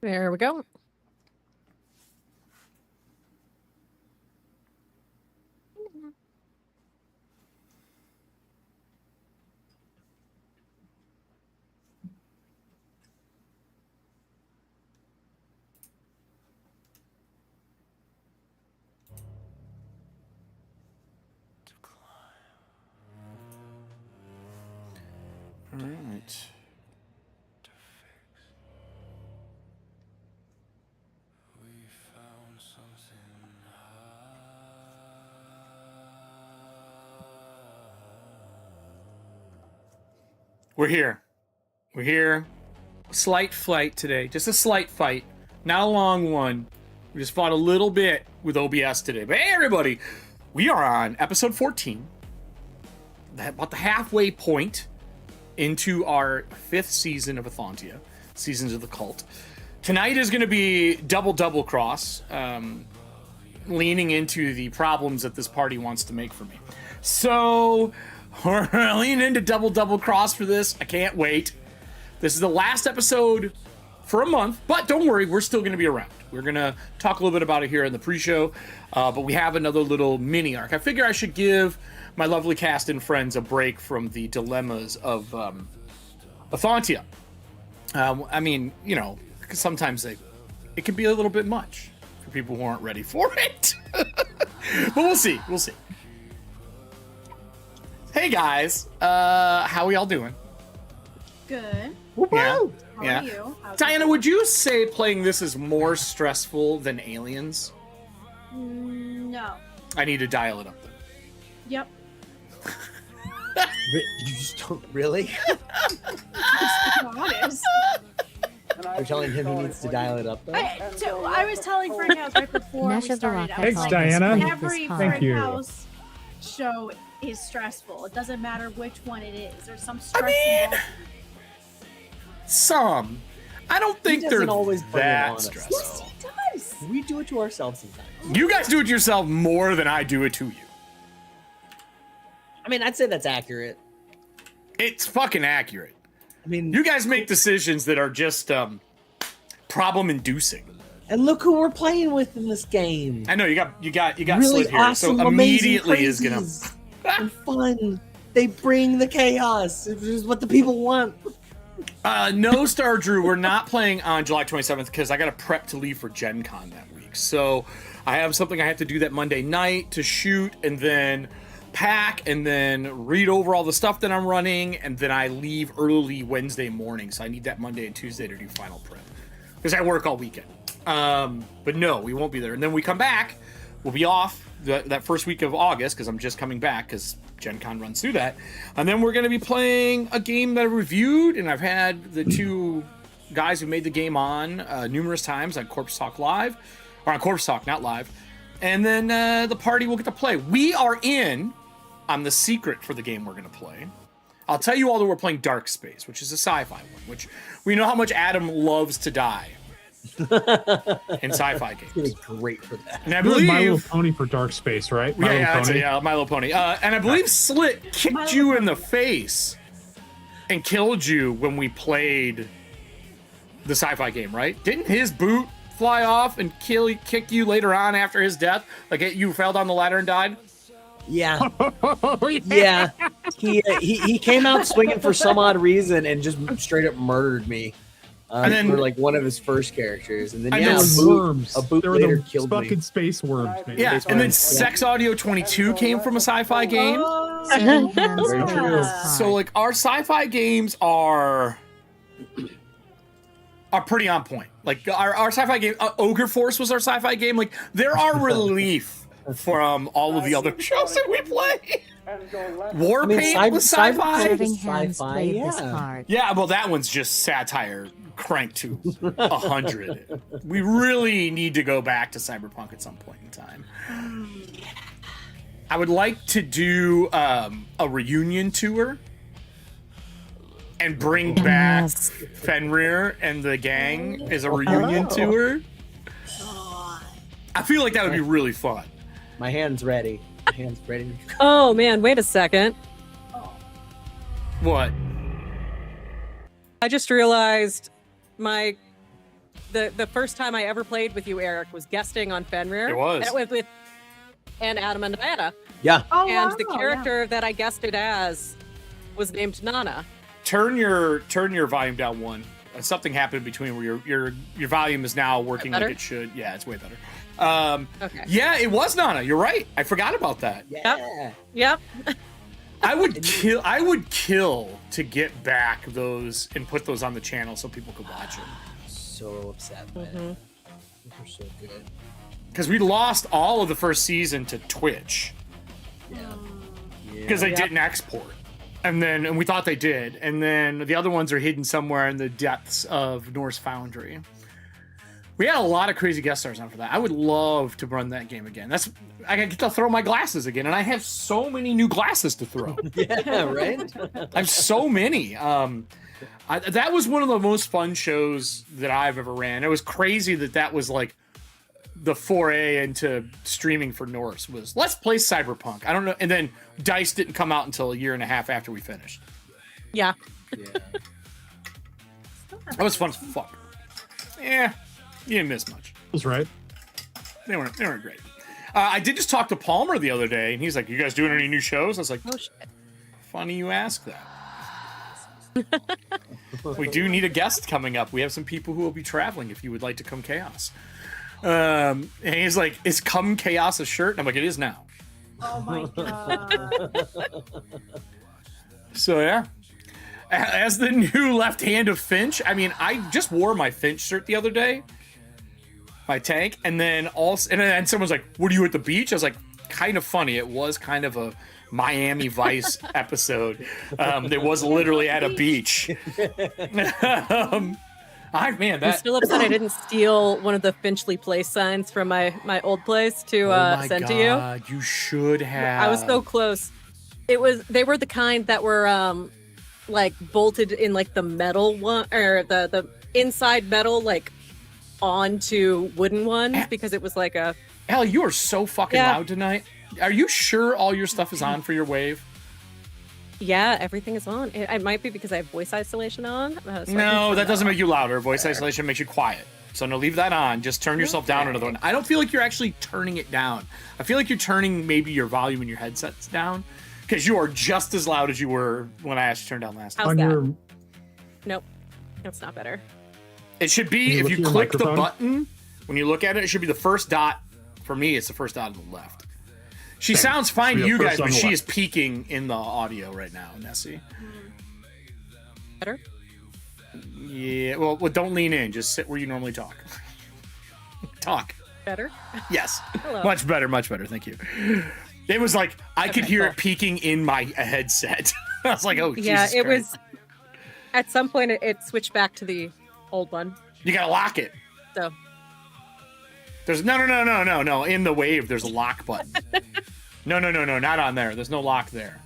There we go. All right. We're here. We're here. Slight fight today. Just a slight fight. Not a long one. We just fought a little bit with OBS today. But hey, everybody. We are on episode 14. About the halfway point into our 5th season of Ethauntia. Seasons of the Cult. Tonight is going to be double cross. Leaning into the problems that this party wants to make for me. So... we're leaning into double cross for this. I can't wait. This is the last episode for a month, but don't worry, we're still going to be around. We're going to talk a little bit about it here in the pre-show, but we have another little mini arc. I figure I should give my lovely cast and friends a break from the dilemmas of Ethauntia. I mean, you know, sometimes it can be a little bit much for people who aren't ready for it. But we'll see. We'll see. Hey guys, how are y'all doing? Good. Yeah. How are you? Diana, would you say playing this is more stressful than Aliens? No. I need to dial it up then. Yep. You just don't really? Just be honest. You're telling him he needs to dial it up though? I was telling Frank House right before we started. I was Thanks, like, Diana. Every Thank Frank you. House show is stressful. It doesn't matter which one it is. There's some stress involved. Some. I don't think He they're doesn't always bring it on that us. stressful. Yes, he does. We do it to ourselves sometimes. You guys do it yourself more than I do it to you. I mean, I'd say that's accurate. It's fucking accurate. I mean, You guys make decisions that are just problem-inducing. and look who we're playing with in this game. I know you got Really Slid here, awesome, so amazing immediately is gonna. crazies and fun. They bring the chaos. This is what the people want. No, Star Drew, we're not playing on July 27th because I got to prep to leave for Gen Con that week. So I have something I have to do that Monday night to shoot and then pack and then read over all the stuff that I'm running. And then I leave early Wednesday morning. So I need that Monday and Tuesday to do final prep because I work all weekend. But no, we won't be there. And then we come back. We'll be off that first week of August because I'm just coming back because Gen Con runs through that. And then we're going to be playing a game that I reviewed, and I've had the two guys who made the game on numerous times on Corpse Talk Live, or on Corpse Talk, not live. And then the party will get to play. We are in on the secret for the game we're going to play. I'll tell you all that we're playing Dark Space, which is a sci-fi one, which we know how much Adam loves to die in sci-fi games. It's great for that. And I You're believe My Little Pony for Dark Space, right? My Little Pony. My Little Pony. And I believe Slit kicked you in the face and killed you when we played the sci-fi game, right? Didn't his boot fly off and kick you later on after his death? Like you fell down the ladder and died? Yeah. Oh, Yeah. He came out swinging for some odd reason and just straight up murdered me. And then- for like one of his first characters, and then And yeah, then There a were boot, worms. a boot There were later the killed me. fucking space worms, man. Yeah, Space and then Worms, yeah. Sex Audio 22 came from a sci-fi game. Oh, Very true. So like our sci-fi games are pretty on point. Like our sci-fi game, Ogre Force was our sci-fi game. Like there are relief from all of the other shows that we play. Warpaint was sci-fi. Serving hands Sci-fi, played this yeah. card. Yeah, well, that one's just satire cranked to 100. We really need to go back to Cyberpunk at some point in time. I would like to do a reunion tour and bring back Fenrir and the gang as a reunion tour. I feel like that would be really fun. My hand's ready. My hand's ready. Oh man, wait a second. What? I just realized my the first time I ever played with you, Eric, was guesting on Fenrir. It was. And Adam and Diana. Yeah. Oh, And wow, the character that I guested as was named Nana. Turn your volume down one. Something happened between where your volume is now working like Better? it should. Yeah, it's way better. Okay. Yeah, it was Nana. You're right. I forgot about that. Yeah. Yep. I would kill to get back those and put those on the channel so people could watch them. So upset, man. They're so good. Because we lost all of the first season to Twitch Yeah. because they didn't export. And we thought they did. And then the other ones are hidden somewhere in the depths of Norse Foundry. We had a lot of crazy guest stars on for that. I would love to run that game again. I get to throw my glasses again, and I have so many new glasses to throw. Yeah, right? I have so many. That was one of the most fun shows that I've ever ran. It was crazy that was like the foray into streaming for Norse was let's play Cyberpunk. I don't know. And then DICE didn't come out until a year and a half after we finished. Yeah. Yeah. That was fun as fuck. Yeah, you didn't miss much. Was right. They weren't great. I did just talk to Palmer the other day, and he's like, "You guys doing any new shows?" I was like, Oh shit. "Funny you ask that." We do need a guest coming up. We have some people who will be traveling. If you would like to come Chaos, and he's like, "Is Come Chaos a shirt?" And I'm like, "It is now." Oh my god. So yeah, as the new left hand of Finch, I mean, I just wore my Finch shirt the other day, my tank, and then someone's like, "What are you at the beach?" I was like, "Kind of funny. It was kind of a Miami Vice episode. It was literally at a beach." I'm still upset I didn't steal one of the Finchley Place signs from my old place to send to you. You should have. I was so close. They were the kind that were like bolted in like the metal one or the inside metal like onto wooden ones because it was like a Hell, you are so fucking loud tonight. Are you sure all your stuff is on for your wave? Yeah, everything is on. It might be because I have voice isolation on. So No, that doesn't make you louder. Voice isolation makes you quiet. So no, leave that on. Just turn yourself down another one. I don't feel like you're actually turning it down. I feel like you're turning maybe your volume in your headsets down because you are just as loud as you were when I asked you to turn down last time. How's On that? your Nope, it's not better. It should be, Can you if look you at your click the microphone? button, when you look at it, it should be the first dot. For me, it's the first dot on the left. She Same. sounds fine to Should be you the guys, first on but the she left. is peaking in the audio right now, Nessie. Better? Yeah, well, don't lean in. Just sit where you normally talk. Talk. Better? Yes. Hello. Much better, much better. Thank you. It was like, I could Okay, hear cool. it peaking in my headset. I was like, oh, Yeah, Jesus it Christ. was. At some point, it switched back to the old one. You gotta lock it. So There's no. In the wave, there's a lock button. No, not on there. There's no lock there.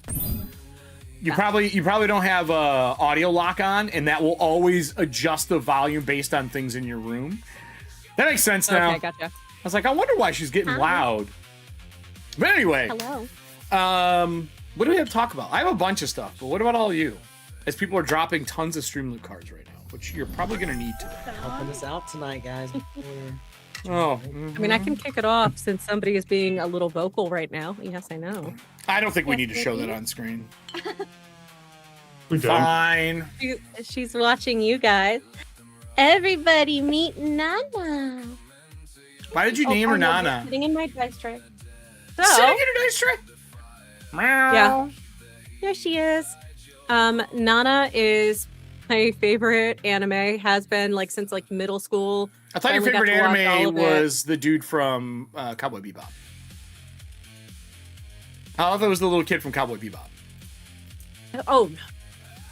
You probably don't have audio lock on, and that will always adjust the volume based on things in your room. That makes sense now. okay, gotcha. I was like, I wonder why she's getting loud. But anyway, Hello. what do we have to talk about? I have a bunch of stuff, but what about all of you? As people are dropping tons of Streamloot cards right now, which you're probably going to need today. Helping us out tonight, guys. Oh, I mean, I can kick it off since somebody is being a little vocal right now. Yes, I know. I don't think we need to show that on screen. we don't. Fine. She's watching you guys. Everybody meet Nana. Why did you name her Nana? Sitting in my dice tray. So, Sitting in a dice tray? Meow. yeah, there she is. Nana is my favorite anime. Has been like since like middle school. I thought your Finally got favorite to watch all anime of it. was the dude from Cowboy Bebop. I thought it was the little kid from Cowboy Bebop. Oh,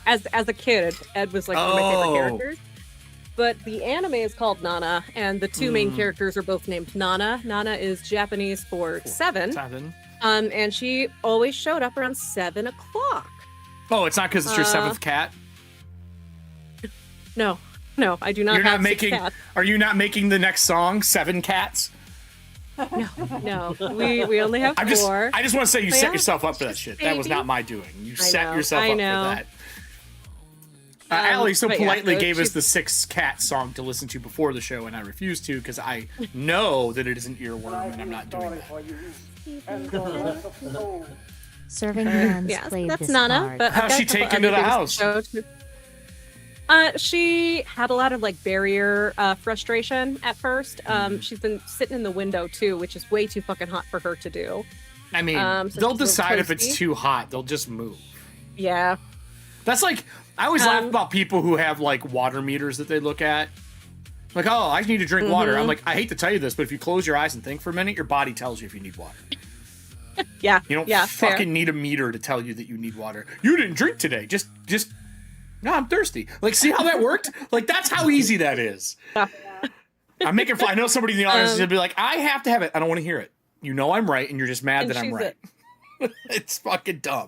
as a kid, Ed was like one of my favorite characters. But the anime is called Nana, and the two main characters are both named Nana. Nana is Japanese for 7. 7. And she always showed up around 7 o'clock. Oh, it's not because it's your 7th cat? No, I do not You're have not 6 making. cats. Are you not making the next song 7 Cats? No, we only have 4. I just want to say you But set yeah, yourself up for that shit. That was baby. not my doing. You I set know, yourself I up know. for that. Allie so but yeah, politely so gave us she's- the 6 Cat song to listen to before the show, and I refused to because I know that it is an earworm, and I'm not doing that. Serving hands Yeah, played that's this Nana. card. But I've How's got she a couple taken to other the things house? show, too. She had a lot of like barrier frustration at first. She's been sitting in the window too, which is way too fucking hot for her to do. I mean, So they'll she's a little decide if toasty. it's too hot. They'll just move. Yeah. That's like, I always laugh about people who have like water meters that they look at. Like, oh, I need to drink water. I'm like, I hate to tell you this, but if you close your eyes and think for a minute, your body tells you if you need water. Yeah. You don't yeah, fucking fair. need a meter to tell you that you need water. You didn't drink today. Just, no, I'm thirsty. Like, see how that worked? Like, that's how easy that is. I'm making fun. I know somebody in the audience is going to be like, I have to have it. I don't want to hear it. You know I'm right, and you're just mad And that I'm she's right. It's fucking dumb.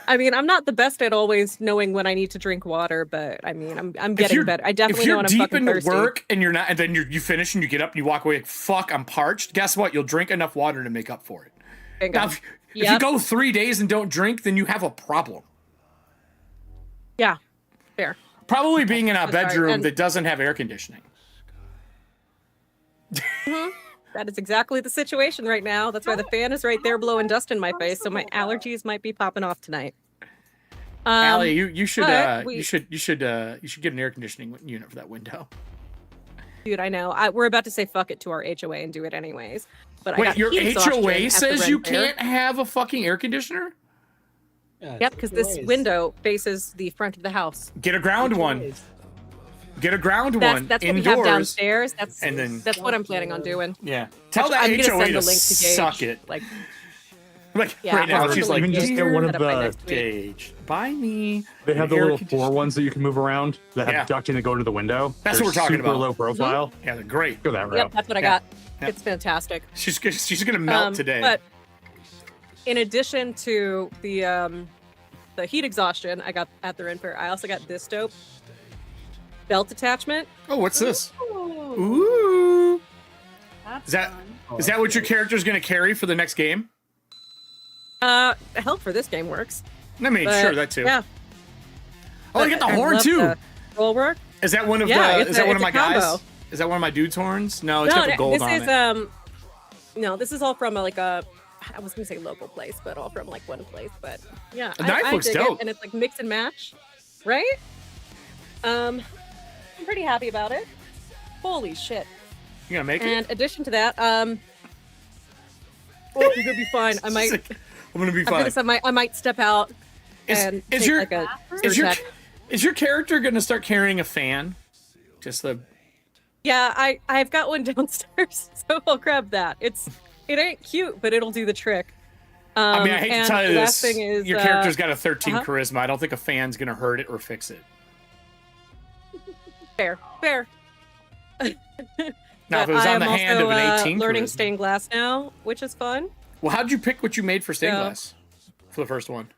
I mean, I'm not the best at always knowing when I need to drink water, but I mean, I'm getting better. I definitely if know you're when I'm deep fucking into thirsty. work and you're not, and then you finish and you get up and you walk away like, fuck, I'm parched. Guess what? You'll drink enough water to make up for it. Bingo. Now, if you Yep. go 3 days and don't drink, then you have a problem. Yeah, fair. Probably being in a That's right, bedroom and- that doesn't have air conditioning. That is exactly the situation right now. That's why the fan is right there blowing dust in my face, so my allergies might be popping off tonight. Allie, you should but you should get an air conditioning unit for that window. Dude, I know. We're about to say fuck it to our HOA and do it anyways. But I Wait, got your heat exhaustion HOA at the says you rent there. can't have a fucking air conditioner? Yep, because this window faces the front of the house. Get a ground one. Get a ground one That's what indoors. we have downstairs. That's and then- that's what I'm planning on doing. Yeah. Tell I'm that gonna HOA send to a link to Gage. suck it. Like, Like yeah, right now, I'll she's send a like, link Even just to get Gage one of set up by the- next week. Gage, buy me. They have the an air little conditioner. floor ones that you can move around that have Yeah. ducting that go to the window. That's They're what we're talking super about. low profile. Yeah, they're great. Go that route. Yep, that's what I Yeah. got. Yeah. It's fantastic. She's gonna melt today. But in addition to the heat exhaustion I got at the rent fair, I also got this dope belt attachment. Oh, what's this? Ooh, Ooh. that's Is that- fun. Is that what your character's gonna carry for the next game? Hell, for this game works. I mean, But, sure, that too. Yeah. Oh, you get the I horn love too. the roll work. Is that one of Yeah, the? it's Is that a- one of it's my a guys? combo. Is that one of my dude's horns? No, it's got the gold this on is it. no, this is all from I was gonna say local place, but all from like one place. But yeah, The knife looks dig dope. it, and it's like mix and match, right? I'm pretty happy about it. Holy shit! You gonna make it? And addition to that, oh, I'm gonna be fine. I might. I'm gonna be After fine. this, I might step out and Is take your like a is your check. is your character gonna start carrying a fan? Just the Yeah, I've got one downstairs, so I'll grab that. It ain't cute, but it'll do the trick. I mean, I hate to and tell you the this. last thing is, Your character's got a 13 uh-huh. charisma. I don't think a fan's gonna hurt it or fix it. fair. Now, if But it was I on the am hand of also, an 18 learning charisma. stained glass now, which is fun. Well, how'd you pick what you made for stained So- glass for the first one?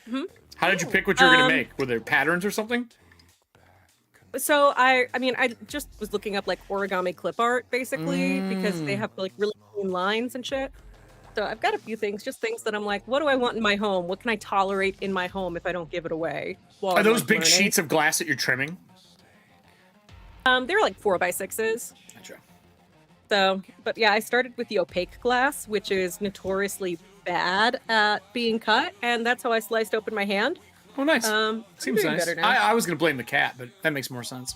Hmm? How did you pick what you were gonna Um, make? Were there patterns or something? So I mean, I just was looking up like origami clip art basically because they have like really clean lines and shit. So I've got a few things, just things that I'm like, what do I want in my home? What can I tolerate in my home if I don't give it away? While Are I'm, those like, big learning? sheets of glass that you're trimming? They're like 4x6s. Gotcha. So, but yeah, I started with the opaque glass, which is notoriously bad at being cut, and that's how I sliced open my hand. Oh, nice. I'm Seems doing nice. better now. I was gonna blame the cat, but that makes more sense.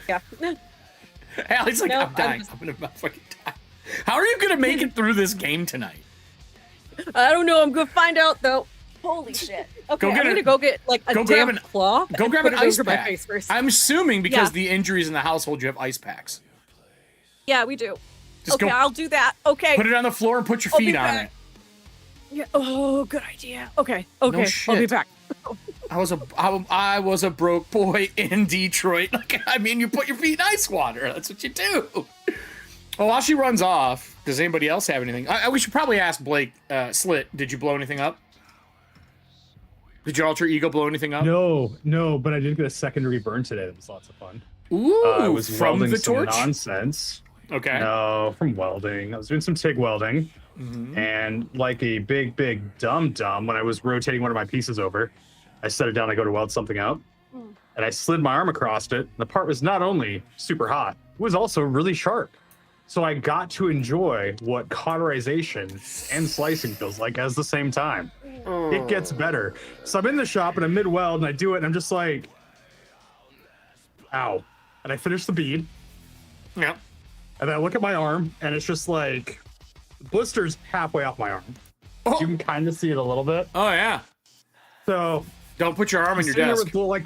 Yeah. Allie's like, No, I'm dying. I'm gonna fucking die. How are you gonna make it through this game tonight? I don't know. I'm gonna find out though. Holy shit. Okay, Go get I'm a- gonna go get like a go grab damn an- cloth. Go and grab put an it ice over my pack. face first. I'm assuming because Yeah. the injuries in the household, you have ice packs. Yeah, we do. Just Okay, go I'll do that. Okay. put it on the floor and put your I'll be feet on back. it. Yeah. Oh, good idea. Okay. Okay. I'll be shit. back. I was a broke boy in Detroit. Like, I mean, you put your feet in ice water. That's what you do. Well, while she runs off, does anybody else have anything? We should probably ask Blake. Slit, did you blow anything up? Did your alter ego blow anything up? No, but I did get a secondary burn today. That was lots of fun. Ooh, I was from welding the some torch. nonsense. Okay. No, from welding. I was doing some TIG welding, Mhm. and like a big dumb when I was rotating one of my pieces over, I set it down. I go to weld something out, Mm. and I slid my arm across it. The part was not only super hot, it was also really sharp. So I got to enjoy what cauterization and slicing feels like at the same time. It gets better. So I'm in the shop and I'm mid-weld and I do it and I'm just like, ow. And I finish the bead. Yep. And then I look at my arm and it's just like, blister's halfway off my arm. Oh. You can kind of see it a little bit. Oh yeah. So Don't put your arm on your sitting there desk. with little, like,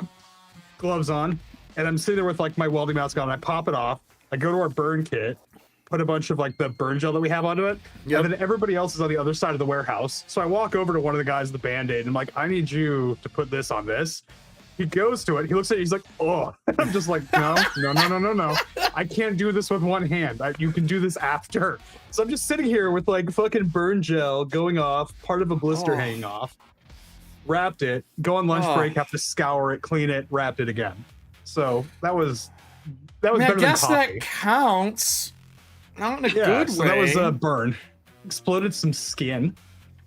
gloves on, and I'm sitting there with like my welding mask on. I pop it off. I go to our burn kit, put a bunch of like the burn gel that we have onto it, Yep. and then everybody else is on the other side of the warehouse. So I walk over to one of the guys with the Band-Aid and I'm like, I need you to put this on this. He goes to it. He looks at it. He's like, oh. I'm just like, no. I can't do this with one hand. You can do this after. So I'm just sitting here with like fucking burn gel going off, part of a blister hanging off. Wrapped it, go on lunch break, have to scour it, clean it, wrapped it again. So that was I mean, I better guess than coffee. that counts. Not in a Yeah, good so way. that was a burn. Exploded some skin.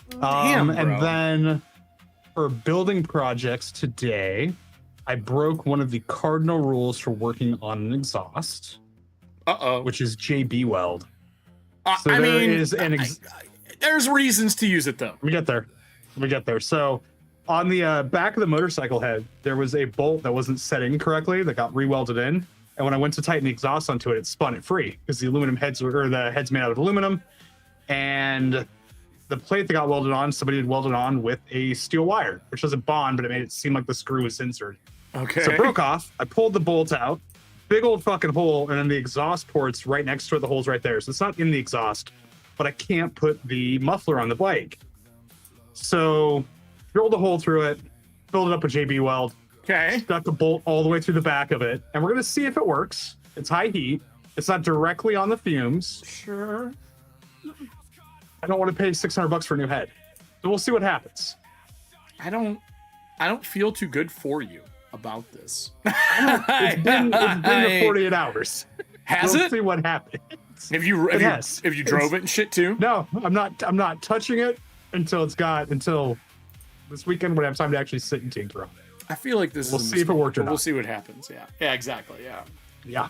Damn, bro. And then for building projects today, I broke one of the cardinal rules for working on an exhaust, Uh-oh. which is JB weld. So I there mean, is an there's reasons to use it though. Let me get there. So on the back of the motorcycle head, there was a bolt that wasn't setting correctly that got re-welded in. And when I went to tighten the exhaust onto it, it spun it free because the aluminum heads or the head's made out of aluminum. And the plate that got welded on, somebody had welded on with a steel wire, which doesn't bond, but it made it seem like the screw was inserted. Okay. So it broke off. I pulled the bolt out, big old fucking hole, and then the exhaust port's right next to it. The hole's right there. So it's not in the exhaust, but I can't put the muffler on the bike. So drilled a hole through it, filled it up with JB weld, Okay. stuck the bolt all the way through the back of it, and we're gonna see if it works. It's high heat. It's not directly on the fumes. Sure. I don't want to pay $600 for a new head, so we'll see what happens. I don't feel too good for you about this. It's been the 48 hours. Has We'll it? see what happens. Have you has. drove it and shit too? No, I'm not touching it until this weekend when I have time to actually sit and tinker on it. I feel like this We'll is a see if it mistake, worked or but We'll not. see what happens. Yeah. Yeah, exactly. Yeah. Yeah.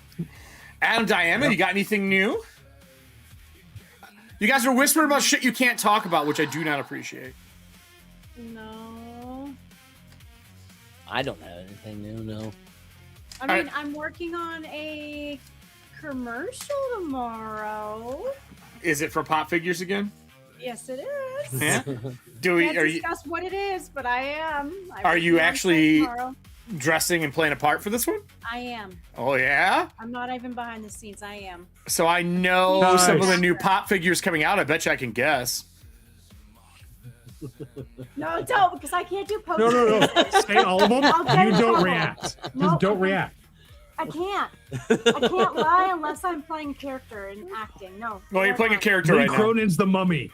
Adam, Diana, you got anything new? You guys are whispering about shit you can't talk about, which I do not appreciate. No. I don't have anything new, no. I mean, I'm working on a commercial tomorrow. Is it for pop figures again? Yes, it is. Yeah. Do we? Can't Are you discuss what it is, but I am. Are you working on actually- stuff tomorrow. dressing and playing a part for this one? I am. Oh yeah. I'm not even behind the scenes. I am. So I know Nice. some of the new pop figures coming out. I bet you I can guess. No, don't, because I can't do No, posters. no. Say all of them. I'll get You in don't trouble. react. No, Just don't react. I can't. I can't lie unless I'm playing a character and acting. No. Well, you're playing a character. character Lee right now. Cronin's the mummy.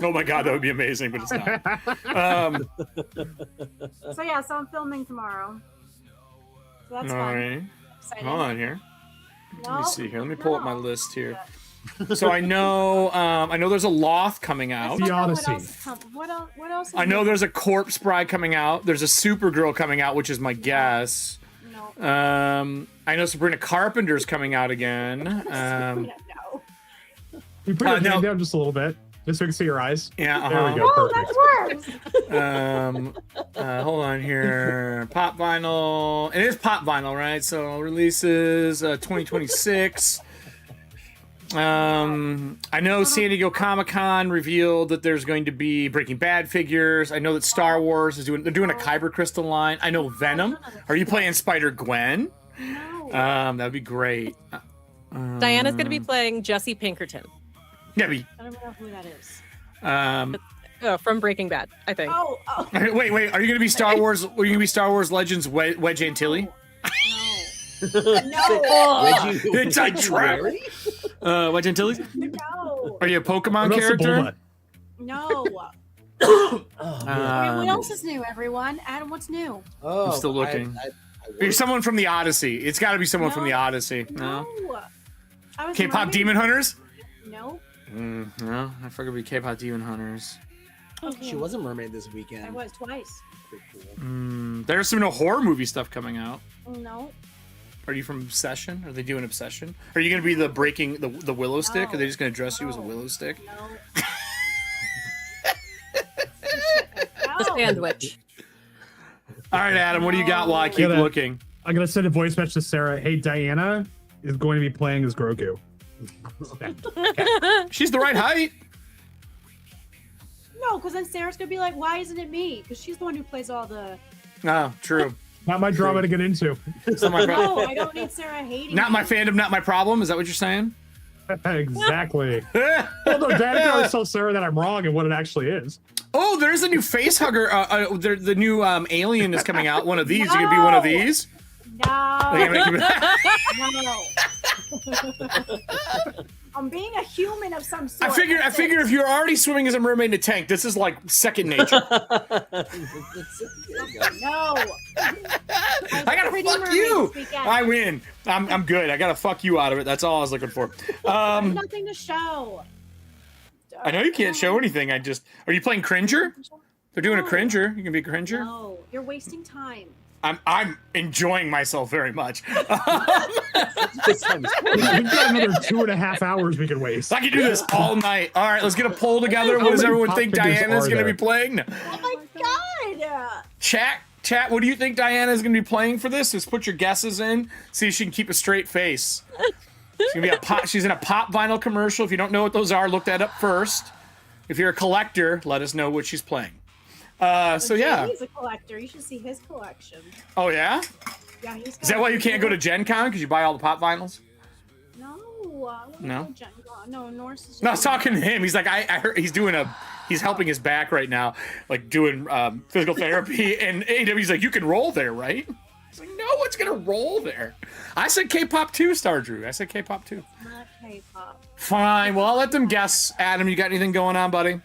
Oh my god, that would be amazing, but it's not. So yeah, so I'm filming tomorrow. So that's All fun. right. Excited. Hold on here. No, Let me see here. Let me pull up my no. list here. So I know there's a Loth coming I out. The forgot Odyssey. What else? What else? I know there's a Corpse Bride coming out. There's a Supergirl coming out, which is my guess. No. I know Sabrina Carpenter's coming out again. No. You put your no. hand down just a little bit, just so we can see your eyes. Yeah, There we go. Oh, Perfect. that's worse. Hold on here. Pop vinyl. It is pop vinyl, right? So releases 2026. I know San Diego Comic-Con revealed that there's going to be Breaking Bad figures. I know that Star Wars they're doing a Kyber Crystal line. I know Venom. Are you playing Spider-Gwen? No. That'd be great. Diana's going to be playing Jesse Pinkerton Yeah, I don't know who that is. from Breaking Bad, I think. Oh. wait. Are you gonna be Star Wars? Are you gonna be Star Wars Legends Wedge Antilles? No. It's a trap. Wedge Antilles? No. Are you a Pokemon What else is character? Bulma? No. Oh, Wait, what else is new, everyone? Adam, what's new? oh, I'm still looking. I You're someone from the Odyssey. It's got to be someone from the No. Odyssey. No. I was K-pop learning- Demon Hunters? No. No, I forgot to be K-pop Demon Hunters. She was a mermaid this weekend. I was twice. Pretty cool. There's some horror movie stuff coming out. No. Are you from Obsession? Are they doing Obsession? Are you going to be the breaking the willow stick? Are they just going to dress you as a willow stick? No. The sandwich. All right, Adam, what do you got while I keep looking? I'm gonna send a voice message to Sarah. Hey, Diana is going to be playing as Grogu. She's the right height. No, because then Sarah's gonna be like, "Why isn't it me?" Because she's the one who plays all the. Oh, true. Not my drama to get into. So No, I don't need Sarah hating. Not me. my fandom, not my problem. Is that what you're saying? Exactly. Well, no, Diana can always tell Sarah that I'm wrong and what it actually is. Oh, there's a new face hugger. The new alien is coming out. One of these. You can be one of these. No. No. I'm being a human of some sort. I figure if you're already swimming as a mermaid in a tank, this is like second nature. No. I gotta fuck you. I win. I'm good. I gotta fuck you out of it. That's all I was looking for. Nothing to show. I know you can't show anything. Are you playing Cringer? They're doing a Cringer. You can be a Cringer. No, you're wasting time. I'm enjoying myself very much. We've got another 2.5 hours we can waste. I can do this all night. All right, let's get a poll together. What does everyone think Diana's going to be playing? Oh my god! Chat, what do you think Diana's going to be playing for this? Just put your guesses in. See if she can keep a straight face. She's gonna be she's in a pop vinyl commercial. If you don't know what those are, look that up first. If you're a collector, let us know what she's playing. So yeah. He's a collector. You should see his collection. Oh yeah? Yeah, he's got. Is that why you can't go to Gen Con? Because you buy all the pop vinyls? No. No? No, Norse is. No, I was talking to him. He's like, I heard he's helping his back right now, like doing physical therapy. And AW's like, you can roll there, right? He's like, no one's gonna roll there. I said K-pop too, Star Drew. I said K-pop too. Not K-pop. Fine. Well, I'll let them guess. Adam, you got anything going on, buddy?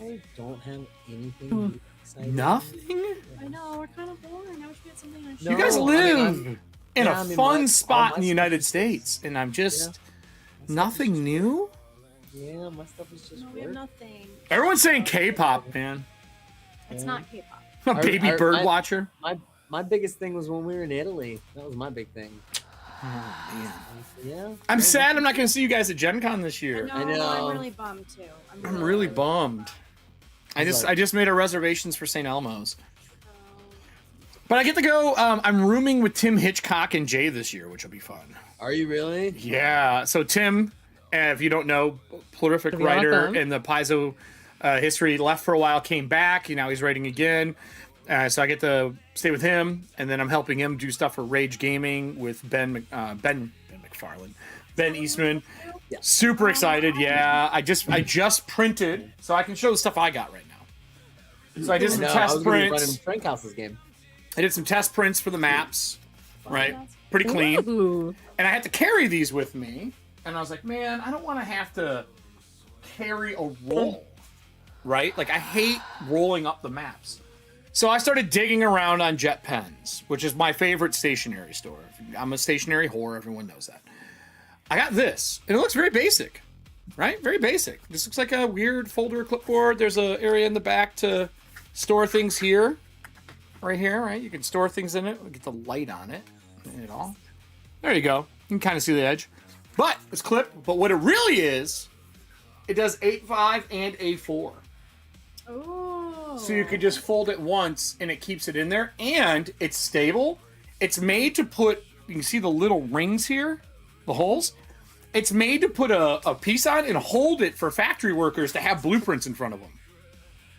I don't have anything exciting. Nothing? I know, we're kind of boring. I wish we had something to You guys live in a fun my spot in the stuff United is- States, and I'm just My nothing stuff is- new. Yeah, my stuff is just No, we have work. nothing. Everyone's saying K-pop, man. It's not K-pop. I'm a baby bird I- watcher. My biggest thing was when we were in Italy. That was my big thing. Oh man. Yeah. I'm sad I'm not going to see you guys at Gen Con this year. I know. know. I'm really bummed too. I'm really bummed. I just made our reservations for St. Elmo's. But I get to go. I'm rooming with Tim Hitchcock and Jay this year, which will be fun. Are you really? Yeah. So Tim, if you don't know, prolific That'd be writer awesome. in the Paizo history, left for a while, came back. Now he's writing again. So I get to stay with him, and then I'm helping him do stuff for Rage Gaming with Ben McFarlane, Ben Eastman. Yeah. Super excited. Yeah. I just printed, so I can show the stuff I got right now. So I did some I test was gonna be running prints. Frank House's game. I did some test prints for the maps. Right. That's- Pretty clean. Ooh. And I had to carry these with me. And I was like, man, I don't want to have to carry a roll. Right? Like, I hate rolling up the maps. So I started digging around on Jet Pens, which is my favorite stationery store. I'm a stationery whore. Everyone knows that. I got this. And it looks very basic. Right? Very basic. This looks like a weird folder clipboard. There's an area in the back to store things here. Right here, right? You can store things in it. Get the light on it. And it all. There you go. You can kind of see the edge. But it's clipped. But what it really is, it does A5 and A4. Ooh. So you could just fold it once and it keeps it in there. And it's stable. It's made to put, you can see the little rings here, the holes. It's made to put a piece on and hold it for factory workers to have blueprints in front of them.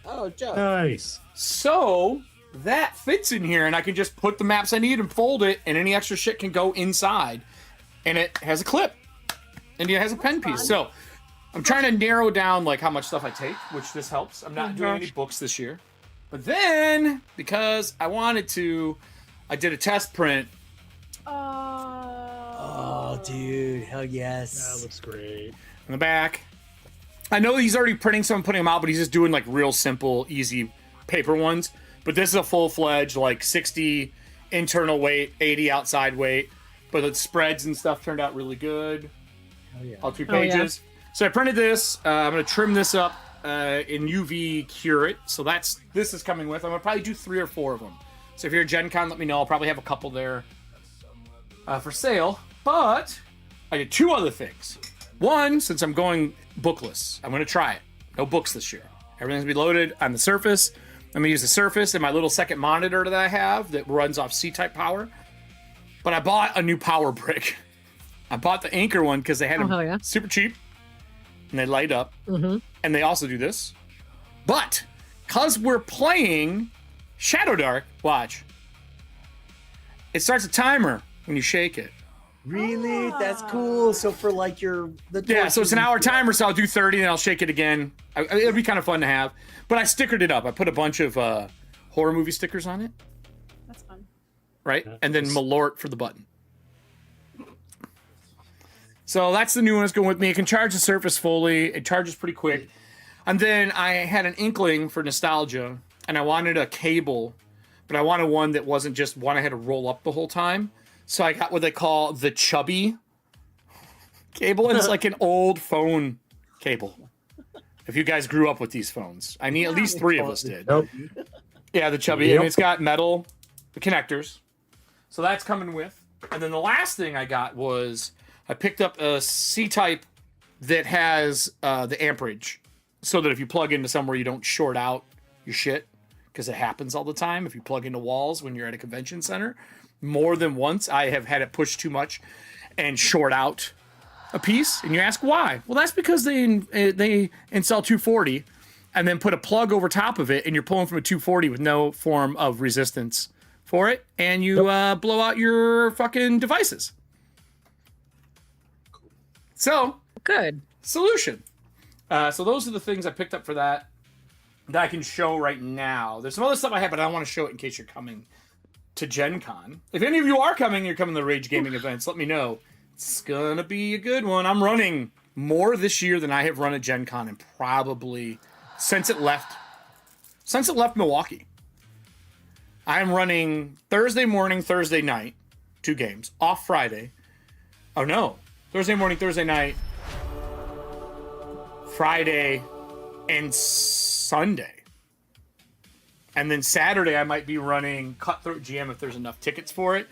Oh, Joe. Nice. So that fits in here, and I can just put the maps I need and fold it, and any extra shit can go inside. And it has a clip, and it has a pen piece. So I'm trying to narrow down like how much stuff I take, which this helps. I'm not doing any books this year. But then, because I wanted to, I did a test print. Oh, dude. Hell yes. That looks great. In the back. I know he's already printing some and putting them out, but he's just doing like real simple, easy paper ones. But this is a full-fledged, like 60 internal weight, 80 outside weight. But the spreads and stuff turned out really good. Hell yeah. All 2 Oh, yeah. pages. So I printed this. I'm going to trim this up in UV cure it. So this is coming with. I'm gonna probably do 3 or 4 of them. So if you're at Gen Con, let me know. I'll probably have a couple there for sale. But I did 2 other things. One, since I'm going bookless, I'm gonna try it. No books this year. Everything's gonna be loaded on the Surface. I'm gonna use the Surface and my little second monitor that I have that runs off C-type power. But I bought a new power brick. I bought the Anchor one because they had them super cheap. And they light up. Mm-hmm. And they also do this. But, because we're playing Shadow Dark, watch. It starts a timer when you shake it. Really? That's cool. So for like so it's an hour timer, so I'll do 30 and I'll shake it again. It'll be kind of fun to have. But I stickered it up. I put a bunch of horror movie stickers on it. That's fun. Right? And then Malort for the button. So that's the new one that's going with me. It can charge the Surface fully. It charges pretty quick. And then I had an inkling for nostalgia, and I wanted a cable, but I wanted one that wasn't just one I had to roll up the whole time. So I got what they call the chubby cable, and it's like an old phone cable. If you guys grew up with these phones. At least 3 of us did. Nope. Yeah, the chubby. Yep. And it's got metal connectors. So that's coming with. And then the last thing I got was I picked up a C-type that has the amperage, so that if you plug into somewhere, you don't short out your shit, because it happens all the time. If you plug into walls when you're at a convention center, more than once I have had it push too much and short out a piece. And you ask why? Well, that's because they install 240 and then put a plug over top of it, and you're pulling from a 240 with no form of resistance for it, and you blow out your fucking devices. So, good solution. So those are the things I picked up for that I can show right now. There's some other stuff I have, but I don't want to show it in case you're coming to Gen Con. If any of you are coming, you're coming to the Rage Gaming events, let me know. It's gonna be a good one. I'm running more this year than I have run at Gen Con, and probably since it left Milwaukee. I'm running Thursday morning, Thursday night, 2 games. Off Friday. Oh no. Thursday morning, Thursday night, Friday, and Sunday. And then Saturday, I might be running Cutthroat GM if there's enough tickets for it.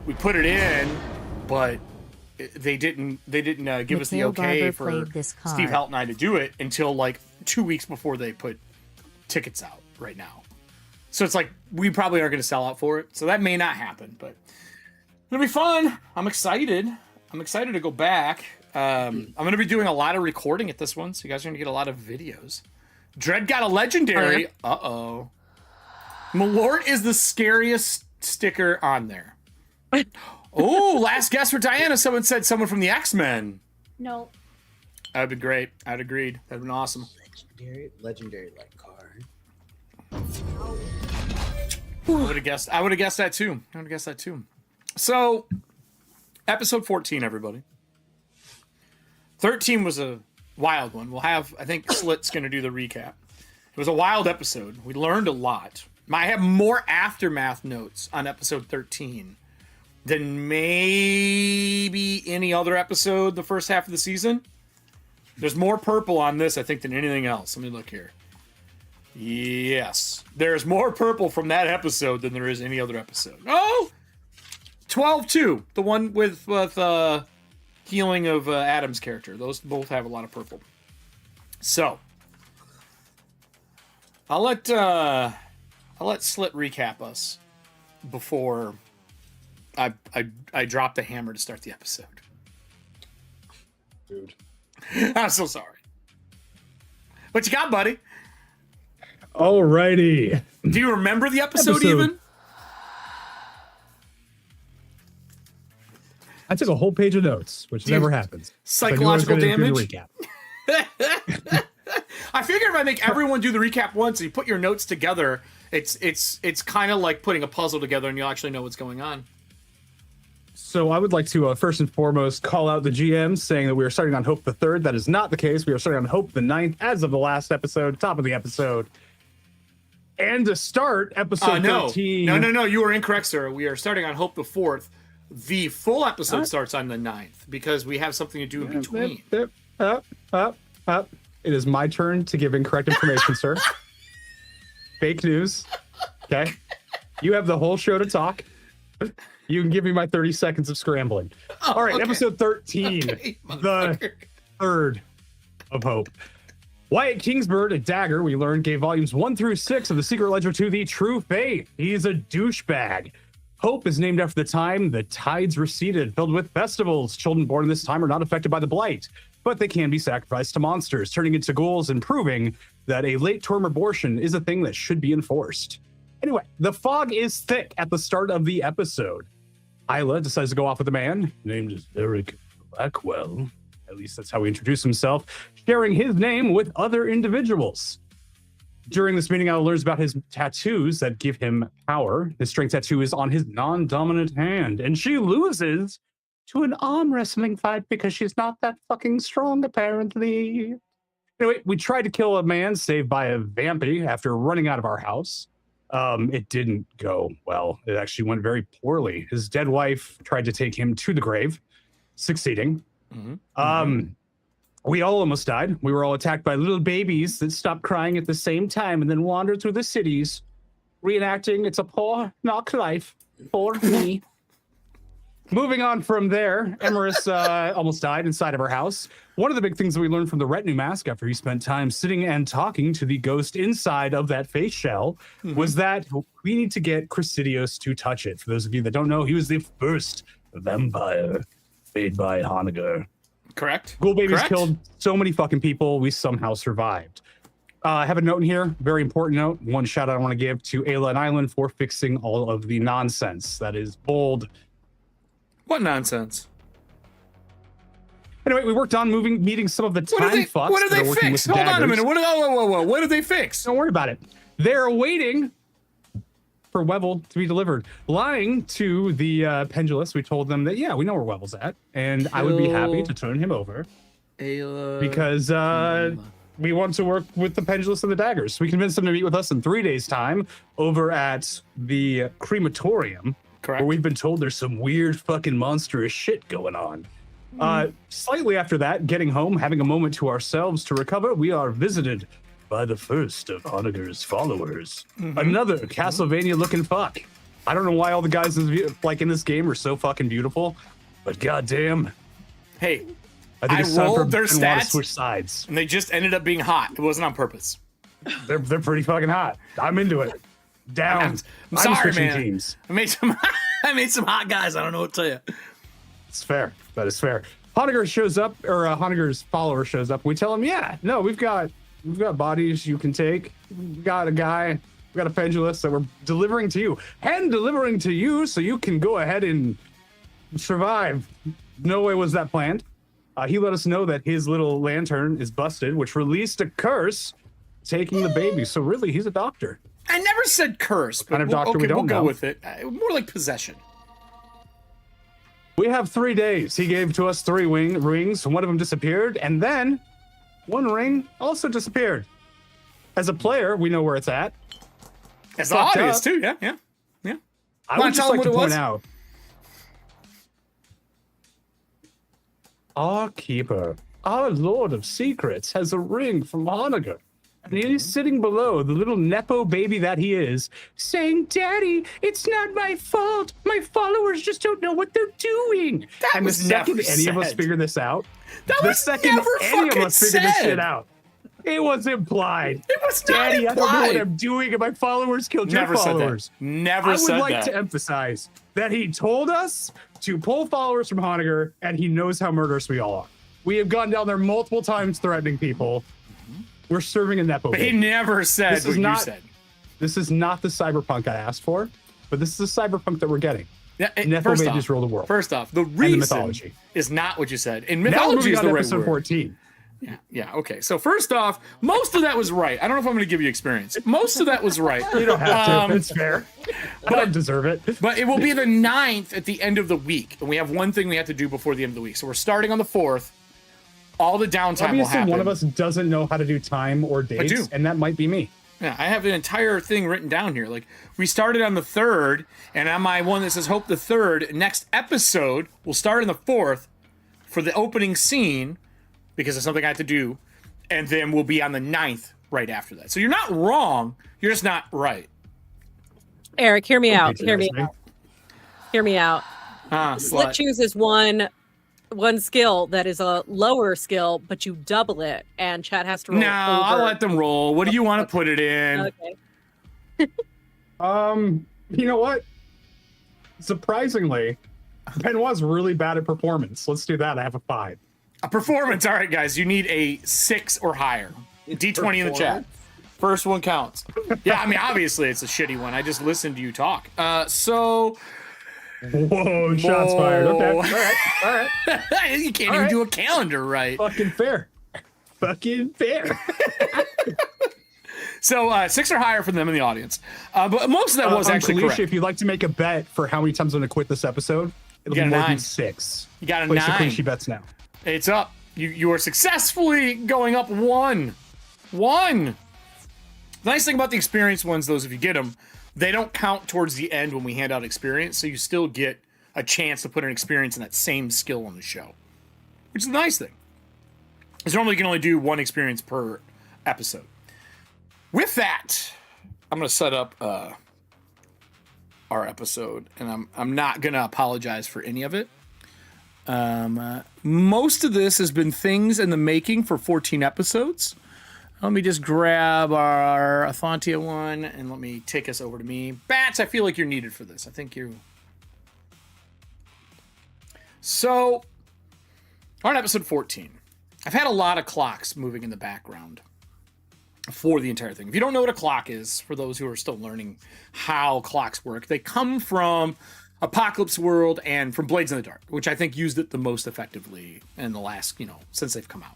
We put it in, but they didn't give us the okay for Steve Helt and I to do it until like 2 weeks before they put tickets out right now. So it's like, we probably aren't going to sell out for it. So that may not happen, but it'll be fun. I'm excited to go back. I'm going to be doing a lot of recording at this one, so you guys are going to get a lot of videos. Dread got a legendary. Uh-oh. Malort is the scariest sticker on there. Oh, last guess for Diana. Someone said someone from the X-Men. No. That'd be great. I'd agreed. That'd been awesome. Legendary like card. I would have guessed that too. So, episode 14, everybody. 13 was a wild one. I think Slit's going to do the recap. It was a wild episode. We learned a lot. I have more aftermath notes on episode 13 than maybe any other episode the first half of the season. There's more purple on this, I think, than anything else. Let me look here. Yes. There's more purple from that episode than there is any other episode. Oh! 12-2. The one with healing of Adam's character. Those both have a lot of purple. So, I'll let Slit recap us before I drop the hammer to start the episode. Dude. I'm so sorry. What you got, buddy? Alrighty. Do you remember the episode even? I took a whole page of notes, which never happens. Psychological damage? Recap. I figured if I make everyone do the recap once and you put your notes together, it's kind of like putting a puzzle together and you'll actually know what's going on. So I would like to first and foremost call out the GM saying that we are starting on Hope the 3rd. That is not the case. We are starting on Hope the 9th as of the last episode, top of the episode. And to start episode 13... No. You are incorrect, sir. We are starting on Hope the 4th. The full episode starts on the 9th because we have something to do in between. it is my turn to give incorrect information, sir. Fake news. Okay. You have the whole show to talk. You can give me my 30 seconds of scrambling. Oh, all right, okay. episode 13, Okay, the third of Hope. Wyatt Kingsbird, a dagger, we learned, gave volumes 1 through 6 of the Secret Ledger to the True Faith. He is a douchebag. Hope is named after the time the tides receded, filled with festivals. Children born in this time are not affected by the blight, but they can be sacrificed to monsters, turning into ghouls and proving that a late-term abortion is a thing that should be enforced. Anyway, the fog is thick at the start of the episode. Isla decides to go off with a man named Eric Blackwell. At least that's how he introduced himself, sharing his name with other individuals. During this meeting, Isla learns about his tattoos that give him power. His strength tattoo is on his non-dominant hand, and she loses to an arm wrestling fight because she's not that fucking strong, apparently. Anyway, we tried to kill a man saved by a vampy after running out of our house. It didn't go well. It actually went very poorly. His dead wife tried to take him to the grave, succeeding. We all almost died. We were all attacked by little babies that stopped crying at the same time and then wandered through the cities, reenacting It's a Poor Knock Life for me. Moving on from there, Emerus almost died inside of her house. One of the big things that we learned from the retinue mask after he spent time sitting and talking to the ghost inside of that face shell was that we need to get Chrysidios to touch it. For those of you that don't know, he was the first vampire made by Honegger. Correct. Ghoul babies Correct. killed so many fucking people. We somehow survived. I have a note in here, very important note. One shout out I want to give to Ayla and Island for fixing all of the nonsense that is bold. What nonsense? Anyway, we worked on meeting some of the time fucks. What did that they are working fix? with Hold on a daggers. minute. Whoa. What did they fix? Don't worry about it. They're waiting for Wevel to be delivered. Lying to the Pendulous, we told them that, yeah, we know where Wevel's at, and I would be happy to turn him over because we want to work with the Pendulous and the Daggers. We convinced them to meet with us in 3 days' time over at the crematorium. Correct. Where we've been told there's some weird fucking monstrous shit going on. Slightly after that, getting home, having a moment to ourselves to recover, we are visited by the first of Honegger's followers. Another Castlevania-looking fuck. I don't know why all the guys in this game are so fucking beautiful, but goddamn, Hey, I think I it's time for rolled their Ben Watt to stats. switch sides. and they just ended up being hot. It wasn't on purpose. They're pretty fucking hot. I'm into it. Down. I'm sorry, switching man. teams. I made some hot guys. I don't know what to tell you. It's fair. That is fair. Honegger shows up, or Honegger's follower shows up. We tell him, yeah, no, we've got bodies you can take. We got a guy, we got a Pendulous that we're delivering to you, hand delivering to you, so you can go ahead and survive. No way was that planned. He let us know that his little lantern is busted, which released a curse, taking the baby. So really, he's a doctor. I never said curse, but Kind of doctor we we'll don't go know. with it. More like possession. We have 3 days. He gave to us 3 rings. One of them disappeared, and then one ring also disappeared. As a player, we know where it's at. As the Fucked audience up. too. Yeah. I Wanna would just tell them like to what it point was? out. Our keeper, our Lord of Secrets, has a ring from Honegger. And he's sitting below, the little Nepo baby that he is, saying, Daddy, it's not my fault. My followers just don't know what they're doing. That and the was second never any of us said. figure this out, That the was second never any of fucking us figure this said. shit out, it was implied. It was not Daddy, I don't know what implied. I'm doing, and my followers killed Never your said followers. that. Never I said would like that. to emphasize that he told us to pull followers from Honegger, and he knows how murderous we all are. We have gone down there multiple times threatening people. We're serving a Nepo But he baby. never said This what is you not- said. This is not the cyberpunk I asked for, but this is the cyberpunk that we're getting. Yeah, Nepo first babies off, rule the world. First off, the reason mythology. is not what you said. And Now we're mythology moving is on the to right episode word. 14. Yeah, okay. So first off, most of that was right. I don't know if I'm going to give you experience. Most of that was right. You don't have to. It's fair. I don't deserve it. But it will be the 9th at the end of the week. And we have one thing we have to do before the end of the week. So we're starting on the 4th. All the downtime will Obviously, happen. one of us doesn't know how to do time or dates, do. and that might be me. Yeah, I have an entire thing written down here. Like, we started on the 3rd, and on my one that says Hope the 3rd, next episode will start on the 4th for the opening scene, because it's something I have to do. and then we'll be on the 9th right after that. So you're not wrong. You're just not right. Eric, hear me Don't out. Hear me patronize out. Hear me out. Slit Slut. chooses one skill that is a lower skill, but you double it, and Chad has to roll. No, I'll let them roll. What do you want to put it in? Okay. You know what? Surprisingly, Ben was really bad at performance. Let's do that. I have a 5. A performance. All right, guys. You need a 6 or higher. D20 in the chat. First one counts. Yeah, I mean, obviously it's a shitty one. I just listened to you talk. So. Whoa, shots fired. Okay. All right. You can't even do a calendar right. Fucking fair. So 6 or higher for them in the audience. But most of that was actually Kalisha, correct. if you'd like to make a bet for how many times I'm going to quit this episode, it'll You be got a more than 9. 6. You got a Place 9. the Kalisha bets now. It's up. You are successfully going up 1. The nice thing about the experience ones, those if you get them, they don't count towards the end when we hand out experience, so you still get a chance to put an experience in that same skill on the show, which is a nice thing. Because normally you can only do 1 experience per episode. With that, I'm going to set up our episode, and I'm not going to apologize for any of it. Most of this has been things in the making for 14 episodes. Let me just grab our Ethauntia one, and let me take us over to me. Bats, I feel like you're needed for this. I think you... So, on episode 14, I've had a lot of clocks moving in the background for the entire thing. If you don't know what a clock is, for those who are still learning how clocks work, they come from Apocalypse World and from Blades in the Dark, which I think used it the most effectively in the last, since they've come out.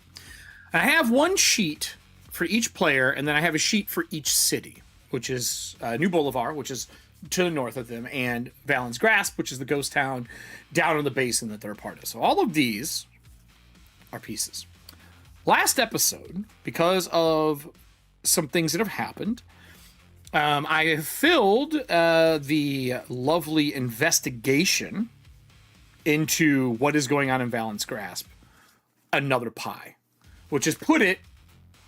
And I have one sheet for each player, and then I have a sheet for each city, which is New Boulevard, which is to the north of them, and Valen's Grasp, which is the ghost town down in the basin that they're a part of. So all of these are pieces. Last episode, because of some things that have happened, I have filled the lovely investigation into what is going on in Valen's Grasp another pie, which has put it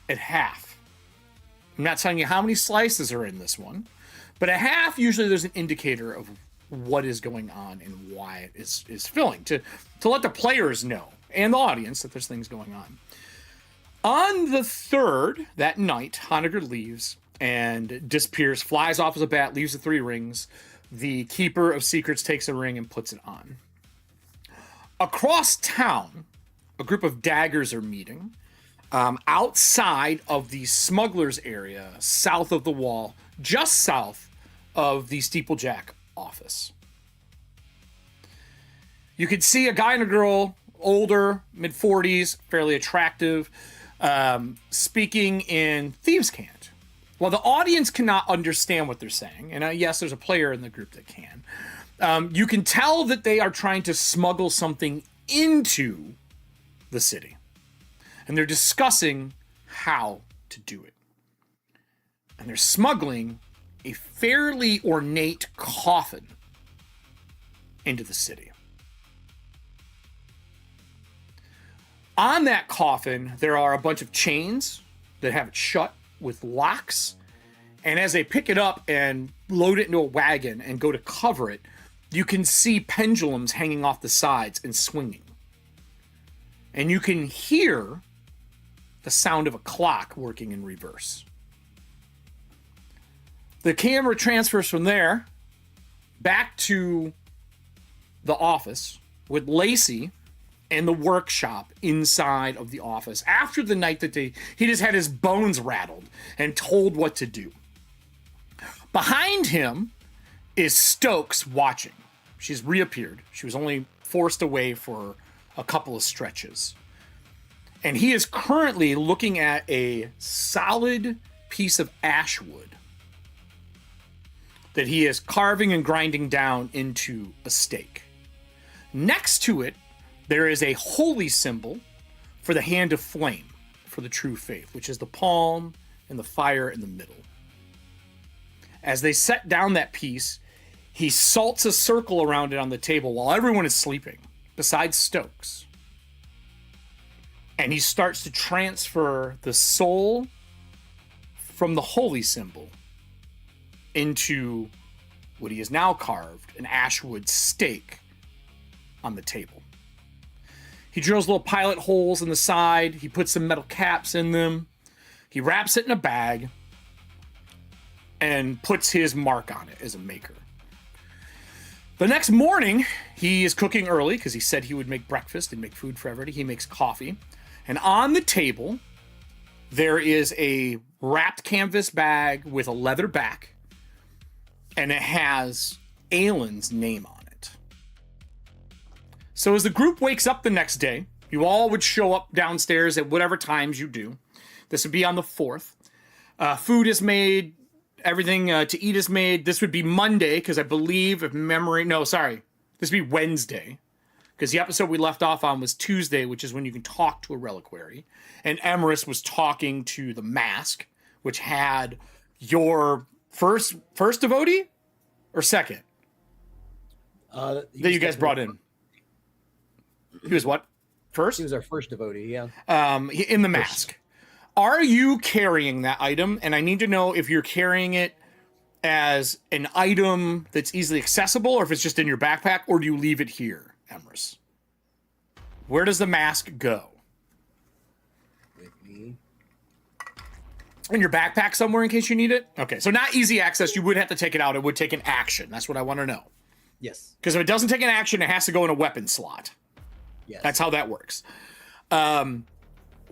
at half. I'm not telling you how many slices are in this one, but at half, usually there's an indicator of what is going on and why it is filling, to let the players know and the audience that there's things going on. On the 3rd, that night, Honegger leaves and disappears, flies off as a bat, leaves the 3 rings. The Keeper of Secrets takes a ring and puts it on. Across town, a group of daggers are meeting outside of the smugglers area, south of the wall, just south of the Steeplejack office. You could see a guy and a girl, older, mid-40s, fairly attractive, speaking in thieves' cant. While the audience cannot understand what they're saying, and yes, there's a player in the group that can, you can tell that they are trying to smuggle something into the city. And they're discussing how to do it. And they're smuggling a fairly ornate coffin into the city. On that coffin, there are a bunch of chains that have it shut with locks. And as they pick it up and load it into a wagon and go to cover it, you can see pendulums hanging off the sides and swinging. And you can hear the sound of a clock working in reverse. The camera transfers from there back to the office with Lacey and the workshop inside of the office after the night that he just had his bones rattled and told what to do. Behind him is Stokes watching. She's reappeared. She was only forced away for a couple of stretches. And he is currently looking at a solid piece of ash wood that he is carving and grinding down into a stake. Next to it, there is a holy symbol for the hand of flame, for the true faith, which is the palm and the fire in the middle. As they set down that piece, he salts a circle around it on the table while everyone is sleeping, besides Stokes. and he starts to transfer the soul from the holy symbol into what he has now carved, an ashwood stake on the table. He drills little pilot holes in the side. He puts some metal caps in them. He wraps it in a bag and puts his mark on it as a maker. The next morning, he is cooking early because he said he would make breakfast and make food for everybody. He makes coffee. And on the table, there is a wrapped canvas bag with a leather back, and it has Aylin's name on it. So as the group wakes up the next day, you all would show up downstairs at whatever times you do. This would be on the 4th. Food is made. Everything to eat is made. This would be Monday, because I believe, if memory... No, sorry. This would be Wednesday, because the episode we left off on was Tuesday, which is when you can talk to a reliquary. And Emerus was talking to the mask, which had your first devotee? Or second? That you guys brought in. He was what? First? He was our first devotee, yeah. In the mask. Are you carrying that item? And I need to know if you're carrying it as an item that's easily accessible, or if it's just in your backpack, or do you leave it here, Emerus? Where does the mask go? With me. In your backpack somewhere in case you need it? Okay, so not easy access. You would have to take it out. It would take an action. That's what I want to know. Yes. Because if it doesn't take an action, it has to go in a weapon slot. Yes. That's how that works.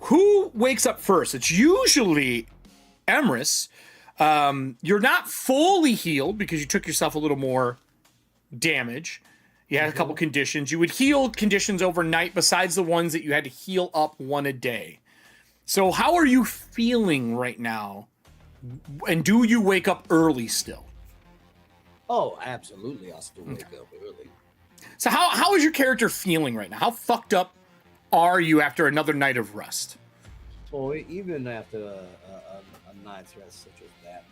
Who wakes up first? It's usually Emerus. You're not fully healed because you took yourself a little more damage. You had a couple conditions. You would heal conditions overnight besides the ones that you had to heal up one a day. So how are you feeling right now? And do you wake up early still? Oh, absolutely. I'll still wake up early. So how is your character feeling right now? How fucked up are you after another night of rest? Well, even after a night's rest such as that,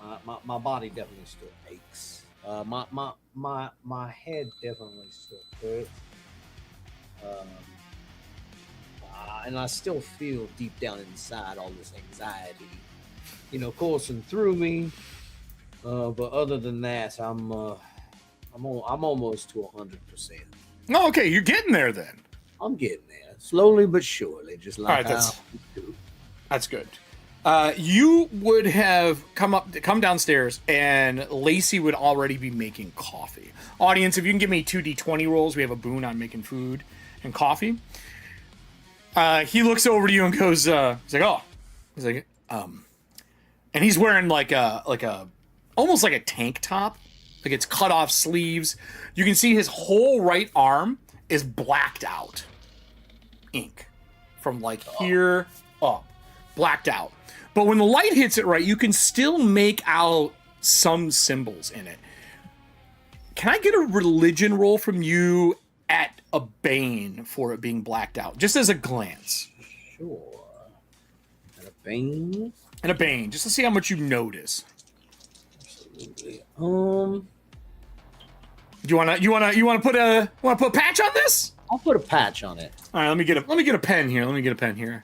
my body definitely still aches. My head definitely still hurts. And I still feel deep down inside all this anxiety, coursing through me. But other than that, I'm almost to 100%. Oh, okay, you're getting there then. I'm getting there, slowly but surely, just like All right, that's good. You would have come downstairs, and Lacey would already be making coffee. Audience, if you can give me 2d20 rolls, we have a boon on making food and coffee. He looks over to you and goes, he's like, and he's wearing like a almost like a tank top, like it's cut off sleeves. You can see his whole right arm is blacked out, ink from like here up, blacked out. But when the light hits it right, you can still make out some symbols in it. Can I get a religion roll from you at a Bane for it being blacked out, just as a glance? Sure. And a Bane. And a Bane, just to see how much you notice. Absolutely. You wanna put a patch on this? I'll put a patch on it. All right, let me get a pen here.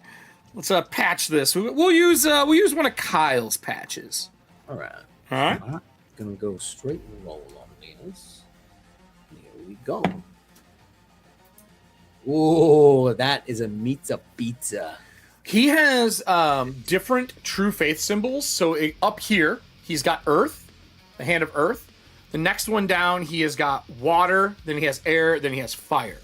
Let's patch this. We'll use one of Kyle's patches. All right. I'm gonna go straight and roll on this. Here we go. Oh, that is a pizza. He has different true faith symbols. So up here, he's got earth, the hand of earth. The next one down, he has got water. Then he has air. Then he has fire.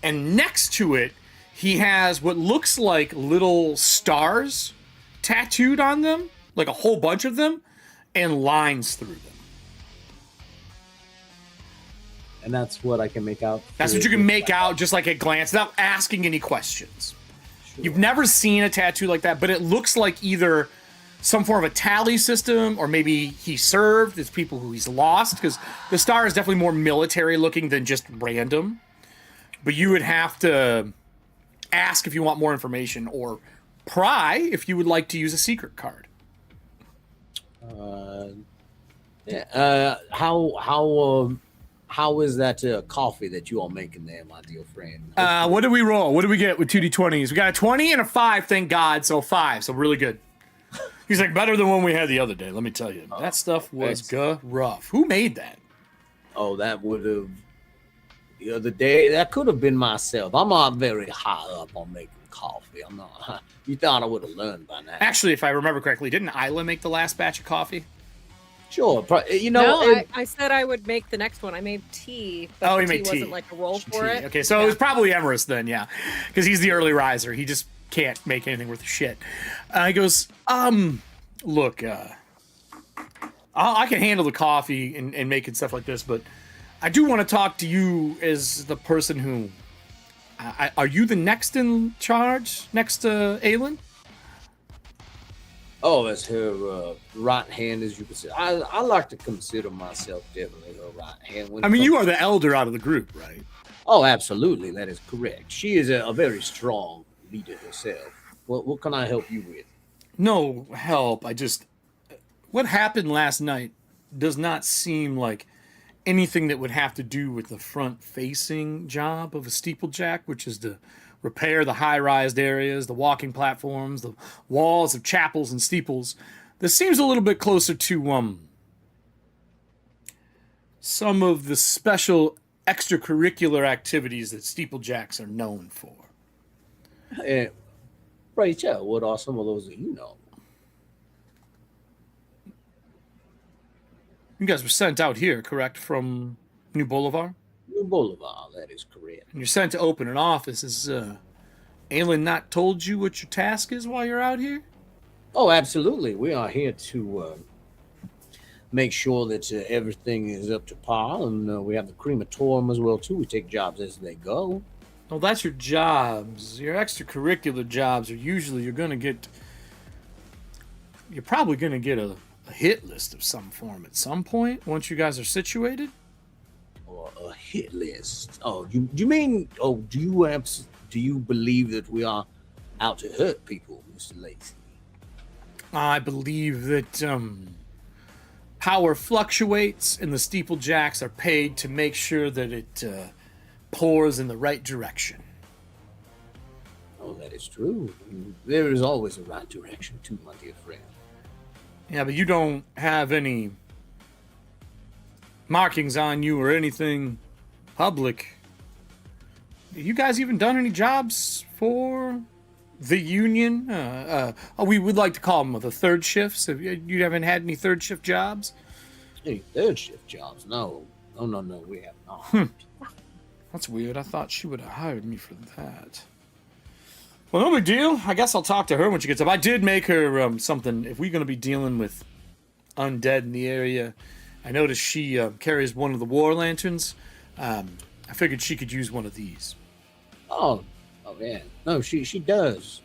And next to it, he has what looks like little stars tattooed on them, like a whole bunch of them, and lines through them. And that's what I can make out. That's what you can make out just like at glance without asking any questions. Sure. You've never seen a tattoo like that, but it looks like either some form of a tally system, or maybe he served. It's people who he's lost, because the star is definitely more military looking than just random. But you would have to ask if you want more information, or pry if you would like to use a secret card. How how is that coffee that you are making there, my dear friend? What did we roll? What did we get with 2d20s? We got a 20 and a 5, thank God. So 5, so really good. He's like, better than one we had the other day, let me tell you. That stuff was rough. Who made that? Oh, that would have... The other day, that could have been myself. I'm not very high up on making coffee. I'm not... You thought I would have learned by now. Actually, if I remember correctly, didn't Isla make the last batch of coffee? Sure. You know... No, I said I would make the next one. I made tea, but you the made tea. wasn't like a roll for it. Okay, so it was probably Emerus then, yeah. Because he's the early riser. He just can't make anything worth a shit. He goes, look, I can handle the coffee and making stuff like this, but I do want to talk to you as the person who... are you the next in charge, next to Aelin? Oh, that's her right hand, as you can say. I like to consider myself definitely her right hand. I mean, you are the elder out of the group, right? Oh, absolutely. That is correct. She is a very strong leader herself. What can I help you with? No help. What happened last night does not seem like anything that would have to do with the front-facing job of a steeplejack, which is to repair the high-rise areas, the walking platforms, the walls of chapels and steeples. This seems a little bit closer to some of the special extracurricular activities that steeplejacks are known for. Pray tell, what are some of those that you know? You guys were sent out here, correct, from New Boulevard? New Boulevard, that is correct. And you're sent to open an office. Has Aelin not told you what your task is while you're out here? Oh, absolutely. We are here to make sure that everything is up to par, and we have the crematorium as well, too. We take jobs as they go. Well, that's your jobs. Your extracurricular jobs are usually you're probably going to get a hit list of some form at some point once you guys are situated. Or a hit list. Oh, you mean? Oh, do you believe that we are out to hurt people, Mr. Lacey? I believe that power fluctuates, and the steeplejacks are paid to make sure that it pours in the right direction. Oh, that is true. There is always a right direction, too, my dear friend. Yeah, but you don't have any markings on you or anything public. You guys even done any jobs for the union? We would like to call them the third shifts. You haven't had any third shift jobs? Any third shift jobs? No, we have not. That's weird. I thought she would have hired me for that. Well, no big deal. I guess I'll talk to her when she gets up. I did make her something. If we're going to be dealing with undead in the area, I noticed she carries one of the war lanterns. I figured she could use one of these. Oh yeah. No, she does.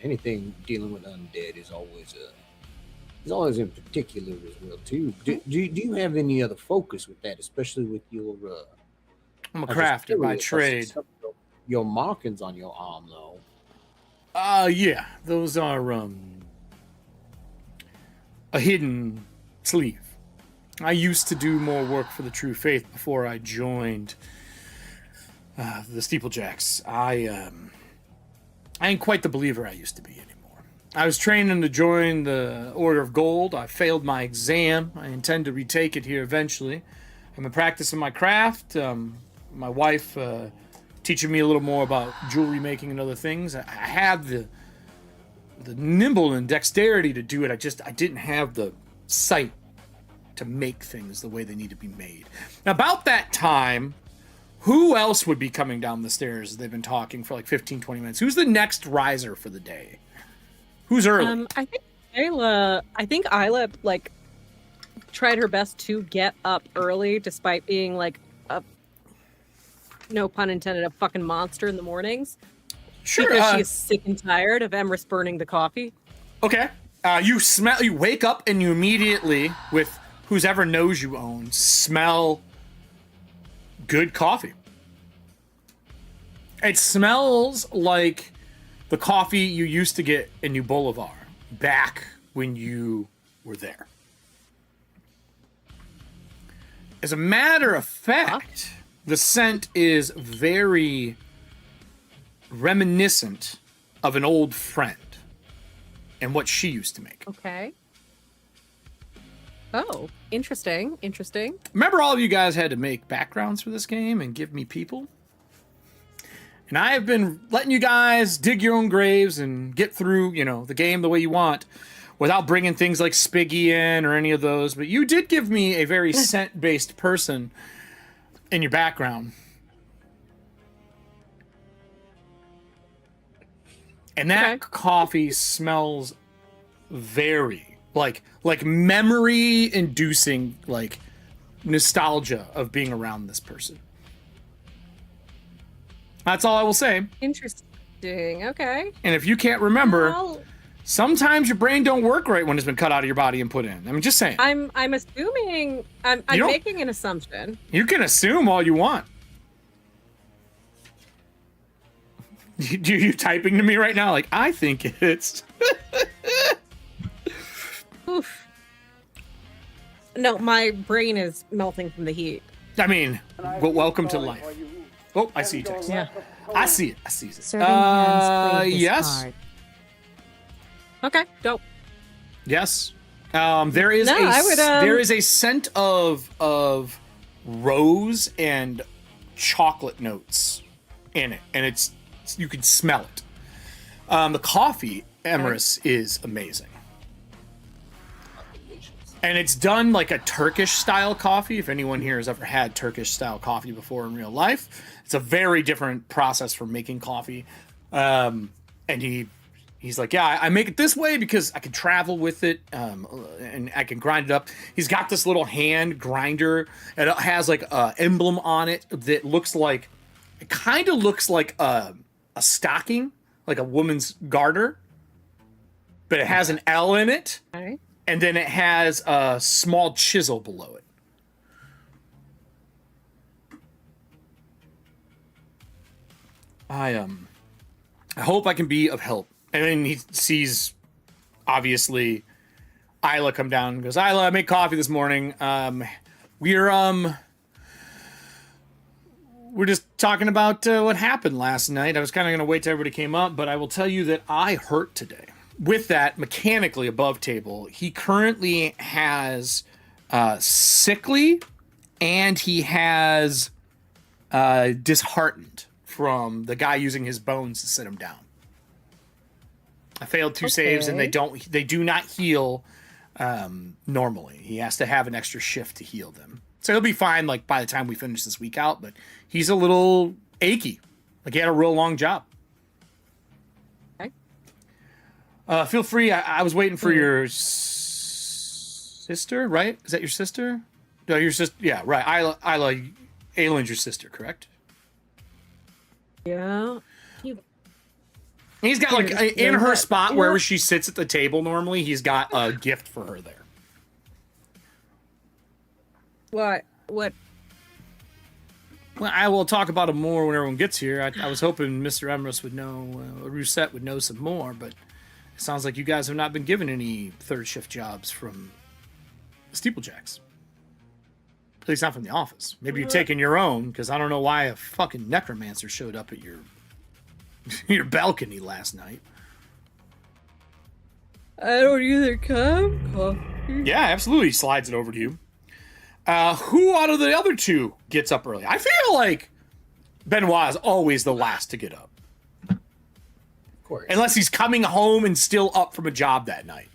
Anything dealing with undead is always in particular as well too. Do you have any other focus with that, especially with your? I'm a crafter by trade. Your markings on your arm, though. Yeah, those are a hidden sleeve. I used to do more work for the True Faith before I joined the Steeplejacks. I ain't quite the believer I used to be anymore. I was training to join the Order of Gold. I failed my exam. I intend to retake it here eventually. I'm practicing my craft. My wife teaching me a little more about jewelry making and other things. I have the nimble and dexterity to do it. I didn't have the sight to make things the way they need to be made. Now, about that time, who else would be coming down the stairs? They've been talking for like 15, 20 minutes. Who's the next riser for the day? Who's early? I think Isla like tried her best to get up early despite being like a, no pun intended, a fucking monster in the mornings. Sure. Because she is sick and tired of Emrys burning the coffee. Okay. You wake up and you immediately, with who's ever knows you own, smell good coffee. It smells like the coffee you used to get in New Boulevard back when you were there. As a matter of fact, the scent is very reminiscent of an old friend and what she used to make. Okay. Oh, interesting. Interesting. Remember, all of you guys had to make backgrounds for this game and give me people? And I have been letting you guys dig your own graves and get through, the game the way you want without bringing things like Spiggy in or any of those. But you did give me a very scent-based person in your background. And that coffee smells very like memory inducing, like nostalgia of being around this person. That's all I will say. Interesting. Okay. And if you can't remember, Well, sometimes your brain don't work right when it's been cut out of your body and put in. I'm just saying. I'm assuming I'm making an assumption. You can assume all you want. You typing to me right now like, I think it's... Oof. No, my brain is melting from the heat. I mean, welcome to life. Oh, I see you text. Yeah. I see it. I see it. Serving hands played this yes. card. Okay, dope. Yes. There is there is a scent of rose and chocolate notes in it, and you can smell it. The coffee, Emerus, is amazing. And it's done like a Turkish style coffee. If anyone here has ever had Turkish style coffee before in real life, it's a very different process for making coffee. And he's like, yeah, I make it this way because I can travel with it, and I can grind it up. He's got this little hand grinder, and it has like an emblem on it that looks like, it kind of looks like a stocking, like a woman's garter, but it has an L in it. Okay. And then it has a small chisel below it. I hope I can be of help. And then he sees, obviously, Isla come down and goes, Isla, I made coffee this morning. We're just talking about what happened last night. I was kind of going to wait till everybody came up, but I will tell you that I hurt today. With that, mechanically above table, he currently has sickly, and he has disheartened from the guy using his bones to sit him down. I failed 2 saves, and they do not heal normally. He has to have an extra shift to heal them. So he'll be fine like by the time we finish this week out, but he's a little achy. Like he had a real long job. Feel free. I was waiting for your sister, right? Is that your sister? No, your sister. Yeah, right. Isla, Aylin's your sister, correct? Yeah. He's got like in her spot wherever she sits at the table normally. He's got a gift for her there. What? Well, I will talk about it more when everyone gets here. I was hoping Mr. Emrys would know, Rousette would know some more, but it sounds like you guys have not been given any third shift jobs from Steeplejacks. At least not from the office. Maybe you're taking your own, because I don't know why a fucking necromancer showed up at your balcony last night. I don't either. Coffee. Yeah, absolutely. He slides it over to you. Who out of the other two gets up early? I feel like Benoit is always the last to get up. Of course. Unless he's coming home and still up from a job that night.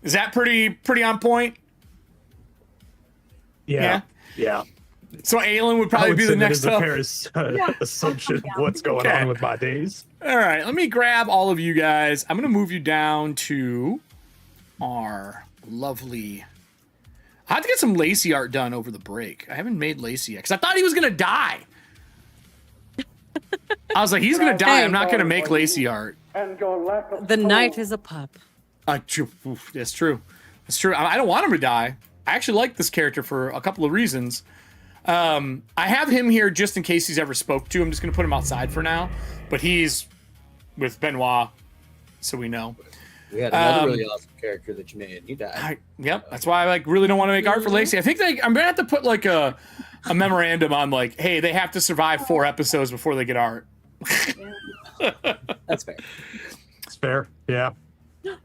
Is that pretty on point? Yeah. So Aelin would probably be the next up. Fair assumption of what's going on with my days. All right, let me grab all of you guys. I'm going to move you down to our lovely... I have to get some Lacey art done over the break. I haven't made Lacey yet, because I thought he was going to die. I was like, he's going to die. I'm not going to make Lacey art. The night is a pup. That's true. That's true. I don't want him to die. I actually like this character for a couple of reasons. I have him here just in case he's ever spoke to. I'm just going to put him outside for now. But he's with Benoit, so we know. We had another really awesome character that you made. He died. Yep, that's why I really don't want to make art for Lacey. I think I'm gonna have to put like a memorandum on hey, they have to survive 4 episodes before they get art. Yeah. That's fair. It's fair. Yeah.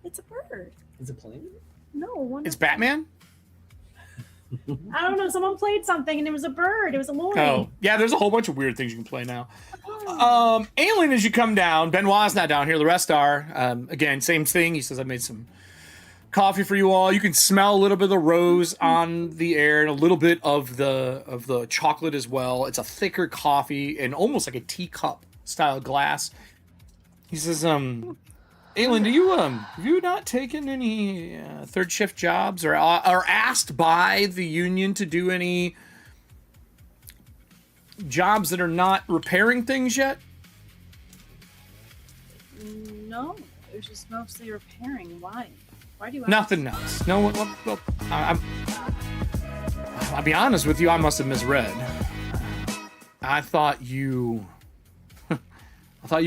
It's a bird. Is it playing? No, It's Batman. I don't know. Someone played something and it was a bird. It was a lorry. Oh, yeah. There's a whole bunch of weird things you can play now. Alien, as you come down, Benoit's not down here. The rest are. Again, same thing. He says, I made some coffee for you all. You can smell a little bit of the rose on the air and a little bit of the chocolate as well. It's a thicker coffee and almost like a teacup style glass. He says, Aylin, have you not taken any third shift jobs or asked by the union to do any jobs that are not repairing things yet? No, it was just mostly repairing. Why? Why do you ask? Nothing else. No. Well, I'll be honest with you. I must have misread. I thought you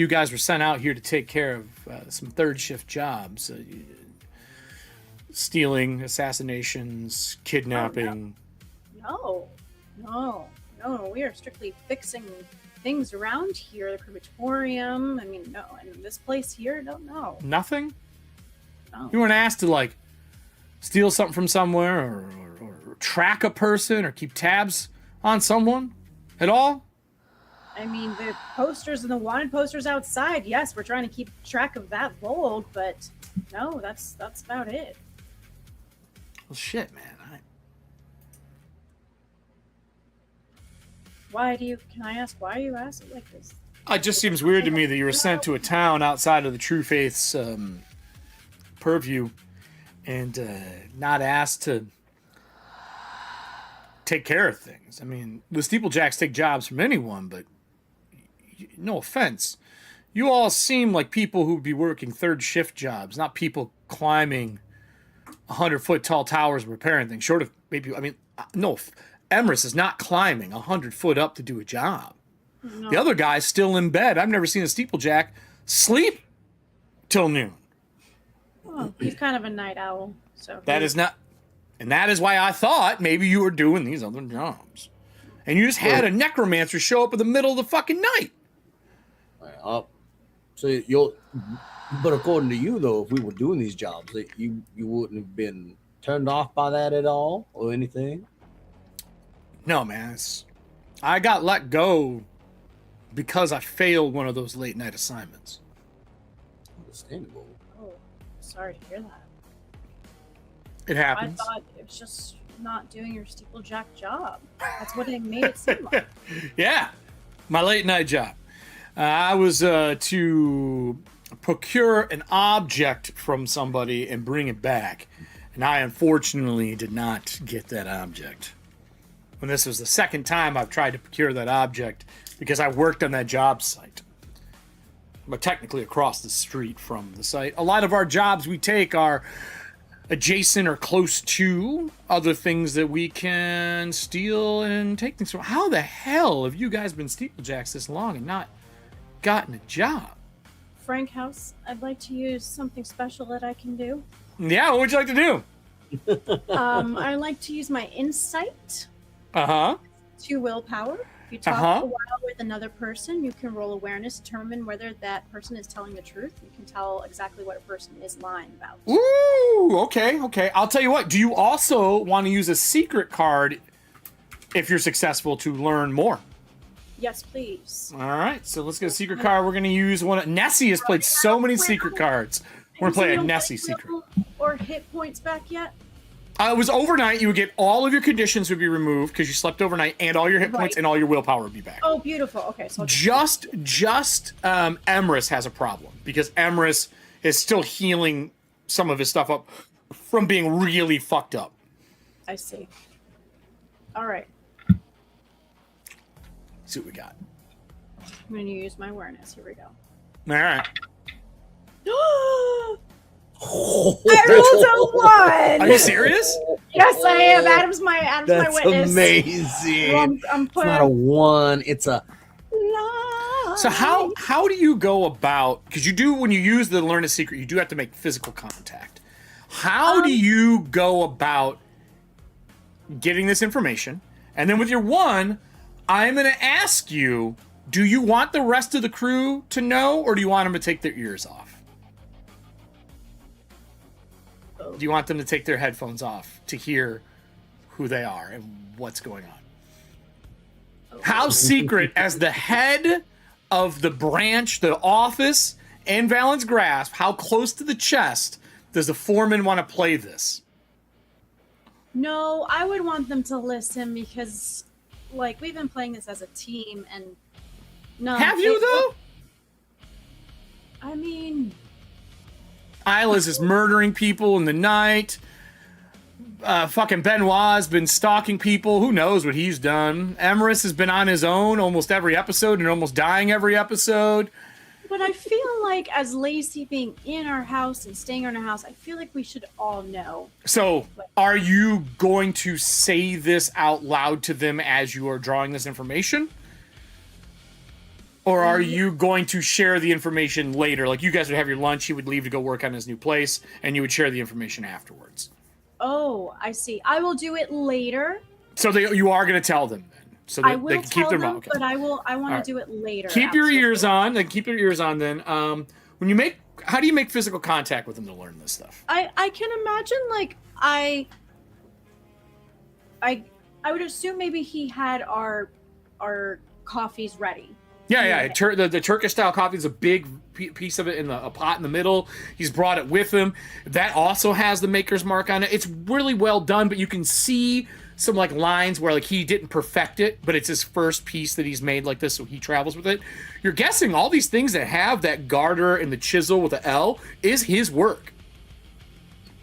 guys were sent out here to take care of some third shift jobs. Stealing, assassinations, kidnapping. No. We are strictly fixing things around here. The crematorium. I mean, no. And this place here, no. Nothing? No. You weren't asked to, like, steal something from somewhere or track a person or keep tabs on someone at all? I mean, the posters and the wanted posters outside, yes, we're trying to keep track of that vogue, but no, that's about it. Well, shit, man. Can I ask why you asked it like this? It just seems weird to me that you were sent to a town outside of the True Faith's purview and not asked to take care of things. I mean, the Steeplejacks take jobs from anyone, but no offense, you all seem like people who'd be working third shift jobs, not people climbing 100-foot tall towers and repairing things. Short of maybe, I mean, no, Emrys is not climbing 100 foot up to do a job. No. The other guy's still in bed. I've never seen a Steeplejack sleep till noon. Oh, he's kind of a night owl. So that is not, and that is why I thought maybe you were doing these other jobs. And you just had a necromancer show up in the middle of the fucking night. But according to you, though, if we were doing these jobs, you wouldn't have been turned off by that at all or anything? No, man. I got let go because I failed one of those late night assignments. Understandable. Oh, sorry to hear that. It happens. I thought it was just not doing your steeplejack job. That's what it made it seem like. Yeah, my late night job. I was to procure an object from somebody and bring it back. And I unfortunately did not get that object. When this was the second time I've tried to procure that object because I worked on that job site. But technically across the street from the site. A lot of our jobs we take are adjacent or close to other things that we can steal and take things from. How the hell have you guys been steeplejacks this long and not gotten a job? Frank House, I'd like to use something special that I can do. Yeah, what would you like to do? I like to use my insight. Uh-huh. To willpower. If you talk a while with another person, you can roll awareness, determine whether that person is telling the truth. You can tell exactly what a person is lying about. Ooh, okay. I'll tell you what, do you also want to use a secret card if you're successful to learn more? Yes, please. All right, so let's get a secret card. We're going to use one. Nessie has played so many secret cards. We're going to play a Nessie secret. Or hit points back yet? It was overnight. You would get all of your conditions would be removed because you slept overnight, and all your hit points and all your willpower would be back. Oh, beautiful. Okay, so just Emrys has a problem because Emrys is still healing some of his stuff up from being really fucked up. I see. All right. Let's see what we got. I'm going to use my awareness. Here we go. All right. I rolled a 1. Are you serious? Yes, I am. Adam's my witness. That's amazing. I'm it's not a 1. It's a So how do you go about, because you do, when you use the learn a secret, you do have to make physical contact. How do you go about getting this information? And then with your 1, I'm going to ask you, do you want the rest of the crew to know, or do you want them to take their ears off? Do you want them to take their headphones off to hear who they are and what's going on? How secret, as the head of the branch, the office, and Valen's grasp, how close to the chest does the foreman want to play this? No, I would want them to listen because, like, we've been playing this as a team, and no. Have you, though? I mean, Isla's is murdering people in the night. Fucking Benoit's been stalking people. Who knows what he's done? Emerus has been on his own almost every episode and almost dying every episode. but I feel like as Lacey being in our house and staying in our house, I feel like we should all know. So, are you going to say this out loud to them as you are drawing this information? Or are you going to share the information later? Like, you guys would have your lunch, he would leave to go work on his new place, and you would share the information afterwards. Oh, I see. I will do it later. So you are going to tell them then, so that they can keep their mouth. Okay. But I want right. to do it later. Keep your ears on. Then keep your ears on. Then, when you make, how do you make physical contact with them to learn this stuff? I can imagine, like, I would assume maybe he had our coffees ready. Yeah. The Turkish style coffee is a big piece of it in a pot in the middle. He's brought it with him. That also has the maker's mark on it. It's really well done, but you can see some like lines where like he didn't perfect it, but it's his first piece that he's made like this, so he travels with it. You're guessing all these things that have that garter and the chisel with the L is his work.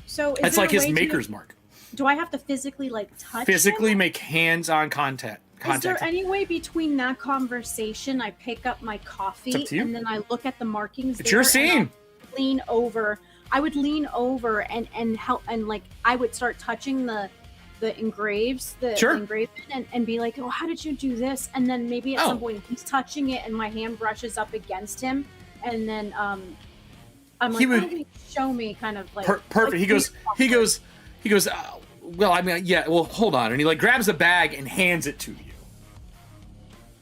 So it's like his maker's mark. Do I have to physically like touch him? Make hands-on contact. Is there any way between that conversation I pick up my coffee and then I look at the markings? It's your scene. Lean over. I would lean over and help, and like I would start touching the engraves, the engraving, and be like, oh, how did you do this? And then maybe at some point he's touching it and my hand brushes up against him, and then I'm like, show me kind of like perfect. Like, he goes. Well, I mean, yeah. Well, hold on, and he like grabs a bag and hands it to you.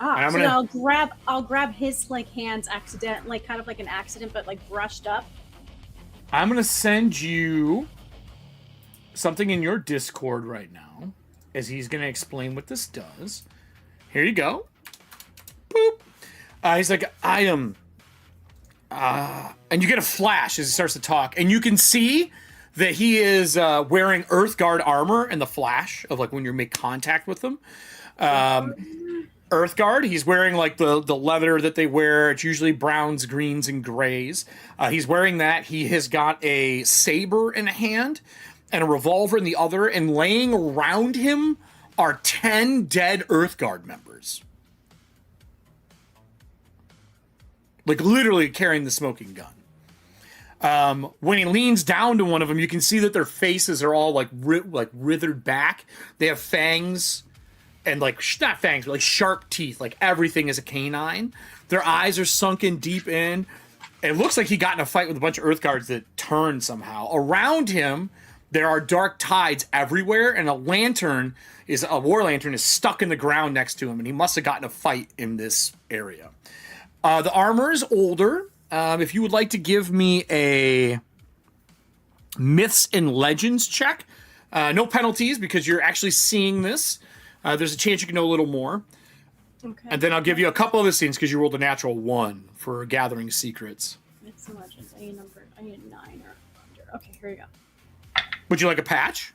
I'll grab his like hands like kind of like an accident, but like brushed up. I'm gonna send you something in your Discord right now, as he's gonna explain what this does. Here you go. Boop. He's like, I am. And you get a flash as he starts to talk, and you can see that he is wearing Earthguard armor in the flash of like when you make contact with them. Earthguard, he's wearing like the leather that they wear. It's usually browns, greens, and grays. He's wearing that. He has got a saber in a hand and a revolver in the other, and laying around him are 10 dead Earthguard members. Like literally carrying the smoking gun. When he leans down to one of them, you can see that their faces are all like withered back. They have fangs and like, not fangs, but like sharp teeth. Like everything is a canine. Their eyes are sunken deep in. It looks like he got in a fight with a bunch of Earthguards that turned somehow. Around him, there are dark tides everywhere, and a war lantern is stuck in the ground next to him, and he must have gotten a fight in this area. The armor is older. If you would like to give me a Myths and Legends check, no penalties because you're actually seeing this. There's a chance you can know a little more. Okay. And then I'll give you a couple other scenes because you rolled a natural 1 for Gathering Secrets. Myths and Legends. I need a 9 or under. Okay, here we go. Would you like a patch?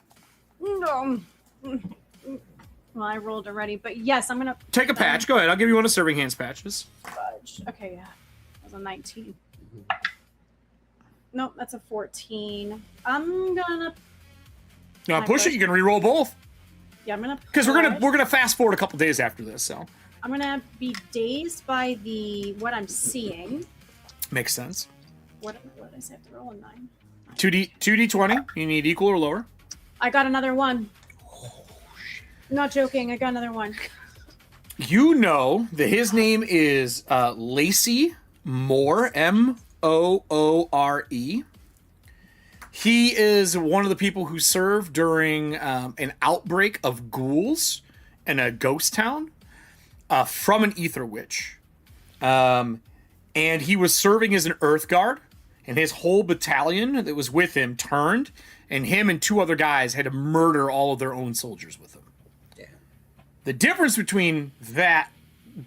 No. Well, I rolled already, but yes, I'm gonna take a patch. Go ahead. I'll give you one of Serving Hands patches. Fudge. Okay, yeah. That was a 19. Nope, that's a 14. I'm gonna. Now push it. You can re-roll both. Yeah, I'm gonna. Because we're gonna fast forward a couple days after this, so. I'm gonna be dazed by what I'm seeing. Makes sense. What did I say? I have to roll a 9. 2d20. You need equal or lower. I got another 1. I'm not joking. I got another 1. You know that his name is Lacey Moore, Moore. He is one of the people who served during an outbreak of ghouls in a ghost town from an ether witch. And he was serving as an earth guard, and his whole battalion that was with him turned, and him and 2 other guys had to murder all of their own soldiers with him. Yeah. The difference between that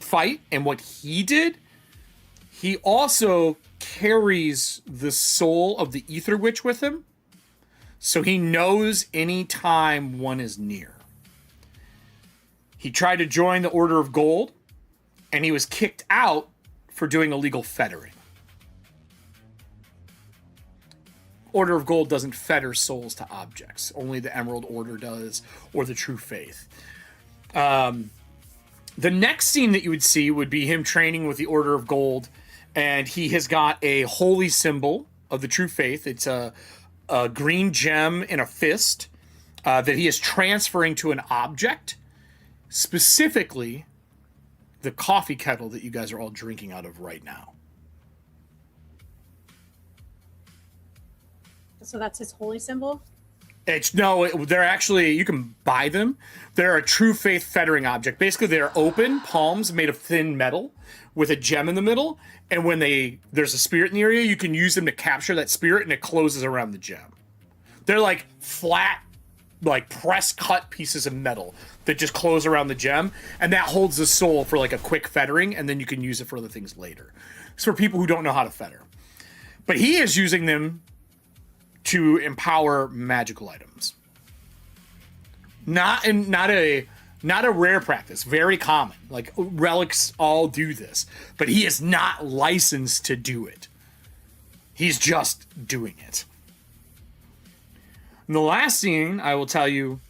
fight and what he did, he also carries the soul of the ether witch with him, so he knows any time one is near. He tried to join the Order of Gold, and he was kicked out for doing illegal fettering. Order of Gold doesn't fetter souls to objects. Only the Emerald Order does, or the True Faith. The next scene that you would see would be him training with the Order of Gold, and he has got a holy symbol of the True Faith. It's a green gem in a fist that he is transferring to an object, specifically the coffee kettle that you guys are all drinking out of right now. So that's his holy symbol? They're actually, you can buy them. They're a True Faith fettering object. Basically, they're open palms made of thin metal with a gem in the middle. And when there's a spirit in the area, you can use them to capture that spirit, and it closes around the gem. They're like flat, like press cut pieces of metal that just close around the gem, and that holds the soul for like a quick fettering, and then you can use it for other things later. It's for people who don't know how to fetter. But he is using them to empower magical items. Not a rare practice, very common. Like relics all do this, but he is not licensed to do it. He's just doing it. In the last scene, I will tell you,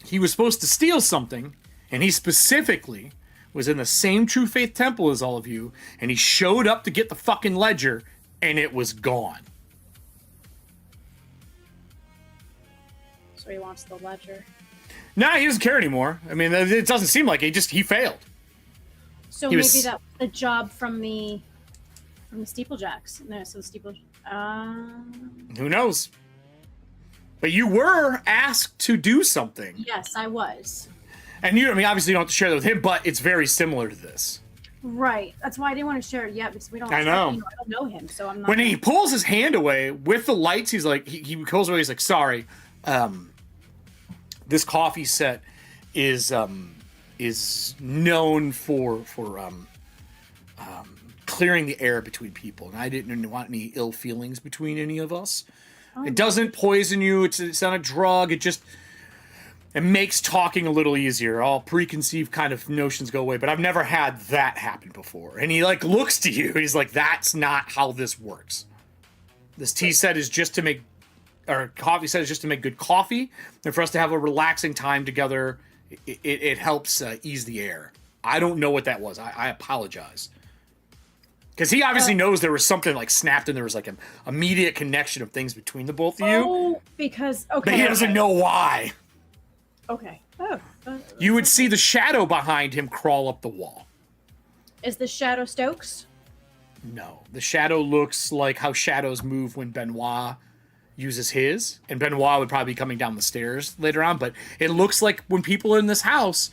he was supposed to steal something, and he specifically was in the same True Faith temple as all of you, and he showed up to get the fucking ledger, and it was gone. So he wants the ledger. Nah, he doesn't care anymore. I mean, it doesn't seem like he failed. So maybe that was the job from the steeplejacks. No, so the steeple. Who knows? But you were asked to do something. Yes, I was. And obviously you don't have to share that with him, but it's very similar to this. Right. That's why I didn't want to share it yet, because we don't. I know. I don't know him, so I'm not. When he pulls his hand away with the lights, he's like, he pulls away. He's like, sorry. This coffee set is known for clearing the air between people, and I didn't want any ill feelings between any of us. Oh. It doesn't poison you. It's not a drug. It makes talking a little easier. All preconceived kind of notions go away. But I've never had that happen before. And he like looks to you. He's like, that's not how this works. This tea set is just to make. Our coffee set is just to make good coffee, and for us to have a relaxing time together. It helps ease the air. I don't know what that was. I apologize, because he obviously knows there was something like snapped, and there was like an immediate connection of things between the both of you. Oh, because but he doesn't know why. Okay. You would see the shadow behind him crawl up the wall. Is the shadow Stokes? No, the shadow looks like how shadows move when Benoit uses his, and Benoit would probably be coming down the stairs later on, but it looks like when people are in this house,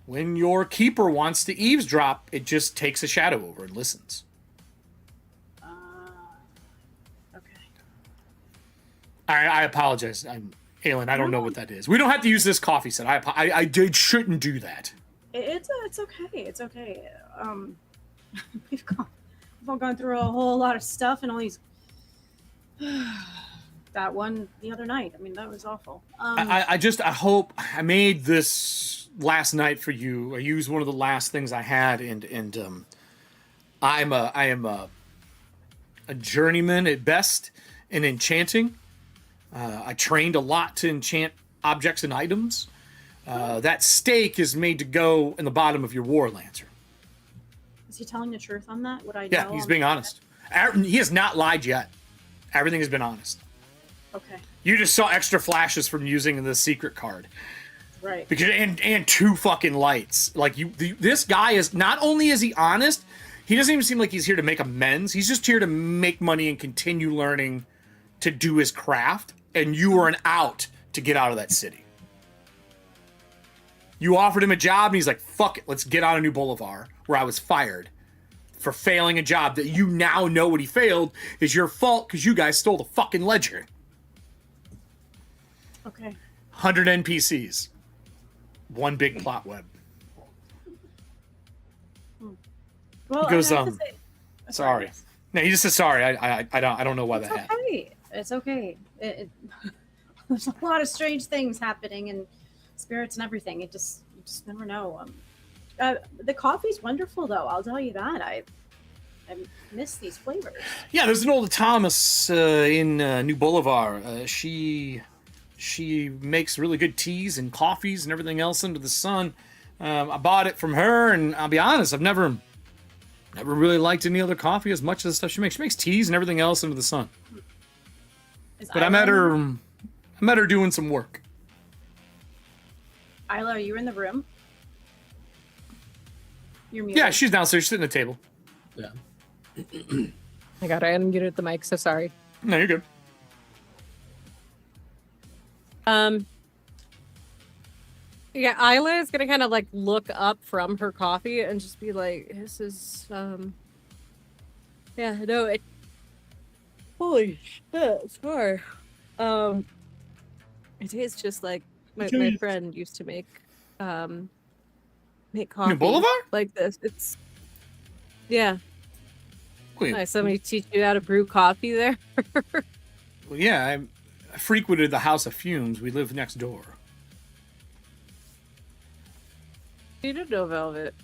when your keeper wants to eavesdrop, it just takes a shadow over and listens. Okay. I apologize. Aelin, I don't know what that is. We don't have to use this coffee set. I shouldn't do that. It's okay. It's okay. We've gone through a whole lot of stuff, and all these that one the other night. I mean, that was awful. I hope I made this last night for you. I used one of the last things I had, and I am a journeyman at best in enchanting. I trained a lot to enchant objects and items. That stake is made to go in the bottom of your war lantern. Is he telling the truth on that? Yeah, he's being honest. He has not lied yet. Everything has been honest. Okay. You just saw extra flashes from using the secret card. Right. Because and 2 fucking lights. Like this guy is not only is he honest, he doesn't even seem like he's here to make amends. He's just here to make money and continue learning to do his craft. And you were an out to get out of that city. You offered him a job and he's like, fuck it, let's get on a new boulevard where I was fired for failing a job that you now know what he failed is your fault because you guys stole the fucking ledger. Okay. 100 NPCs. One big plot web. Well, He goes, I have to say- sorry. No, he just said sorry. I don't know why that happened. Okay. It's okay. There's a lot of strange things happening and spirits and everything. You just never know. The coffee's wonderful, though. I'll tell you that. I miss these flavors. Yeah, there's an old Thomas in New Boulevard. She makes really good teas and coffees and everything else under the sun. I bought it from her, and I'll be honest, I've never really liked any other coffee as much as the stuff she makes. She makes teas and everything else under the sun. But I met her doing some work. Isla, are you in the room? You're muted. Yeah, she's downstairs. She's sitting at the table. Yeah. I got I unmuted the mic, so sorry. No, you're good. Yeah, Isla is gonna kind of like look up from her coffee and just be like, "This is yeah, no, it. Holy shit, sorry. It is just like my friend used to make coffee New Boulevard? like this. It's yeah. Wait, Nice. Somebody teach you how to brew coffee there. well, yeah, I frequented the House of Fumes. We live next door. You didn't know Velvet.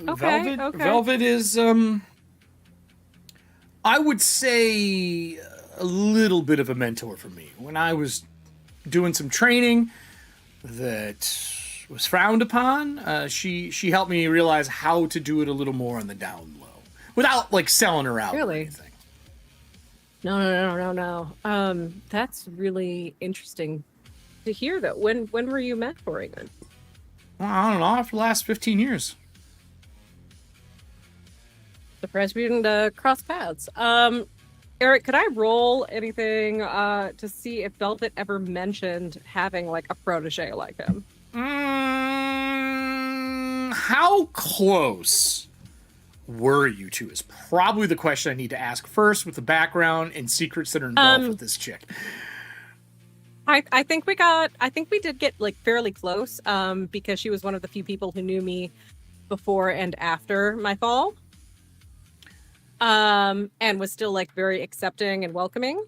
Okay, okay. Velvet is, I would say a little bit of a mentor for me. When I was doing some training that was frowned upon, she helped me realize how to do it a little more on the down low. Without, like, selling her out or Really? anything. No. That's really interesting to hear that. When were you mentoring then? Well, I don't know, after the last 15 years. Surprised we didn't cross paths. Eric, could I roll anything to see if Velvet ever mentioned having like a protege like him? How close were you two is probably the question I need to ask first with the background and secrets that are involved with this chick. I think we did get like fairly close because she was one of the few people who knew me before and after my fall. And was still like very accepting and welcoming.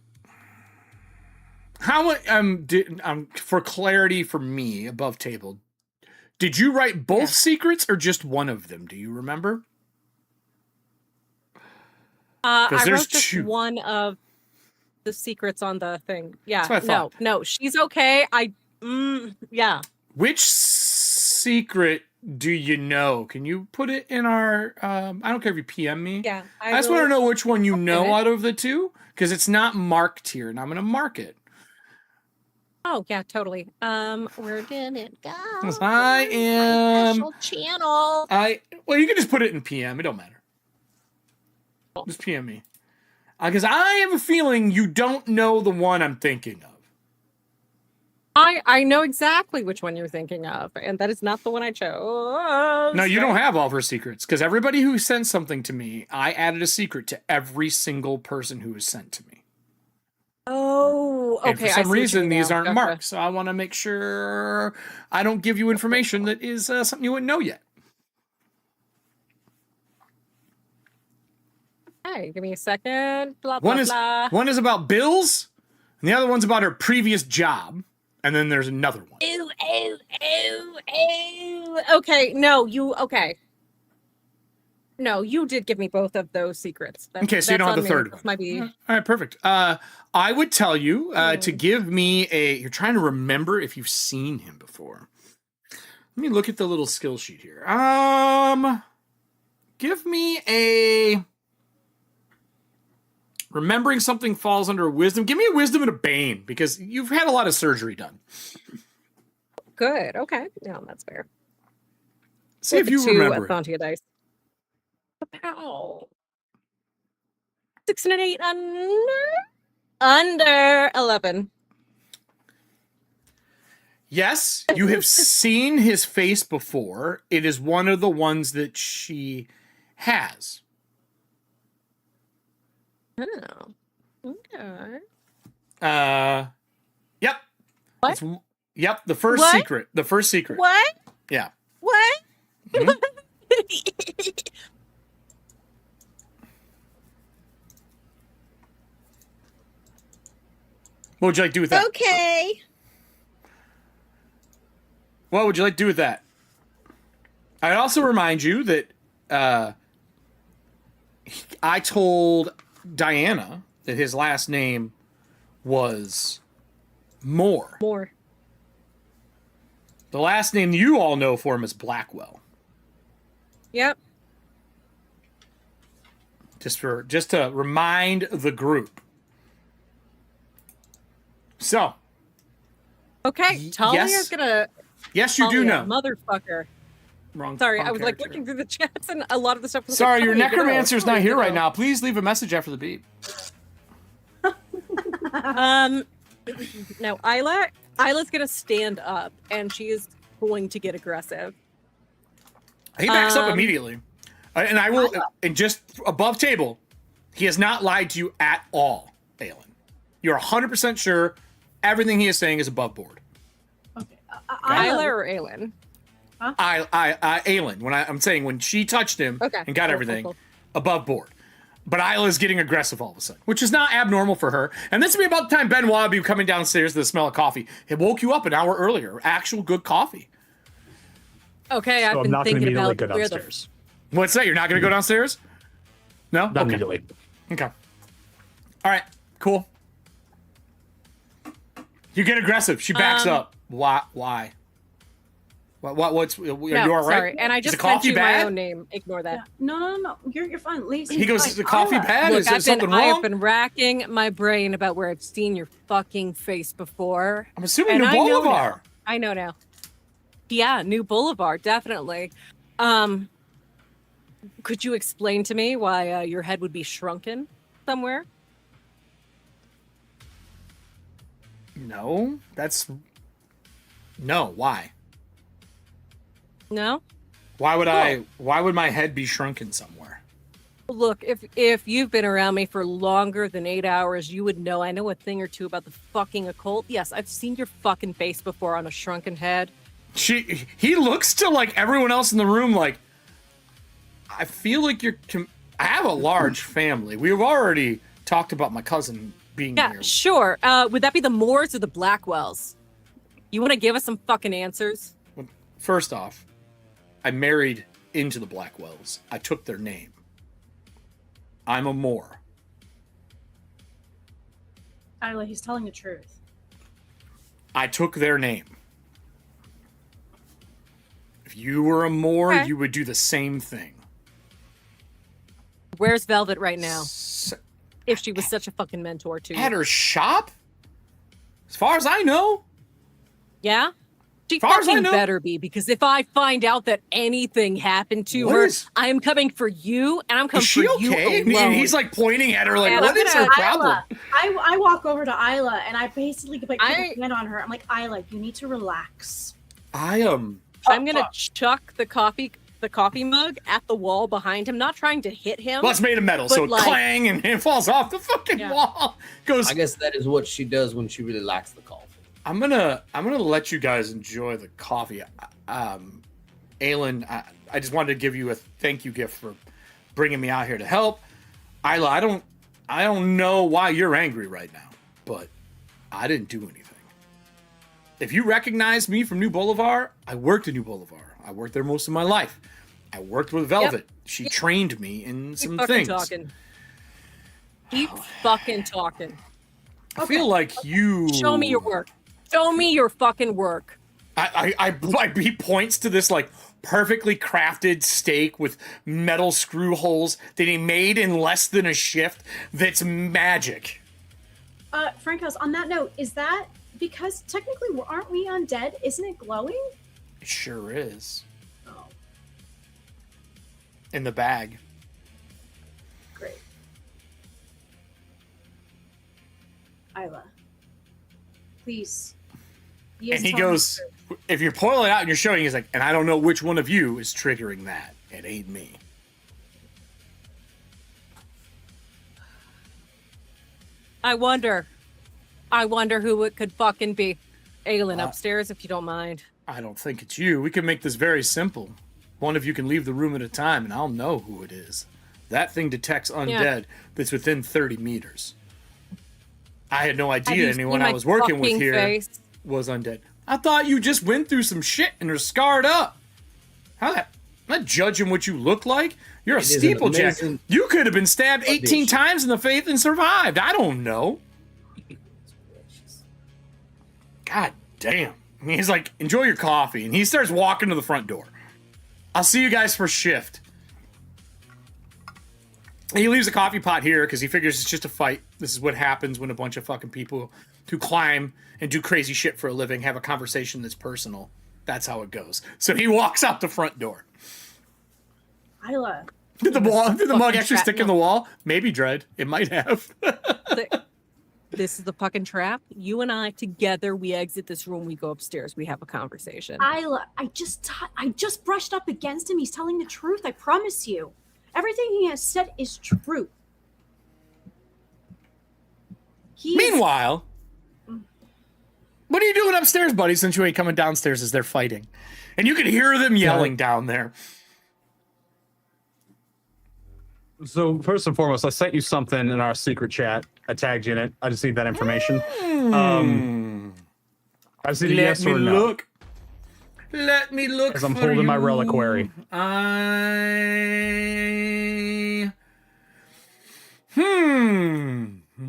How for clarity for me above table, did you write both secrets or just one of them? Do you remember? I there's wrote just two. one of the secrets on the thing. Yeah, That's what I thought. no, she's okay. Yeah. Which secret do you know? Can you put it in our? I don't care if you PM me. Yeah, I just want to know which one you know out of the two because it's not marked here, and I'm going to mark it. Oh yeah, totally. Where did it go? 'Cause I am Special channel. Well, you can just put it in PM. It don't matter. Just PM me. Because I have a feeling you don't know the one I'm thinking of. I know exactly which one you're thinking of, and that is not the one I chose. No, you don't have all of her secrets. Because everybody who sent something to me, I added a secret to every single person who was sent to me. Oh, okay. And for I some see what you reason, mean these now. aren't Gotcha. marked. So I want to make sure I don't give you information that is something you wouldn't know yet. Hey, give me a second. Blah, blah, blah. One is about bills, and the other one's about her previous job. And then there's another one. Ew. Okay, okay. No, you did give me both of those secrets. Okay, so you don't have the third one. Might be... All right, perfect. I would tell you to give me you're trying to remember if you've seen him before. Let me look at the little skill sheet here. Give me a... Remembering something falls under wisdom. Give me a wisdom and a bane, because you've had a lot of surgery done. good. Okay. No, that's fair. See if you remember. Ethauntia dice. Pow. 6 and an 8 under 11. Yes, you have seen his face before. It is one of the ones that she has. Oh. Okay. Yep. What? Yep, the first What? secret. The first secret. What? Yeah. What? Mhm. What would you like to do with that? Okay. What would you like to do with that? I'd also remind you that I told Diana that his last name was Moore. More. The last name you all know for him is Blackwell. Yep. Just to remind the group. So. Okay. Talia's gonna. Yes, you do know. Motherfucker. Wrong. Sorry, wrong I was like character. looking through the chats and a lot of the stuff was Sorry, like, your Talia, get necromancer's out. not Talia, here get right out. now. Please leave a message after the beep. Now Isla's gonna stand up and she is going to get aggressive. He backs up immediately. And I will, and just above table, he has not lied to you at all, Aelin. You're 100% sure everything he is saying is above board. Okay. Isla or Aelin? Aelin, I'm saying when she touched him and got everything, above board. But Isla's getting aggressive all of a sudden, which is not abnormal for her. And this will be about the time Benoit will be coming downstairs to the smell of coffee. It woke you up an hour earlier. Actual good coffee. Okay, So I've I'm been not going to thinking immediately about go where downstairs. What's that? You're not going to go downstairs? No? Not immediately. Okay. All right. Cool. You get aggressive. She backs up. Why? What's you all right? Sorry, and I Is just the coffee sent you bad? my own name. Ignore that. Yeah. No. You're fine. Lacey, He goes, fine. is the coffee Isla. bad? Look, Is there something I have wrong? been racking my brain about where I've seen your fucking face before. I'm assuming And New I know Boulevard. I know now. Yeah, New Boulevard, definitely. Could you explain to me why your head would be shrunken somewhere? No, why? No? Why would my head be shrunken somewhere? Look, if you've been around me for longer than 8 hours, you would know I know a thing or two about the fucking occult. Yes, I've seen your fucking face before on a shrunken head. He looks to like everyone else in the room like, I feel like I have a large family. We've already talked about my cousin being Yeah, here. sure. Would that be the Moores or the Blackwells? You want to give us some fucking answers? First off, I married into the Blackwells. I took their name. I'm a Moore. Isla, he's telling the truth. I took their name. If you were a Moore, Okay. you would do the same thing. Where's Velvet right now? If she was such a fucking mentor to At you. her shop? As far as I know. Yeah? She Far as I fucking know. better be, because if I find out that anything happened to What her, is- I am coming for you, and I'm coming Is she for okay? you alone. And he's like pointing at her like, And what I'm is her gonna- problem? I walk over to Isla and I basically put a I- hand on her. I'm like, Isla, you need to relax. I am. I'm gonna chuck the coffee mug at the wall behind him, not trying to hit him. Well, it's made of metal, But so it like- clang and it falls off the fucking Yeah. wall. Goes. I guess that is what she does when she really likes the coffee. I'm gonna let you guys enjoy the coffee. Aelin, I just wanted to give you a thank you gift for bringing me out here to help. Isla, I don't know why you're angry right now, but I didn't do anything. If you recognize me from New Boulevard, I worked in New Boulevard. I worked there most of my life. I worked with Velvet. She trained me in Keep some fucking things. talking. Keep fucking talking. I feel like you Show me your work. Show me your fucking work. He points to this like perfectly crafted steak with metal screw holes that he made in less than a shift. That's magic. Frankos, on that note, is that because technically, aren't we undead? Isn't it glowing? It sure is. Oh, In the bag. great. Isla, please. And he goes, if you're pulling it out and you're showing, he's like, and I don't know which one of you is triggering that. It ain't me. I wonder who it could fucking be. Aelin upstairs, if you don't mind. I don't think it's you. We can make this very simple. One of you can leave the room at a time, and I'll know who it is. That thing detects undead that's within 30 meters. I had no idea anyone I was working with here was undead. I thought you just went through some shit and are scarred up. How that? I'm not judging what you look like. You're a steeplejack. You could have been stabbed 18 times in the face and survived. I don't know. God damn. And he's like, enjoy your coffee. And he starts walking to the front door. I'll see you guys for shift. And he leaves the coffee pot here because he figures it's just a fight. This is what happens when a bunch of fucking people who climb and do crazy shit for a living have a conversation that's personal. That's how it goes. So he walks out the front door. Isla. Did the mug actually stick in the wall? Maybe, Dread. It might have. This is the fucking trap. You and I together, we exit this room, we go upstairs, we have a conversation. Isla, I just brushed up against him. He's telling the truth. I promise you. Everything he has said is true. Meanwhile, what are you doing upstairs, buddy, since you ain't coming downstairs as they're fighting? And you can hear them yelling down there. So first and foremost, I sent you something in our secret chat. I tagged you in it. I just need that information. I just need a yes or no. Let me look. As I'm holding my reliquary.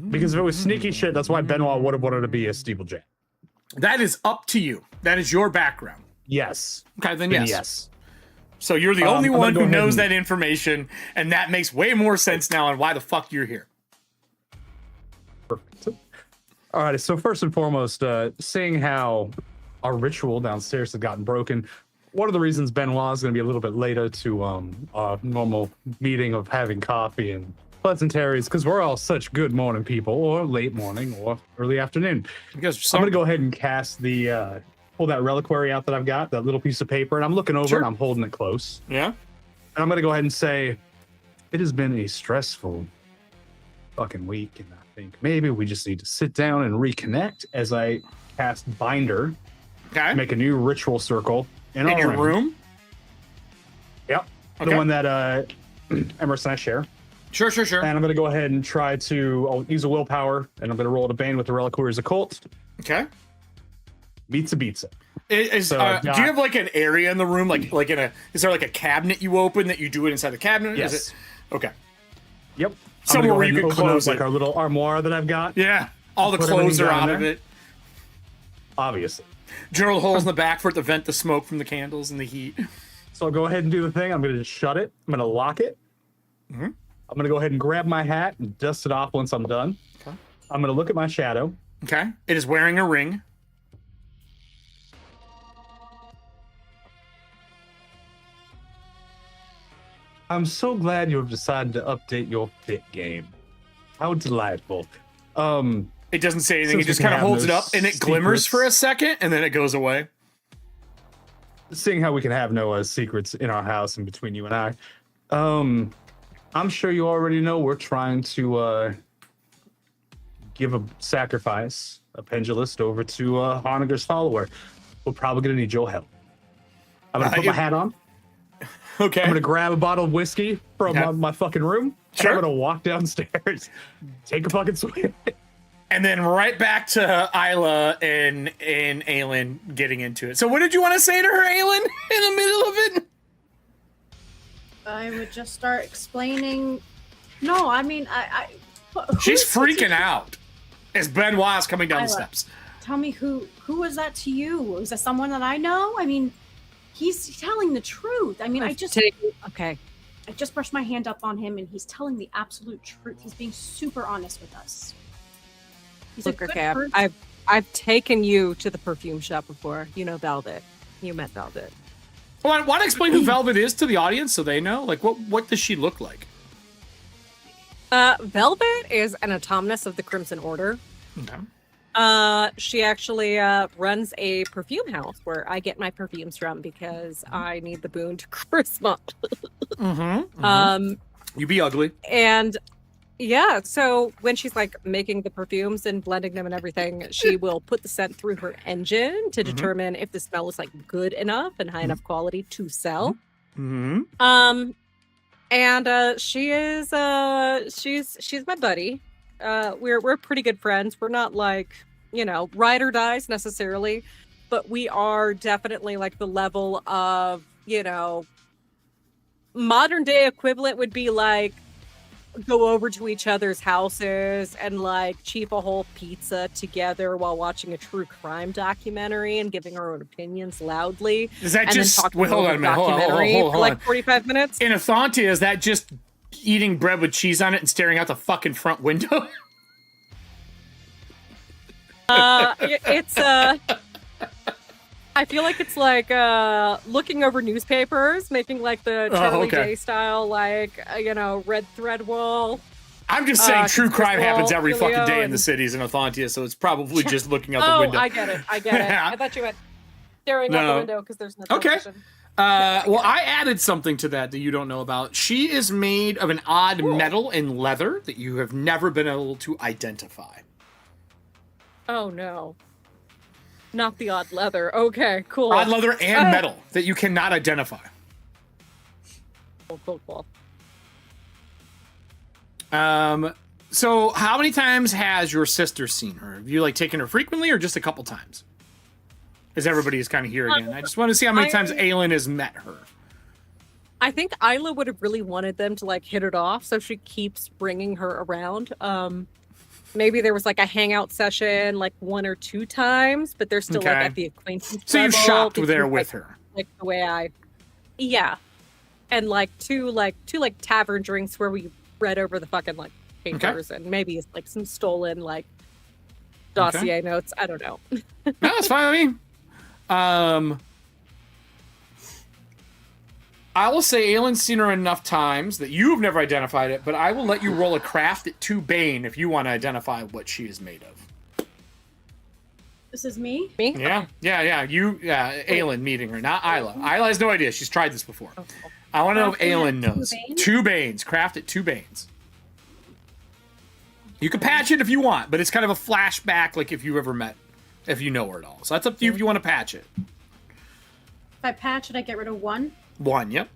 Because if it was sneaky shit, that's why Benoit would have wanted to be a steeplejack. That is up to you. That is your background. Yes. Okay, then yes. So you're the only one who knows that information, and that makes way more sense now on why the fuck you're here. Perfect. All right, so first and foremost, seeing how our ritual downstairs has gotten broken, one of the reasons Benoit is going to be a little bit later to our normal meeting of having coffee and pleasantries, because we're all such good morning people, or late morning, or early afternoon. I'm going to go ahead and cast the... pull that reliquary out that I've got, that little piece of paper, and I'm looking over it and I'm holding it close. Yeah. And I'm going to go ahead and say, it has been a stressful fucking week, and I think maybe we just need to sit down and reconnect as I cast Binder. Okay. Make a new ritual circle in your room? Yep. Okay. The one that Emerson and I share. Sure. And I'm going to go ahead and I'll use a willpower, and I'm going to roll to Bane with the reliquary's occult. Okay. Beats. Do you have like an area in the room, is there like a cabinet you open that you do it inside the cabinet? Yes. Okay. Yep. Somewhere where you can close like our little armoire that I've got. Yeah. All the clothes are out of it. Obviously. Drill holes in the back for it to vent the smoke from the candles and the heat. So I'll go ahead and do the thing. I'm going to just shut it. I'm going to lock it. Mm-hmm. I'm going to go ahead and grab my hat and dust it off once I'm done. Okay. I'm going to look at my shadow. Okay. It is wearing a ring. I'm so glad you have decided to update your fit game. How delightful. It doesn't say anything. It just kind of holds it up and it glimmers for a second and then it goes away. Seeing how we can have no secrets in our house and between you and I. I'm sure you already know we're trying to give a sacrifice, a pendulist, over to Honegger's follower. We're probably going to need your help. I'm going to put my hat on. Okay. I'm going to grab a bottle of whiskey from my fucking room. Sure. I'm going to walk downstairs, take a fucking swig. And then right back to Isla and Aelin getting into it. So what did you want to say to her, Aelin, in the middle of it? I would just start explaining. No, I mean, She's freaking out as Benoit's coming down the steps. Tell me who was that to you? Was that someone that I know? I mean, he's telling the truth. I mean, I just brushed my hand up on him and he's telling the absolute truth. He's being super honest with us. He's Look, a good person. I've taken you to the perfume shop before. You know Velvet. You met Velvet. Well, I want to explain who Velvet is to the audience so they know. Like, what does she look like? Velvet is an autonomous of the Crimson Order. Okay. She actually runs a perfume house where I get my perfumes from because I need the boon to charisma. You be ugly. And yeah, so when she's like making the perfumes and blending them and everything, she will put the scent through her engine to determine if the smell is like good enough and high enough quality to sell. And she is she's my buddy. We're pretty good friends. We're not like, you know, ride or dies necessarily, but we are definitely like the level of, you know, modern day equivalent would be like go over to each other's houses and like cheap a whole pizza together while watching a true crime documentary and giving our own opinions loudly. Is that and just then talking wait, hold on a minute, hold for on. like 45 minutes? In Ethauntia, is that just eating bread with cheese on it and staring out the fucking front window? It's I feel like it's like looking over newspapers, making like the Charlie Day style, like you know, red thread wall. I'm just saying, true crime happens every fucking day in the cities in Ethauntia, so it's probably just looking out the window. I get it. I thought you meant staring out the window because there's no television. Well, I added something to that you don't know about. She is made of an odd metal and leather that you have never been able to identify. Oh no. Not the odd leather. Okay, cool. Odd leather and metal that you cannot identify. Cool. So how many times has your sister seen her? Have you like taken her frequently or just a couple times? As everybody is kind of here again. I just want to see how many times Aelin has met her. I think Isla would have really wanted them to like hit it off, so she keeps bringing her around. Maybe there was like a hangout session like 1 or 2 times, but they're still like at the acquaintance so level. So you shopped there like, with her. Like the way and like two tavern drinks where we read over the fucking like papers and maybe it's like some stolen like dossier notes. I don't know. No, it's fine. I mean, I will say Aelin's seen her enough times that you've never identified it, but I will let you roll a craft at 2 Bane if you want to identify what she is made of. This is me? Me? Yeah. Aelin meeting her, not Isla. Isla has no idea. She's tried this before. I want to know if Aelin knows. 2 Banes. Craft at 2 Banes. You can patch it if you want, but it's kind of a flashback like if you ever met, if you know her at all. So that's up to you if you want to patch it. If I patch it, I get rid of 1? 1, yep.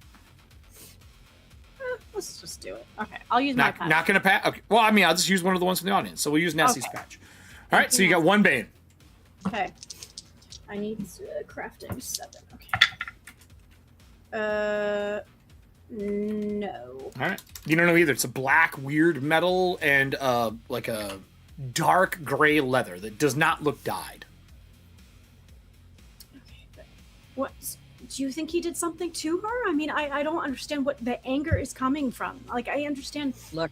Let's just do it. Okay, I'll use my patch. Not gonna patch. Okay. Well, I mean, I'll just use one of the ones from the audience. So we'll use Nessie's patch. All right. So you got 1 Bane. Okay. I need crafting 7. Okay. No. All right. You don't know either. It's a black, weird metal and like a dark gray leather that does not look dyed. Okay, but what? Do you think he did something to her? I mean, I don't understand what the anger is coming from. Like, I understand. Look.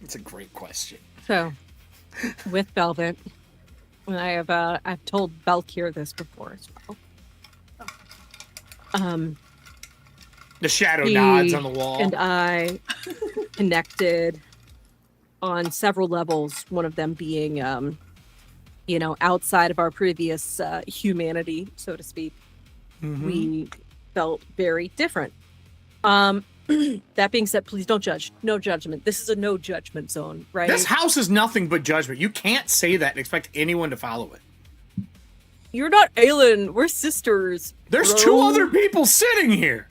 It's a great question. So, with Velvet, I've told Valkyr this before as well. The shadow nods on the wall. And I connected on several levels, one of them being, outside of our previous humanity, so to speak. Mm-hmm. We felt very different. That being said, please don't judge. No judgment. This is a no judgment zone, right? This house is nothing but judgment. You can't say that and expect anyone to follow it. You're not Aelin. We're sisters. There's 2 other people sitting here.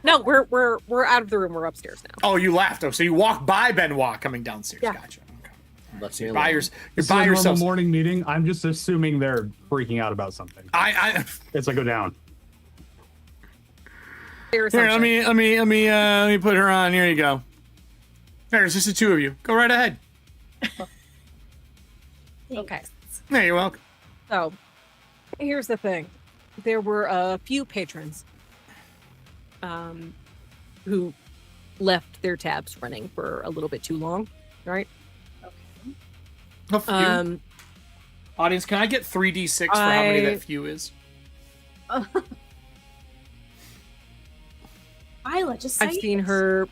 No, we're out of the room. We're upstairs now. Oh, you left. Oh, so you walked by Benoit coming downstairs. Yeah. Gotcha. Okay. Let's You're by yourself. yourself. Morning meeting. I'm just assuming they're freaking out about something. It's like go down. Here, let me put her on. Here you go. There's just the 2 of you. Go right ahead. Okay. Yeah, you're welcome. So, here's the thing. There were a few patrons who left their tabs running for a little bit too long, right? A few. Audience, can I get 3d6 for how many that few is? Isla, just say I've seen her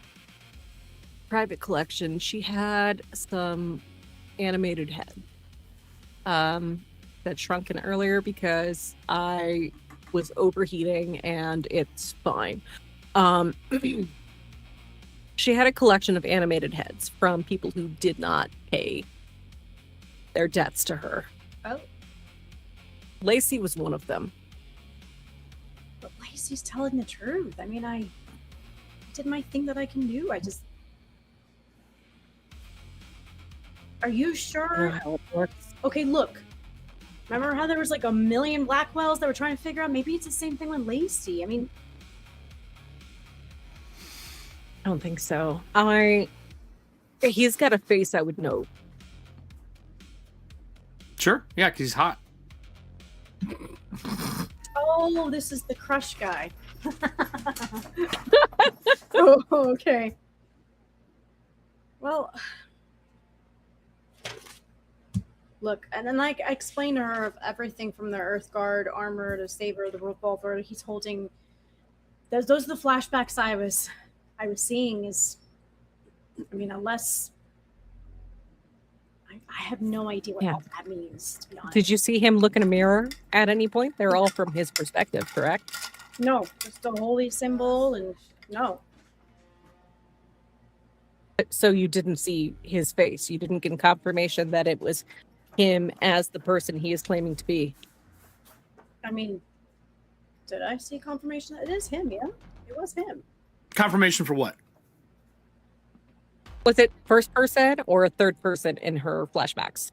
private collection. She had some animated head that shrunken earlier because I was overheating, and it's fine. She had a collection of animated heads from people who did not pay their debts to her. Oh. Lacey was one of them. But Lacey's telling the truth. I mean, I did my thing that I can do. Are you sure? How it works. Okay, look. Remember how there was like a million Blackwells that were trying to figure out? Maybe it's the same thing with Lacey. I mean, I don't think so. He's got a face I would know. Sure. Yeah, because he's hot. oh, this is the crush guy. oh, okay. Well, look, and then I explained to her of everything from the Earth Guard armor to saber, the revolver he's holding. Those are the flashbacks I was seeing. Unless I have no idea what all that means, to be honest. Did you see him look in a mirror at any point? They're all from his perspective, correct? No, just a holy symbol, and no. So you didn't see his face. You didn't get confirmation that it was him as the person he is claiming to be. I mean, did I see confirmation that it is him? Yeah, it was him. Confirmation for what? Was it first person or a third person in her flashbacks?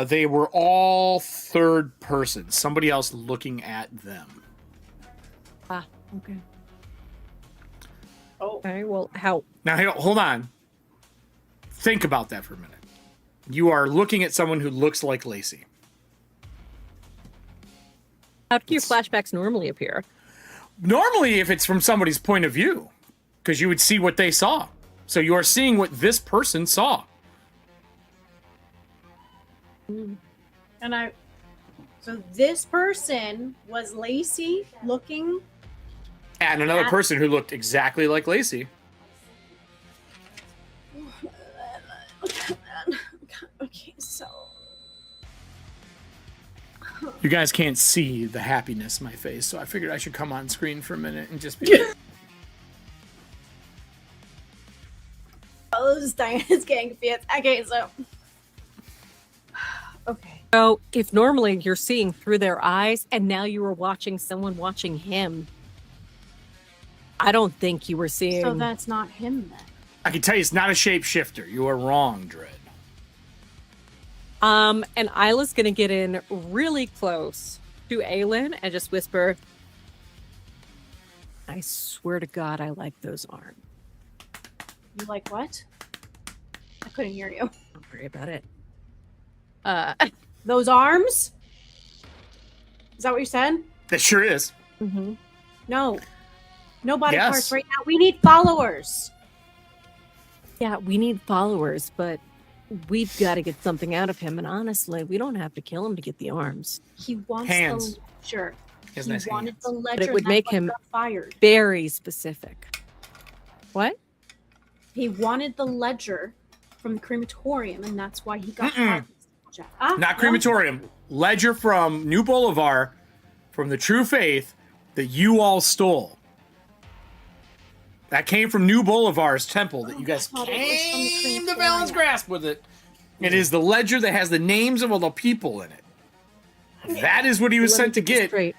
They were all third person. Somebody else looking at them. Ah, okay. Oh. Okay, well, how? Now, hold on. Think about that for a minute. You are looking at someone who looks like Lacey. How do your flashbacks normally appear? Normally, if it's from somebody's point of view, because you would see what they saw. So you are seeing what this person saw. And so this person was Lacey looking And another person who looked exactly like Lacey. Okay, so You guys can't see the happiness in my face, so I figured I should come on screen for a minute and just be like, oh, this is Diana's getting fit. Okay, so okay. So if normally you're seeing through their eyes and now you were watching someone watching him, I don't think you were seeing... So that's not him then. I can tell you it's not a shapeshifter. You are wrong, Dread. And Isla's gonna get in really close to Aelin and just whisper, I swear to God, I like those arms. You like what? I couldn't hear you. Don't worry about it. Those arms? Is that what you said? That sure is. Mm-hmm. No. No body Yes. parts right now. We need followers. Yeah, we need followers, but we've got to get something out of him. And honestly, we don't have to kill him to get the arms. He wants Hands. the ledger. He has He nice wanted hands. the ledger. But it would that's make what him got fired. very specific. What? He wanted the ledger from the crematorium, and that's why he got fired. Not no? crematorium. Ledger from New Bolivar, from the True Faith, that you all stole. That came from New Bolivar's temple that you guys I thought it was from the came to crematorium. Valen's Grasp with it. It is the ledger that has the names of all the people in it. That is what he was Let me sent to get this get. straight.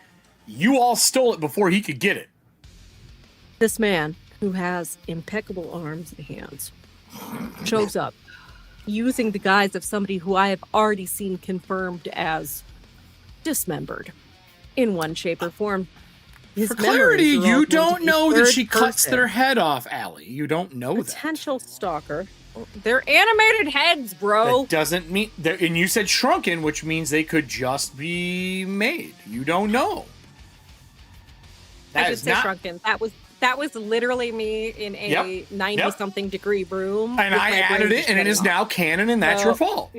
You all stole it before he could get it. This man who has impeccable arms and hands shows up using the guise of somebody who I have already seen confirmed as dismembered in one shape or form. His For clarity, memories are all you going to don't be know that third she cuts person. their head off, Allie. You don't know that. Potential stalker. They're animated heads, bro. That doesn't mean... And you said shrunken, which means they could just be made. You don't know. I That did is say not... shrunken. That was literally me in a 90-something degree room. And I added it, and it is now canon, and that's your fault.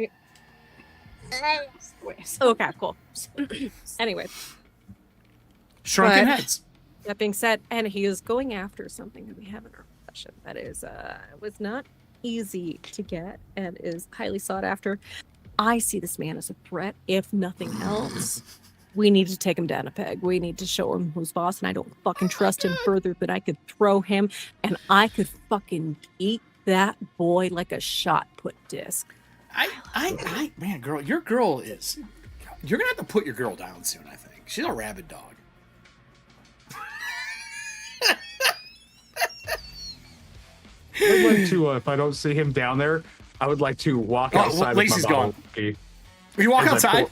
Okay, cool. Anyway. Shrunken heads. That being said, and he is going after something that we have in our possession that is was not easy to get and is highly sought after. I see this man as a threat, if nothing else. We need to take him down a peg. We need to show him who's boss, and I don't fucking trust him further than I could throw him, and I could fucking eat that boy like a shot put disc. Man, girl, your girl is. You're gonna have to put your girl down soon. I think she's a rabid dog. I'd like to, if I don't see him down there, I would like to walk outside. Lacey's with my gone. You walk outside.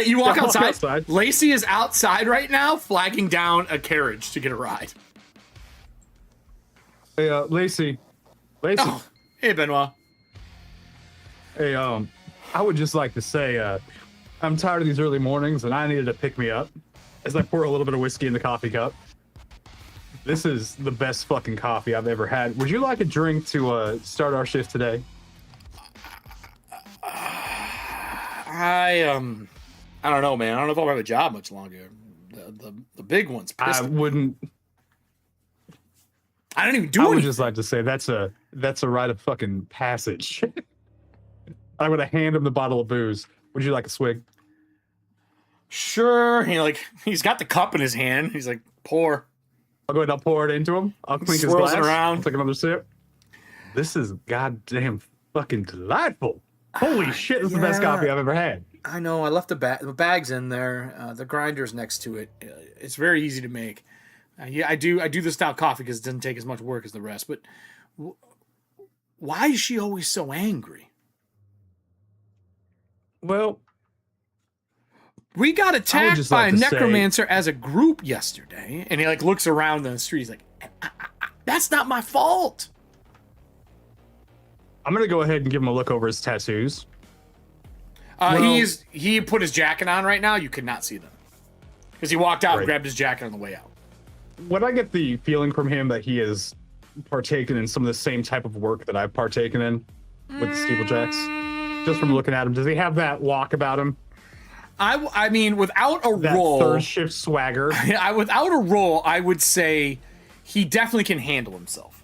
You walk outside. Lacey is outside right now, flagging down a carriage to get a ride. Hey, Lacey. Oh, hey, Benoit. Hey, I would just like to say, I'm tired of these early mornings, and I needed to pick me up. As I pour a little bit of whiskey in the coffee cup. This is the best fucking coffee I've ever had. Would you like a drink to start our shift today? I don't know, man. I don't know if I'll have a job much longer. The big one's pissed. I wouldn't. I don't even do I anything. would just like to say that's a rite of fucking passage. I'm gonna hand him the bottle of booze. Would you like a swig? Sure. He's got the cup in his hand. He's like, pour. I'll go ahead and I'll pour it into him. I'll clink his Swirls glass. it around. I'll take another sip. This is goddamn fucking delightful. Holy shit, this is the best coffee I've ever had. I know. I left the bag's in there. The grinder's next to it. It's very easy to make. I do the stout coffee because it doesn't take as much work as the rest. But why is she always so angry? Well, we got attacked by a necromancer as a group yesterday, and he looks around the street. He's like, "That's not my fault." I'm gonna go ahead and give him a look over his tattoos. He put his jacket on right now. You could not see them because he walked out and grabbed his jacket on the way out. When I get the feeling from him that he has partaken in some of the same type of work that I've partaken in with the steeplejacks, just from looking at him, does he have that walk about him? I mean, without a that roll, third shift swagger. Without a roll, I would say he definitely can handle himself.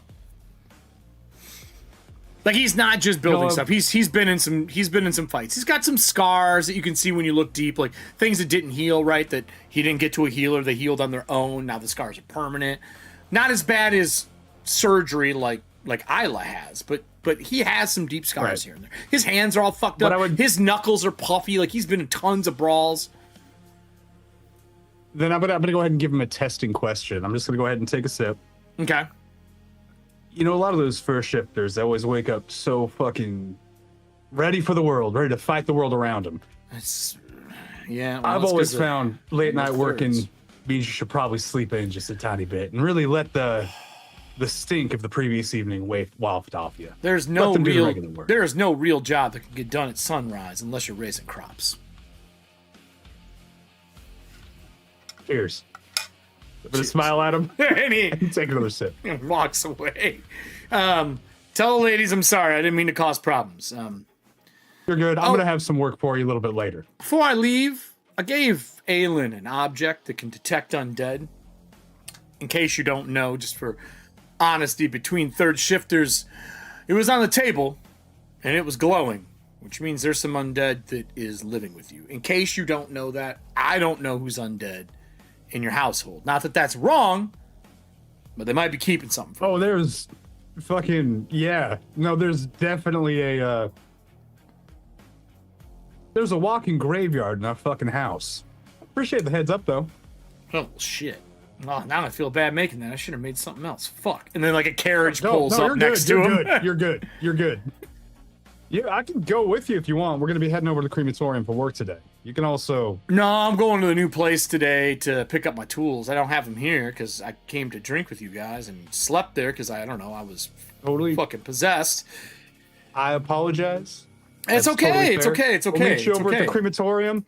He's not just building stuff. He's been in some fights. He's got some scars that you can see when you look deep, things that didn't heal right, that he didn't get to a healer. They healed on their own. Now the scars are permanent. Not as bad as surgery like Isla has, but he has some deep scars here and there. His hands are all fucked up. His knuckles are puffy. He's been in tons of brawls. Then I'm gonna go ahead and give him a testing question. I'm just gonna go ahead and take a sip. Okay. You know, a lot of those first shifters, they always wake up so fucking ready for the world, ready to fight the world around them. I've always found late night working means you should probably sleep in just a tiny bit and really let the stink of the previous evening waft off you. There is no real job that can get done at sunrise unless you're raising crops. Cheers. With a smile at him, and he take another sip. Walks away. Tell the ladies I'm sorry. I didn't mean to cause problems. You're good. I'm gonna have some work for you a little bit later. Before I leave, I gave Aelin an object that can detect undead. In case you don't know, just for honesty between third shifters, it was on the table and it was glowing, which means there's some undead that is living with you. In case you don't know that, I don't know who's undead in your household. Not that that's wrong, but they might be keeping something from you. There's fucking there's definitely there's a walking graveyard in our fucking house. Appreciate the heads up though. Oh shit. Oh, now I feel bad making that. I should have made something else. Fuck. And then a carriage pulls up next to him. You're good. Yeah, I can go with you if you want. We're gonna be heading over to the crematorium for work today. You can also... No, I'm going to the new place today to pick up my tools. I don't have them here because I came to drink with you guys and slept there because I was totally fucking possessed. I apologize. It's okay. It's okay. We'll meet you over at the crematorium,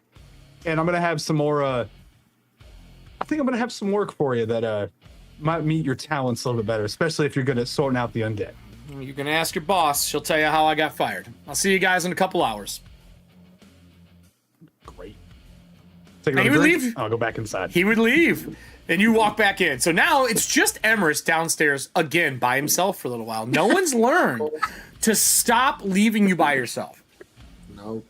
and I'm gonna have some more. I think I'm gonna have some work for you that might meet your talents a little bit better, especially if you're good at sorting out the undead. You can ask your boss. She'll tell you how I got fired. I'll see you guys in a couple hours. Great. Take And he would leave. I'll go back inside. He would leave. And you walk back in. So now it's just Emrys downstairs again by himself for a little while. No one's learned to stop leaving you by yourself. No.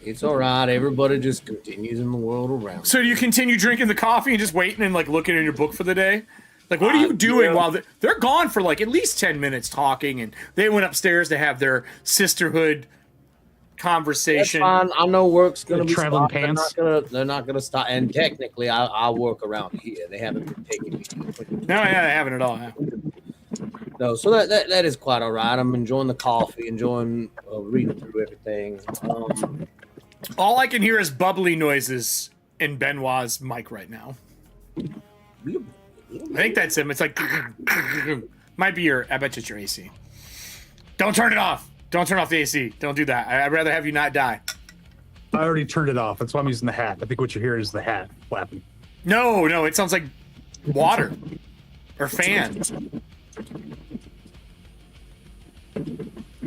It's all right. Everybody just continues in the world around. So do you continue drinking the coffee and just waiting and like looking in your book for the day? Like, what are you doing while they're gone for like at least 10 minutes talking, and they went upstairs to have their sisterhood conversation. That's fine. I know work's gonna be traveling stopped. pants. They're not gonna stop. And technically, I work around here. They haven't been taking me. No, yeah, they haven't at all. Yeah. No, so that is quite all right. I'm enjoying the coffee, enjoying reading through everything. All I can hear is bubbly noises in Benoit's mic right now. I think that's him. It's like might be I bet it's your AC. Don't turn it off. Don't turn off the AC. Don't do that. I'd rather have you not die. I already turned it off. That's why I'm using the hat. I think what you're hearing is the hat flapping. No, it sounds like water or fan.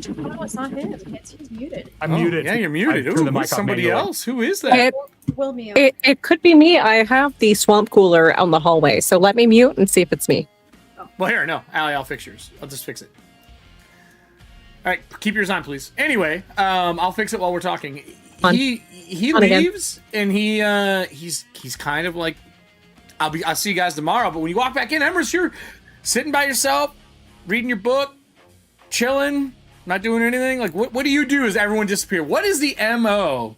Oh, it's not him. He's muted. I'm muted. Yeah, you're muted. I turned the Ooh, mic who's off somebody manually. else? Who is that? Will mute. It could be me. I have the swamp cooler on the hallway, so let me mute and see if it's me. Well, here, no. Allie, I'll fix yours. I'll just fix it. All right, keep yours on, please. Anyway, I'll fix it while we're talking. On. He On again. leaves, and he's kind of like, I'll see you guys tomorrow. But when you walk back in, Emrys, you're sitting by yourself, reading your book, chilling, not doing anything. Like, what do you do as everyone disappears? What is the MO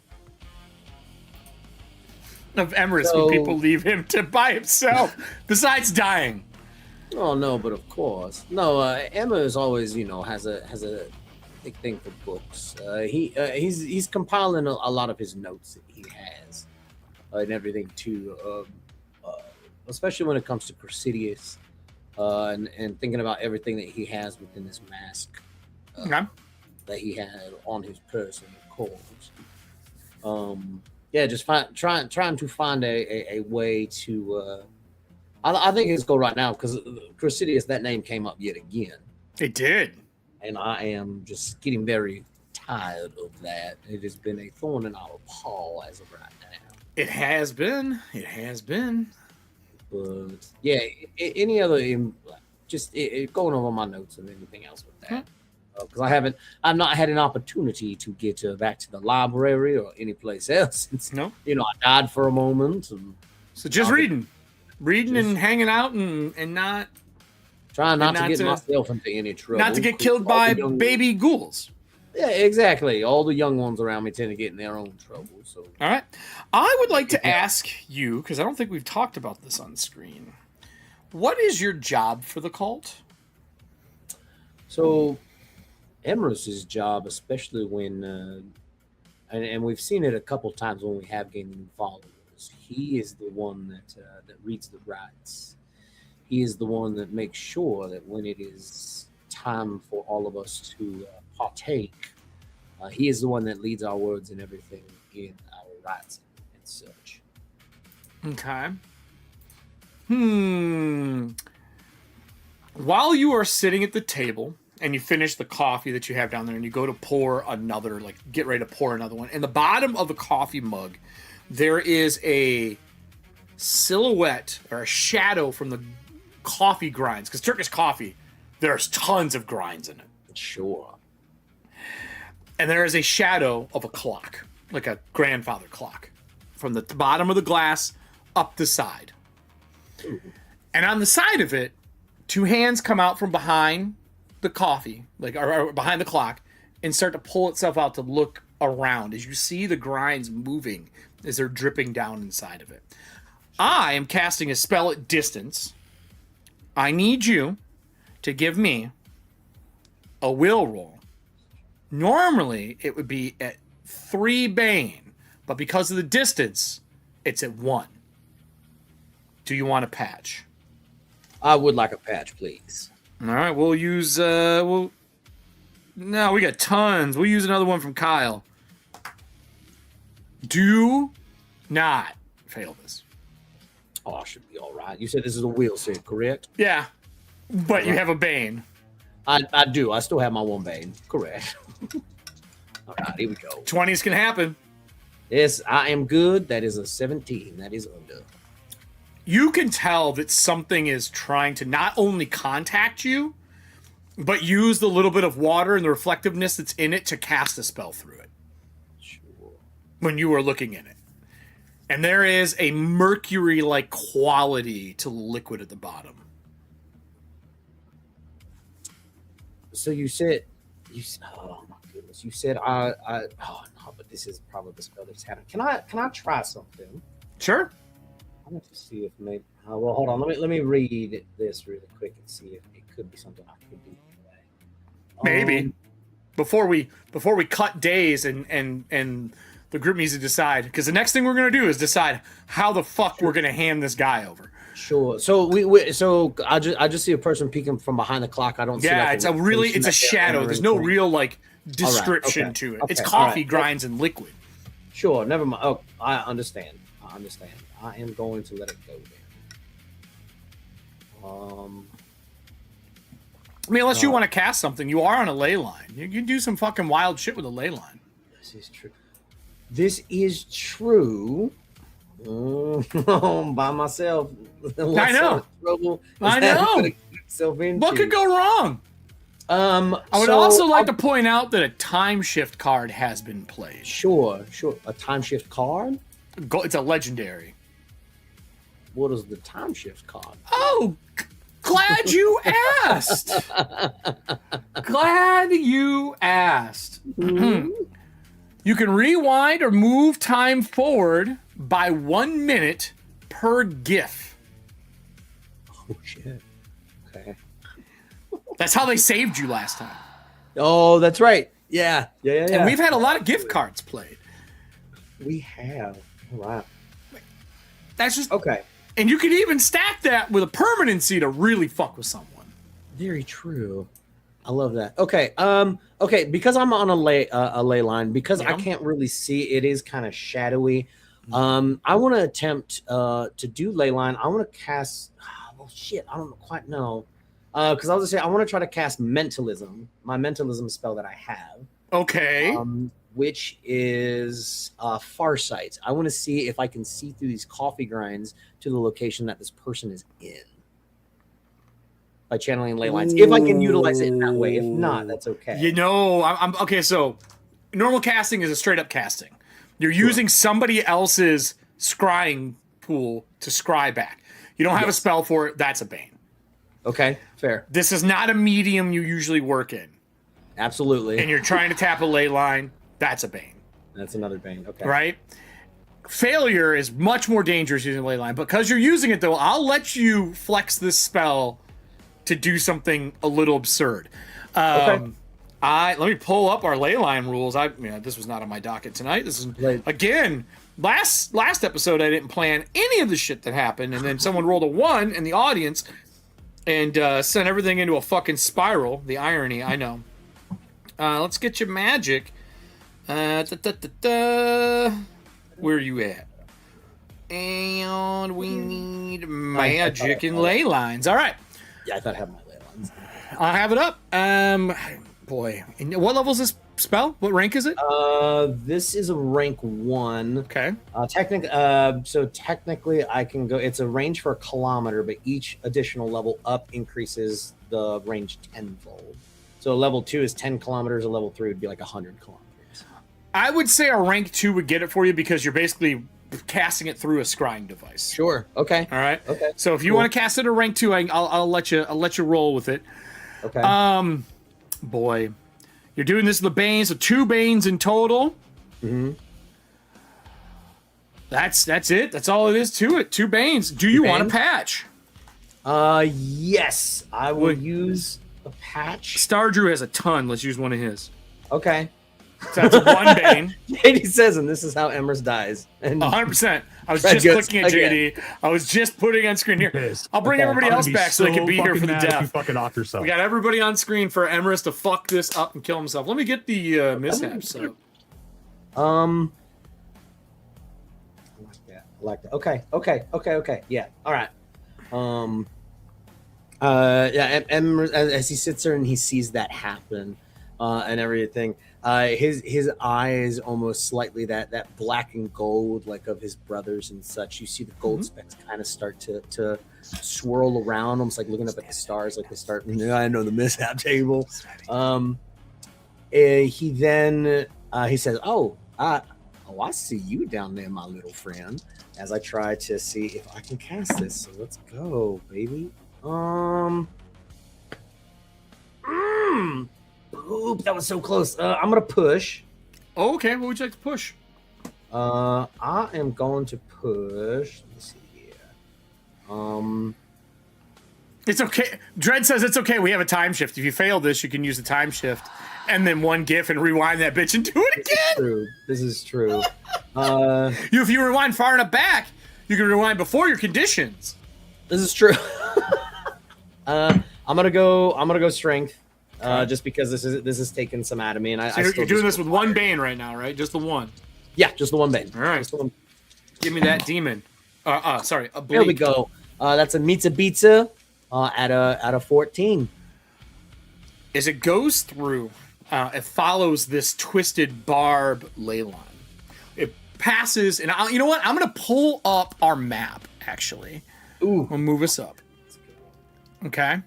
of Emrys when people leave him by himself, besides dying? Oh no, but of course, no. Emma is always, has a big thing for books. He's compiling a lot of his notes that he has and everything too. Especially when it comes to Cressidius, and thinking about everything that he has within this mask that he had on his person, of course. Just trying to find a way to. I think it's go right now because Cressidius, that name came up yet again. It did. And I am just getting very tired of that. It has been a thorn in our paw as of right now. It has been. But yeah, any other, just going over my notes and anything else with that. Because I've not had an opportunity to get back to the library or any place else since, I died for a moment. So just reading and hanging out and not trying not to get myself into any trouble. Not to get killed by baby ghouls. Yeah, exactly. All the young ones around me tend to get in their own trouble. So, all right. I would like to ask you, because I don't think we've talked about this on screen. What is your job for the cult? So, Emrys's job, especially when, and we've seen it a couple times when we have gained new followers. He is the one that reads the rites. He is the one that makes sure that when it is time for all of us to partake, he is the one that leads our words and everything in our rites and such. Okay. While you are sitting at the table and you finish the coffee that you have down there and you go to pour another, get ready to pour another one, in the bottom of the coffee mug, there is a silhouette or a shadow from the coffee grinds. Because Turkish coffee, there's tons of grinds in it. Sure. And there is a shadow of a clock, like a grandfather clock, from the bottom of the glass up the side. Ooh. And on the side of it, two hands come out from behind the coffee, or behind the clock, and start to pull itself out to look around as you see the grinds moving as they're dripping down inside of it. I am casting a spell at distance. I need you to give me a will roll. Normally, it would be at 3 Bane, but because of the distance, it's at 1. Do you want a patch? I would like a patch, please. All right, we'll use, no, we got tons. We'll use another one from Kyle. Do not fail this. Oh, I should be all right. You said this is a wheel set, correct? Yeah, but you have a bane. I do. I still have my one bane. Correct. All right, here we go. 20s can happen. Yes, I am good. That is a 17. That is under. You can tell that something is trying to not only contact you, but use the little bit of water and the reflectiveness that's in it to cast a spell through it. Sure. When you are looking in it. And there is a mercury-like quality to the liquid at the bottom. So you said, oh my goodness, you said oh no, but this is probably the spell that's happening. Can I try something? Sure. I want to see if maybe. Well, hold on. Let me read this really quick and see if it could be something I could do anyway. Maybe. Before we cut days and the group needs to decide, because the next thing we're gonna do is decide how the fuck we're gonna hand this guy over. Sure. So so I just see a person peeking from behind the clock. I don't see. Yeah, like, it's a shadow. There's no real like description to it. Okay. It's coffee grinds and liquid. Sure. Never mind. Oh, I understand. I am going to let it go then. I mean, unless you want to cast something, you are on a ley line. You can do some fucking wild shit with a ley line. This is true. By myself. I know. I know. What could go wrong? I would also like to point out that a time shift card has been played. Sure. A time shift card? It's a legendary. What is the time shift card? Oh, glad you asked. Glad you asked. Mm-hmm. You can rewind or move time forward by 1 minute per GIF. Oh, shit. Okay. That's how they saved you last time. Oh, that's right. Yeah. And we've had a lot of gift cards played. We have. Wow. That's just... Okay. And you could even stack that with a permanency to really fuck with someone. Very true. I love that. Okay. Okay. Because I'm on a ley line, because I can't really see, it is kind of shadowy. I want to attempt to do ley line. I want to cast. Well, shit. I don't quite know. Because I was gonna say I want to try to cast mentalism. My mentalism spell that I have. Okay. Which is Farsight. I want to see if I can see through these coffee grinds to the location that this person is in. By channeling ley lines. If I can utilize it in that way. If not, that's okay. You know, I'm okay. So normal casting is a straight up casting. You're using somebody else's scrying pool to scry back. You don't have a spell for it. That's a bane. Okay, fair. This is not a medium you usually work in. Absolutely. And you're trying to tap a ley line. That's a bane. That's another bane. Okay. Right? Failure is much more dangerous using ley line. Because you're using it, though, I'll let you flex this spell to do something a little absurd. Okay. Let me pull up our ley line rules. This was not on my docket tonight. This is again last episode. I didn't plan any of the shit that happened, and then someone rolled a 1 in the audience and sent everything into a fucking spiral. The irony, I know. Let's get you magic. Where are you at? And we need magic and ley lines. All right. Yeah, I thought I had my ley lines. I'll have it up. Boy, and what level is this spell? What rank is it? This is a rank 1. Okay. So technically, I can go. It's a range for a kilometer, but each additional level up increases the range tenfold. So level 2 is 10 kilometers. A level 3 would be like 100 kilometers. I would say a rank 2 would get it for you because you're basically casting it through a scrying device. Sure. Okay. All right. Okay. So if you want to cast it a rank 2, I'll let you roll with it. Okay. Boy, you're doing this with the banes, so 2 banes in total. Mm-hmm. That's it. That's all it is to it. 2 banes. Do you want a patch? Yes, I will use a patch. Stardrew has a ton. Let's use one of his. Okay. So that's 1 bane. JD says, and this is how Emrys dies. And 100%. I was just clicking at JD. I was just putting on screen here. I'll bring everybody else back so they can be here for the death. Fucking off yourself. We got everybody on screen for Emrys to fuck this up and kill himself. Let me get the mishaps. So. I like that. like that. Okay. Yeah. All right. Yeah. And as he sits there and he sees that happen, and everything, his eyes almost slightly that black and gold, like of his brothers and such. You see the gold specks kind of start to swirl around, almost like looking up at the stars, like they start. I know the mishap table. He then he says, "Oh, I see you down there, my little friend." As I try to see if I can cast this, so let's go, baby. Oop, that was so close. I'm gonna push. Oh, okay. What would you like to push? I am going to push. Let me see here. It's okay. Dread says it's okay. We have a time shift. If you fail this, you can use the time shift and then one GIF and rewind that bitch and do it again. This is true. If you rewind far enough back, you can rewind before your conditions. This is true. I'm gonna go strength. Just because this is taking some out of me, and you're doing this with one Bane right now, right? Just the one. Yeah, just the one Bane. All right. Give me that demon. Sorry, a bleak. There we go. That's a Mitsubishi at a 14. As it goes through, it follows this twisted barb ley line. It passes, and you know what? I'm gonna pull up our map. Actually, we'll move us up. Okay.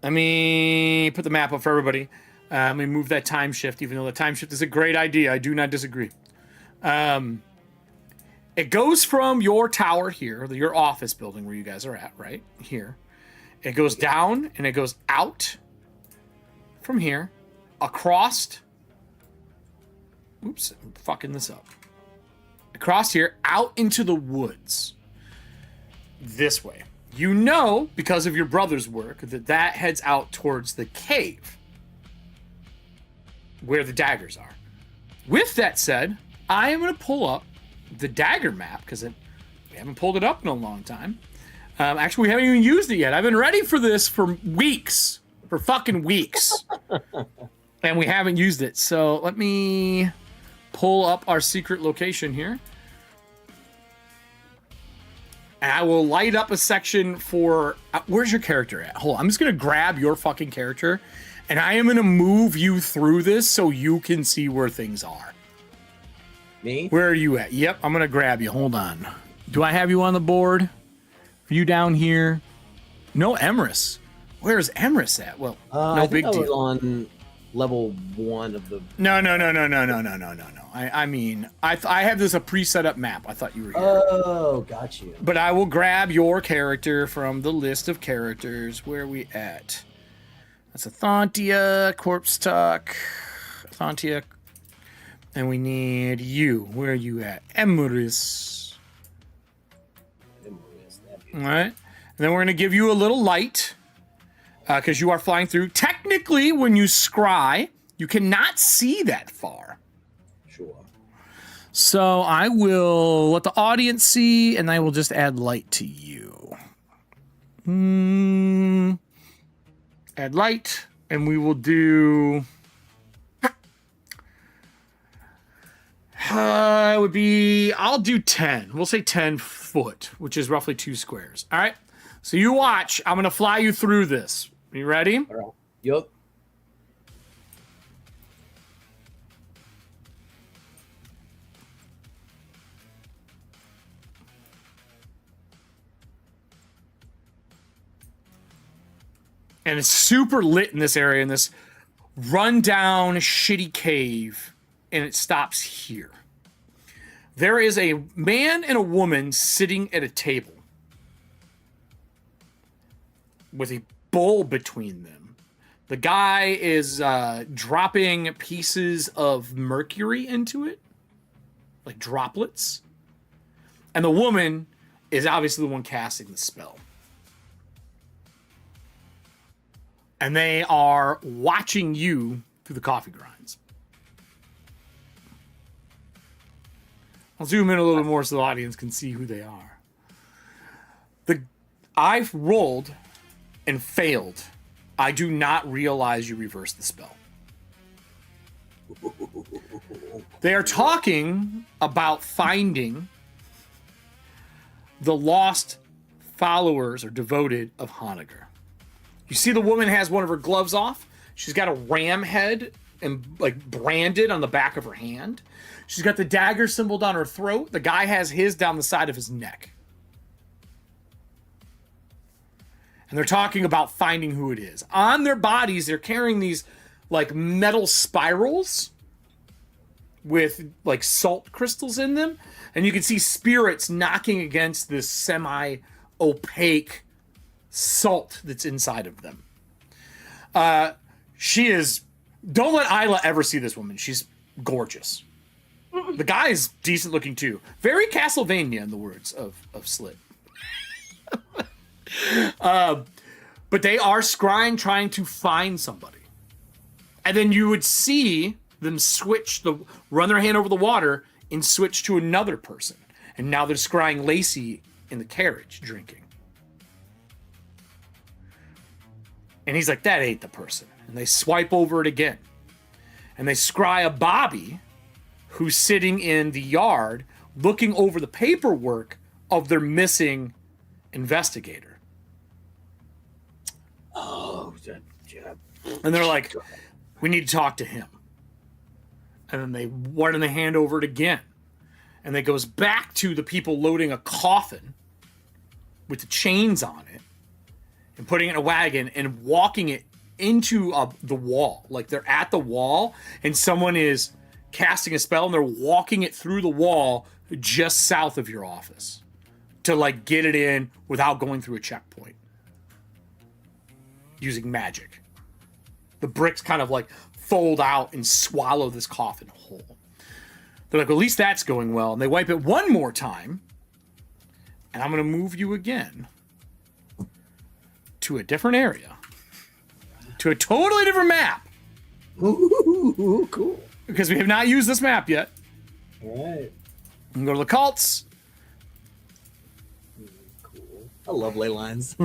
Let me put the map up for everybody. Let me move that time shift, even though the time shift is a great idea. I do not disagree. It goes from your tower here, your office building where you guys are at, right? Here. It goes down, and it goes out from here, across. Oops, I'm fucking this up. Across here, out into the woods. This way. You know, because of your brother's work, that heads out towards the cave where the daggers are. With that said, I am going to pull up the dagger map because we haven't pulled it up in a long time. Actually, we haven't even used it yet. I've been ready for this for weeks, for fucking weeks, and we haven't used it. So let me pull up our secret location here. And I will light up a section for... where's your character at? Hold on. I'm just going to grab your fucking character, and I am going to move you through this so you can see where things are. Me? Where are you at? Yep, I'm going to grab you. Hold on. Do I have you on the board? Are you down here? No Emrys. Where's Emrys at? Well, no big deal. On level 1 of the... No. I mean, I have this a pre-set up map. I thought you were here. Oh, got you. But I will grab your character from the list of characters. Where are we at? That's Ethauntia, Corpse Tuck, Ethauntia. And we need you. Where are you at? Emrys. All right. And then we're going to give you a little light because you are flying through. Technically, when you scry, you cannot see that far. Sure. So I will let the audience see, and I will just add light to you. Add light, and we will do... I'll do 10. We'll say 10 foot, which is roughly 2 squares. All right? So you watch. I'm going to fly you through this. Are you ready? All right. Yup. And it's super lit in this area, in this rundown, shitty cave, and it stops here. There is a man and a woman sitting at a table with a bowl between them. The guy is dropping pieces of mercury into it, like droplets. And the woman is obviously the one casting the spell. And they are watching you through the coffee grinds. I'll zoom in a little bit more so the audience can see who they are. I've rolled and failed. I do not realize you reversed the spell. They are talking about finding the lost followers or devoted of Honegger. You see the woman has one of her gloves off. She's got a ram head and like branded on the back of her hand. She's got the dagger symbol down her throat. The guy has his down the side of his neck. And they're talking about finding who it is. On their bodies, they're carrying these like metal spirals with like salt crystals in them. And you can see spirits knocking against this semi-opaque salt that's inside of them. She is... Don't let Isla ever see this woman. She's gorgeous. The guy is decent looking too. Very Castlevania in the words of Slit. But they are scrying, trying to find somebody. And then you would see them run their hand over the water and switch to another person. And now they're scrying Lacey in the carriage drinking. And he's like, that ain't the person. And they swipe over it again. And they scry a Bobby who's sitting in the yard looking over the paperwork of their missing investigator. Oh, and they're like, we need to talk to him. And then they run the hand over it again. And it goes back to the people loading a coffin with the chains on it and putting it in a wagon and walking it into the wall. Like they're at the wall and someone is casting a spell and they're walking it through the wall just south of your office to like get it in without going through a checkpoint using magic. The bricks kind of like fold out and swallow this coffin whole. They're like, well, at least that's going well. And they wipe it one more time. And I'm going to move you again to a different area. To a totally different map. Ooh, cool. Because we have not used this map yet. All right. I'm going to go to the cults. Cool. I love ley lines.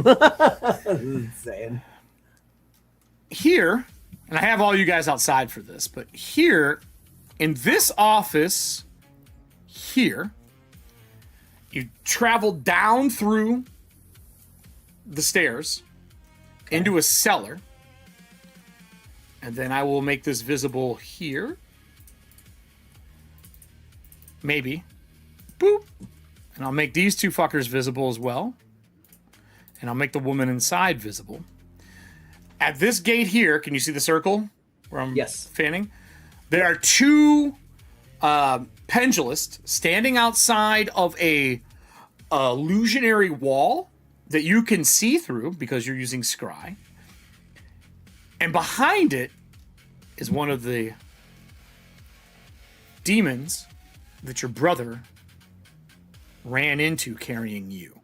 Insane. Here, and I have all you guys outside for this, but here, in this office, here, you travel down through the stairs into a cellar. And then I will make this visible here. Maybe. Boop. And I'll make these two fuckers visible as well. And I'll make the woman inside visible. At this gate here, can you see the circle where I'm fanning? There are two pendularists standing outside of a illusionary wall that you can see through because you're using scry. And behind it is one of the demons that your brother ran into carrying you.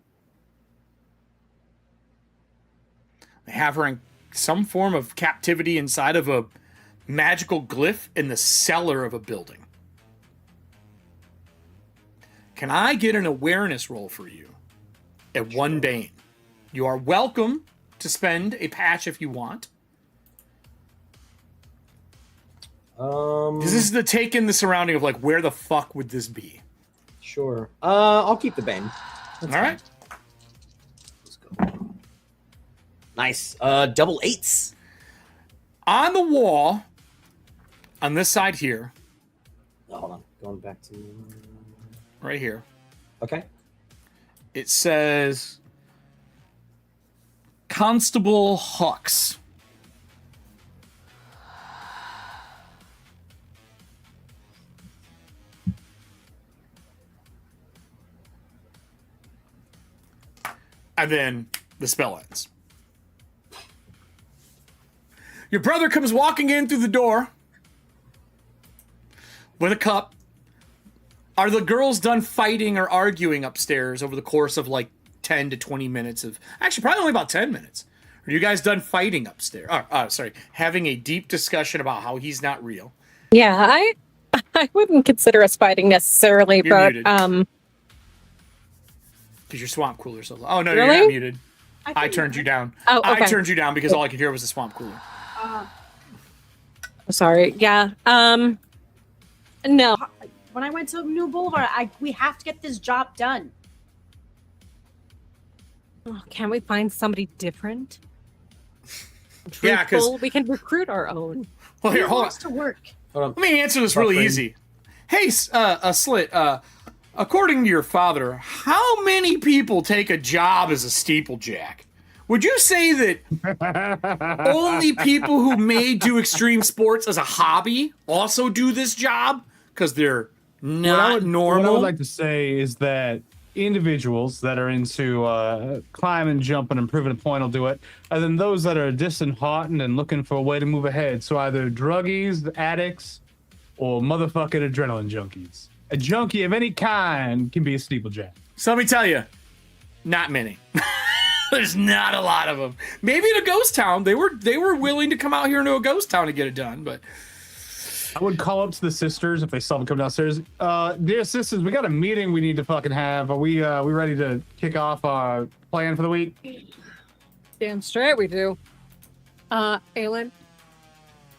They have her in some form of captivity inside of a magical glyph in the cellar of a building. Can I get an awareness roll for you at one Bane? You are welcome to spend a patch if you want. This is the take in the surrounding of like, where the fuck would this be? Sure. I'll keep the Bane. All right. Let's go. Nice. Double 8s. On the wall, on this side here. Oh, hold on. Going back to... Right here. Okay. It says... Constable Hawks. And then the spell ends. Your brother comes walking in through the door with a cup. Are the girls done fighting or arguing upstairs over the course of like 10 to 20 minutes of... Actually, probably only about 10 minutes. Are you guys done fighting upstairs? Sorry. Having a deep discussion about how he's not real. Yeah, I wouldn't consider us fighting necessarily, You're but... muted. Because your swamp cooler so low. Oh, no, Really? You're not muted. I can turned hear you down. Oh, okay. I turned you down because all I could hear was the swamp cooler. Sorry. Yeah. No. When I went to New Boulevard, we have to get this job done. Oh, can we find somebody different? Yeah, because Truthful, we can recruit our own. well, here, Who hold on. wants to work? Let me answer this really easy. Hey, Slit. According to your father, how many people take a job as a steeplejack? Would you say that only people who may do extreme sports as a hobby also do this job because they're not normal? What I would like to say is that individuals that are into climbing, jumping, and proving a point will do it, and then those that are disheartened and looking for a way to move ahead. So either druggies, addicts, or motherfucking adrenaline junkies. A junkie of any kind can be a steeplejack. So let me tell you, not many. There's not a lot of them. Maybe in a ghost town, they were willing to come out here into a ghost town to get it done, but I would call up to the sisters if they saw them come downstairs. Dear sisters, we got a meeting we need to fucking have. Are we ready to kick off our plan for the week? Damn straight we do. Aelin,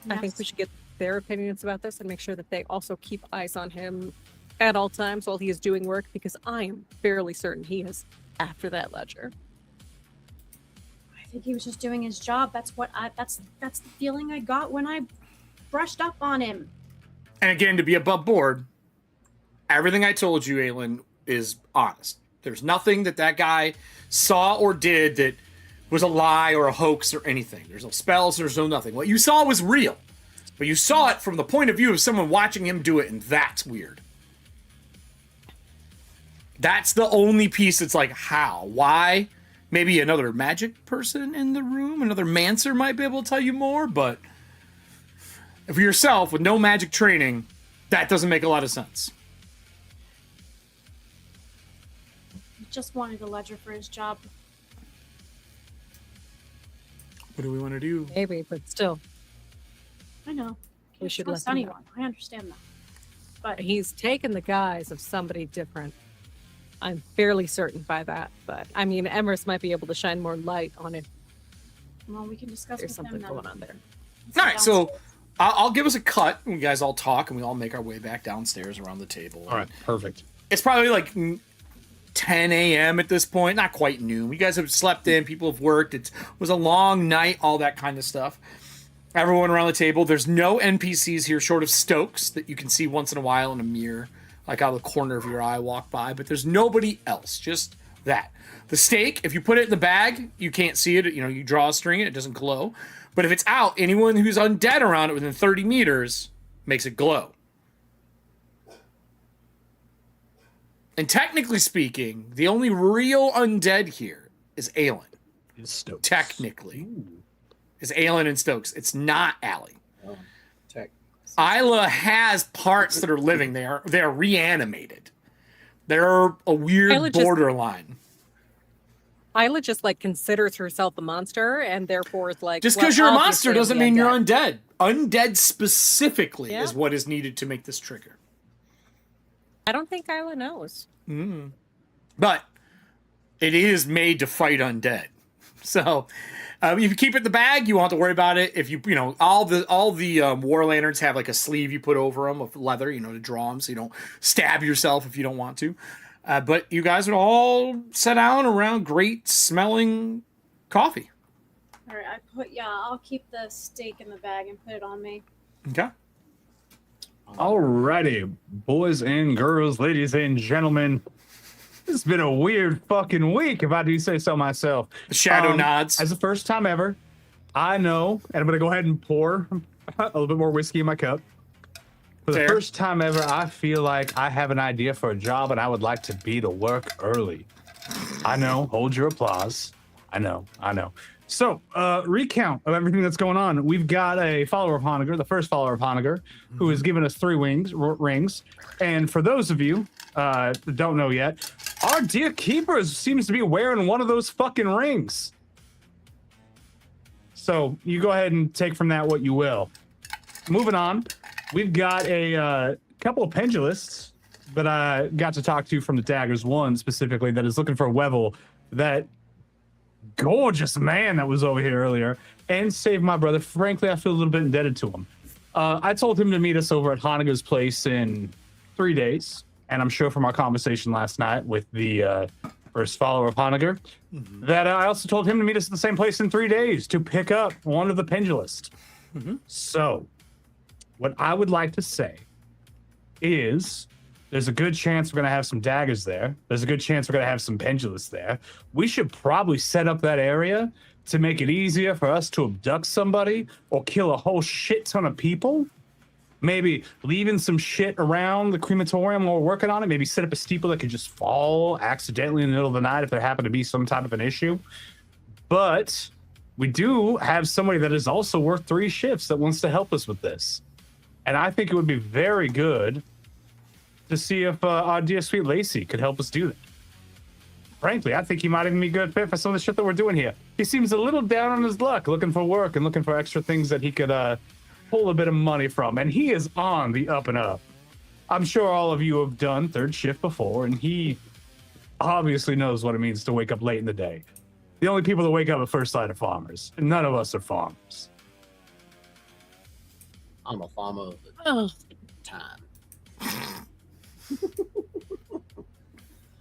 I think Yes. we should get their opinions about this and make sure that they also keep eyes on him at all times while he is doing work, because I am fairly certain he is after that ledger. I think he was just doing his job. That's the feeling I got when I brushed up on him. and again, to be above board, everything I told you, Aelin, is honest. There's nothing that guy saw or did that was a lie or a hoax or anything. There's no spells, there's no nothing. What you saw was real, but you saw it from the point of view of someone watching him do it, and that's weird. That's the only piece that's like, how? Why? Maybe another magic person in the room, another mancer might be able to tell you more, but for yourself, with no magic training, that doesn't make a lot of sense. He just wanted a ledger for his job. What do we want to do? Maybe, but still, I know. we Can't should trust let him know. anyone. I understand that. But He's taken the guise of somebody different. I'm fairly certain by that, but I mean, Emrys might be able to shine more light on it. well, we can discuss There's with something him then. going on there. All right, so I'll give us a cut. And you guys all talk, and we all make our way back downstairs around the table. All right, perfect. It's probably like 10 a.m. at this point. Not quite noon. You guys have slept in. People have worked. It was a long night, all that kind of stuff. Everyone around the table. There's no NPCs here short of Stokes that you can see once in a while in a mirror, like out of the corner of your eye walk by. But there's nobody else. Just that. The steak, if you put it in the bag, you can't see it. You know, you draw a string and it doesn't glow. But if it's out, anyone who's undead around it within 30 meters makes it glow. And technically speaking, the only real undead here is Aelin. It's Stokes. Technically. Is Aelin and Stokes. It's not Allie. Tech. Isla has parts that are living. They're reanimated. They're a weird Isla just- borderline. Isla just like considers herself a monster, and therefore is like, Just well, because you're a obviously monster doesn't the mean you're undead. undead. Undead specifically Yeah. is what is needed to make this trigger. I don't think Isla knows. But it is made to fight undead. So if you keep it in the bag, you won't have to worry about it. If you know, all the war lanterns have like a sleeve you put over them of leather, you know, to draw them so you don't stab yourself if you don't want to. But you guys would all sit down around great smelling coffee. All right, I'll keep the steak in the bag and put it on me. Okay. Alrighty, boys and girls, ladies and gentlemen. It's been a weird fucking week, if I do say so myself. The shadow nods. As the first time ever, I know, and I'm gonna go ahead and pour a little bit more whiskey in my cup. For the Fair. first time ever, I feel like I have an idea for a job and I would like to be to work early. I know, hold your applause. I know. So, recount of everything that's going on. We've got a follower of Honegger, the first follower of Honegger, who has given us 3 rings. And for those of you that don't know yet, our dear keeper seems to be wearing one of those fucking rings. So you go ahead and take from that what you will. Moving on, we've got a couple of pendulists that I got to talk to from the Daggers, one specifically that is looking for a Wevel, that gorgeous man that was over here earlier, and saved my brother. Frankly, I feel a little bit indebted to him. I told him to meet us over at Honegger's place in 3 days, and I'm sure from our conversation last night with the first follower of Honiger, that I also told him to meet us at the same place in 3 days to pick up one of the pendulist. So, what I would like to say is there's a good chance we're going to have some daggers there. There's a good chance we're going to have some pendulists there. We should probably set up that area to make it easier for us to abduct somebody or kill a whole shit ton of people. Maybe leaving some shit around the crematorium while we're working on it. Maybe set up a steeple that could just fall accidentally in the middle of the night if there happened to be some type of an issue. But we do have somebody that is also worth 3 shifts that wants to help us with this. And I think it would be very good to see if our dear sweet Lacey could help us do that. Frankly, I think he might even be a good fit for some of the shit that we're doing here. He seems a little down on his luck, looking for work and looking for extra things that he could pull a bit of money from. And he is on the up and up. I'm sure all of you have done third shift before, and he obviously knows what it means to wake up late in the day. The only people that wake up at first light are farmers, and none of us are farmers. I'm a farmer of the time.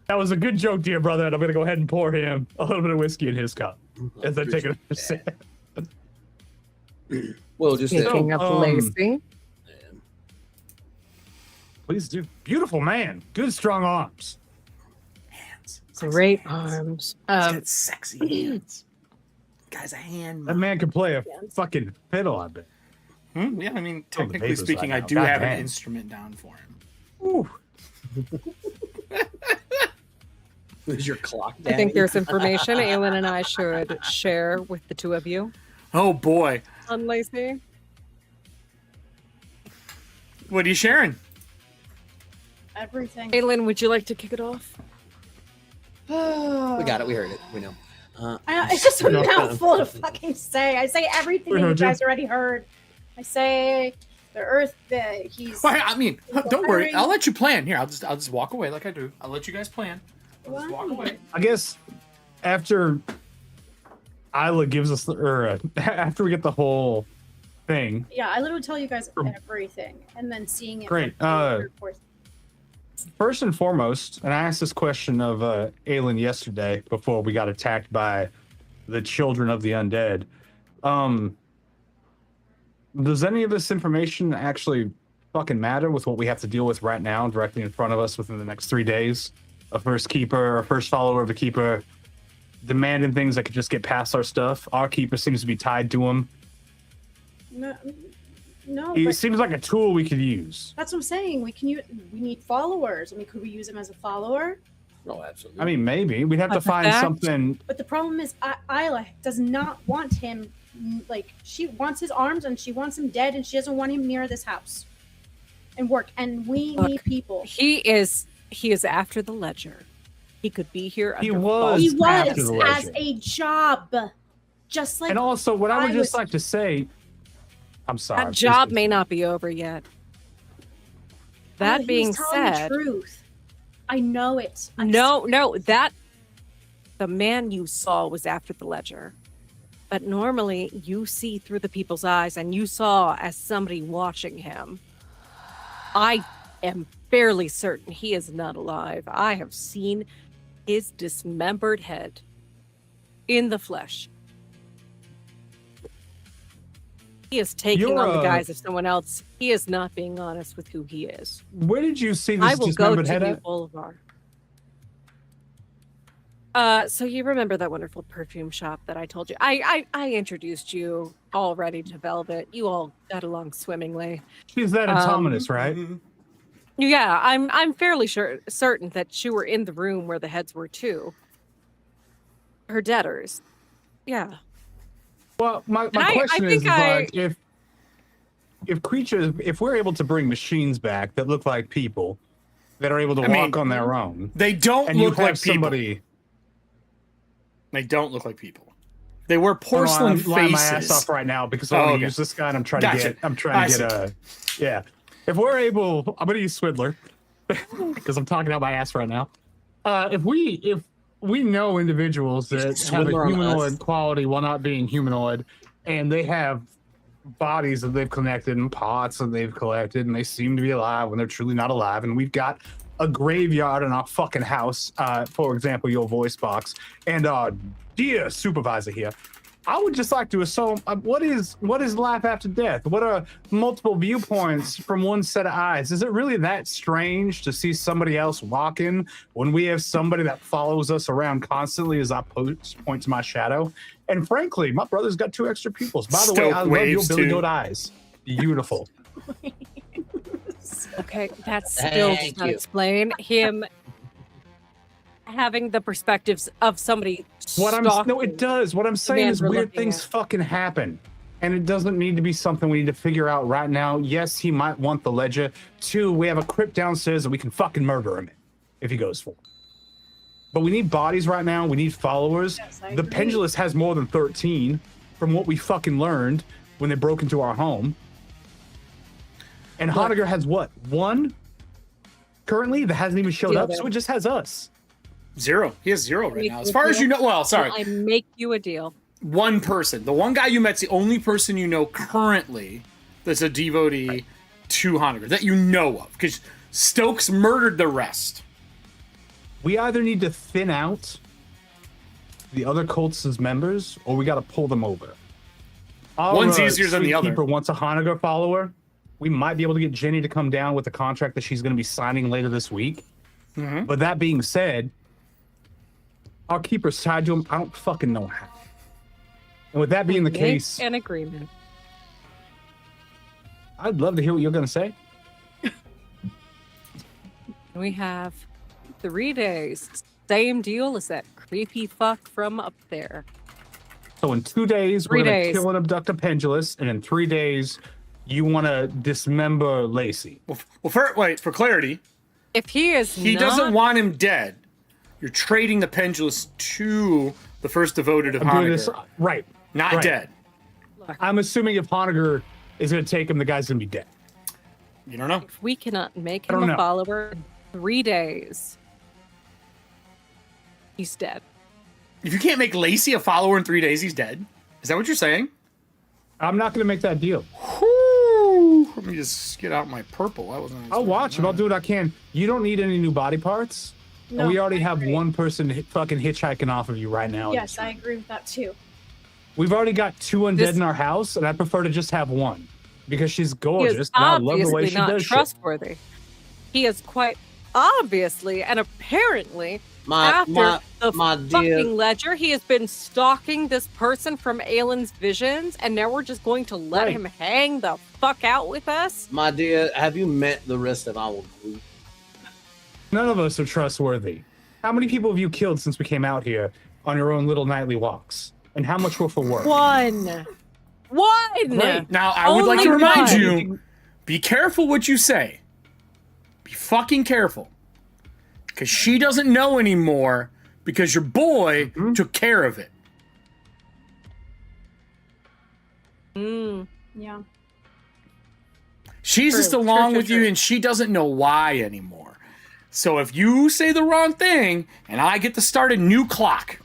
That was a good joke, dear brother, and I'm going to go ahead and pour him a little bit of whiskey in his cup as I take a sip. Well, just Speaking of Lacey, Please do. Beautiful man. Good, strong arms. Hands. great arms. Got sexy hands. Guy's a hand. That man can play a fucking fiddle, I bet. Yeah, I mean, technically papers speaking, right I now. do have an Goddamn. instrument down for him. Ooh. is your clock I think there's information Aelin and I should share with the two of you Oh boy, on Lacey. what are you sharing? Everything. Aelin, would you like to kick it off? We got it. We heard it. We know. I know, it's just a mouthful to fucking say. I say everything We that you heard you. guys already heard. I say the Earth. He's. Well, I mean, don't worry. I'll let you plan. Here, I'll just walk away like I do. I'll let you guys plan. I'll just walk away. I guess after Isla gives us, after we get the whole thing. Yeah, I literally tell you guys everything, and then seeing it. Great. Fourth. First and foremost, and I asked this question of Aelin yesterday before we got attacked by the children of the undead. Does any of this information actually fucking matter with what we have to deal with right now, directly in front of us within the next 3 days? A first keeper, a first follower of a keeper, demanding things that could just get past our stuff. Our keeper seems to be tied to him. No, He but seems like a tool we could use. that's what I'm saying. We need followers. I mean, could we use him as a follower? No, absolutely. I mean, maybe. We'd have to That's a find fact. something. But the problem is, Isla does not want him. Like, she wants his arms and she wants him dead, and she doesn't want him near this house and work. And we Look, need people. He is after the ledger. He could be here. He under was. He after was the as legend. a job, just like And also, what I would I just was- like to say, I'm sorry. That please job continue. may not be over yet. That he being was telling said, the truth. I know it. no, that the man you saw was after the ledger. But normally you see through the people's eyes, and you saw as somebody watching him. I am fairly certain he is not alive. I have seen his dismembered head in the flesh. He is taking You're, on the guise of someone else. He is not being honest with who he is. Where did you see I this will go to dismembered head New at? Boulevard. So you remember that wonderful perfume shop that I told you? I introduced you already to Velvet. You all got along swimmingly. She's that autonomous, right? Yeah, I'm fairly certain that you were in the room where the heads were too. Her debtors. Yeah. Well, my I question is think like if creatures, if we're able to bring machines back that look like people, that are able to I mean, walk on their own, They don't and you look have like people. somebody. They don't look like people. They wear porcelain I'm lying my ass faces. off right now because I want okay. to use this guy and I'm trying Gotcha. to get yeah. If we're able, I'm gonna use Swindler because I'm talking out my ass right now. If we know individuals that have a Swindler on humanoid us. quality while not being humanoid, and they have bodies that they've collected and pots that they've collected, and they seem to be alive when they're truly not alive, and we've got a graveyard in our fucking house, for example, your voice box, and dear supervisor here, I would just like to assume what is life after death? What are multiple viewpoints from one set of eyes? Is it really that strange to see somebody else walking when we have somebody that follows us around constantly as I point to my shadow? And frankly, my brother's got 2 extra pupils. By the way, I love your Billy Goat eyes. Beautiful. Okay, that still does not explain him having the perspectives of somebody. No, it does. What I'm saying is weird things fucking happen. And it doesn't need to be something we need to figure out right now. Yes, he might want the ledger. 2, we have a crypt downstairs that we can fucking murder him in if he goes for it. But we need bodies right now. We need followers. Yes, the agree. Pendulous has more than 13 from what we fucking learned when they broke into our home. And Honegger has what? 1 currently that hasn't even showed up. So it just has us. 0. He has 0 right now. As far as you know, well, sorry. I make you a deal. 1 person. The one guy you met's the only person you know currently that's a devotee to Honegger that you know of. Because Stokes murdered the rest. We either need to thin out the other cults' members, or we got to pull them over. One's easier than the other. Keeper wants a Honegger follower. We might be able to get Jenny to come down with the contract that she's going to be signing later this week. Mm-hmm. But that being said, our keeper's tied to him. I don't fucking know how. And with that being the case, an agreement. I'd love to hear what you're going to say. We have 3 days. Same deal as that creepy fuck from up there. So in 2 days, we're 3 going to days. kill and abduct a Pendulous, and in 3 days, you want to dismember Lacey. Well, for clarity, If he doesn't want him dead. You're trading the Pendulous to the first devoted of I'm doing this Honegger. right. Not right. dead. I'm assuming if Honegger is going to take him, the guy's going to be dead. You don't know. If we cannot make I him don't a know. follower in 3 days, he's dead. If you can't make Lacey a follower in 3 days, he's dead. Is that what you're saying? I'm not going to make that deal. Whew. Let me just get out my purple. I wasn't. I'll watch him. I'll do what I can. You don't need any new body parts. No, And we already I have agree. one person fucking hitchhiking off of you right now. Yes, I agree with that too. We've already got 2 undead This- in our house, and I prefer to just have 1 because she's He gorgeous. is And I love the way obviously she not does shit. trustworthy. He is quite obviously and apparently My after the my fucking dear, ledger, he has been stalking this person from Aylin's visions, and now we're just going to let Right. him hang the fuck out with us? my dear, have you met the rest of our group? None of us are trustworthy. How many people have you killed since we came out here on your own little nightly walks? And how much were for work? One. Right. Now, I would like Only to remind one. you, be careful what you say. Be fucking careful. Because she doesn't know anymore because your boy took care of it. Yeah. She's True, just along true, with true. you and she doesn't know why anymore. So if you say the wrong thing and I get to start a new clock.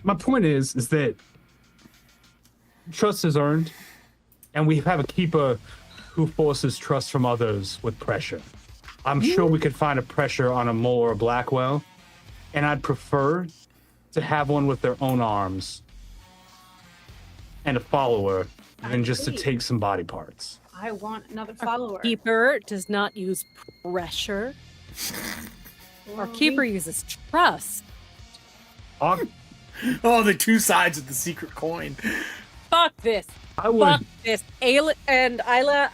My point is that trust is earned, and we have a keeper who forces trust from others with pressure. I'm sure we could find a pressure on a Mole or a Blackwell, and I'd prefer to have one with their own arms and a follower than just to agree. take some body parts. I want another follower. Keeper does not use pressure. Our Well, keeper we- uses trust. I Oh, the 2 sides of the secret coin. Fuck this. would. Fuck this. Ayla and Isla.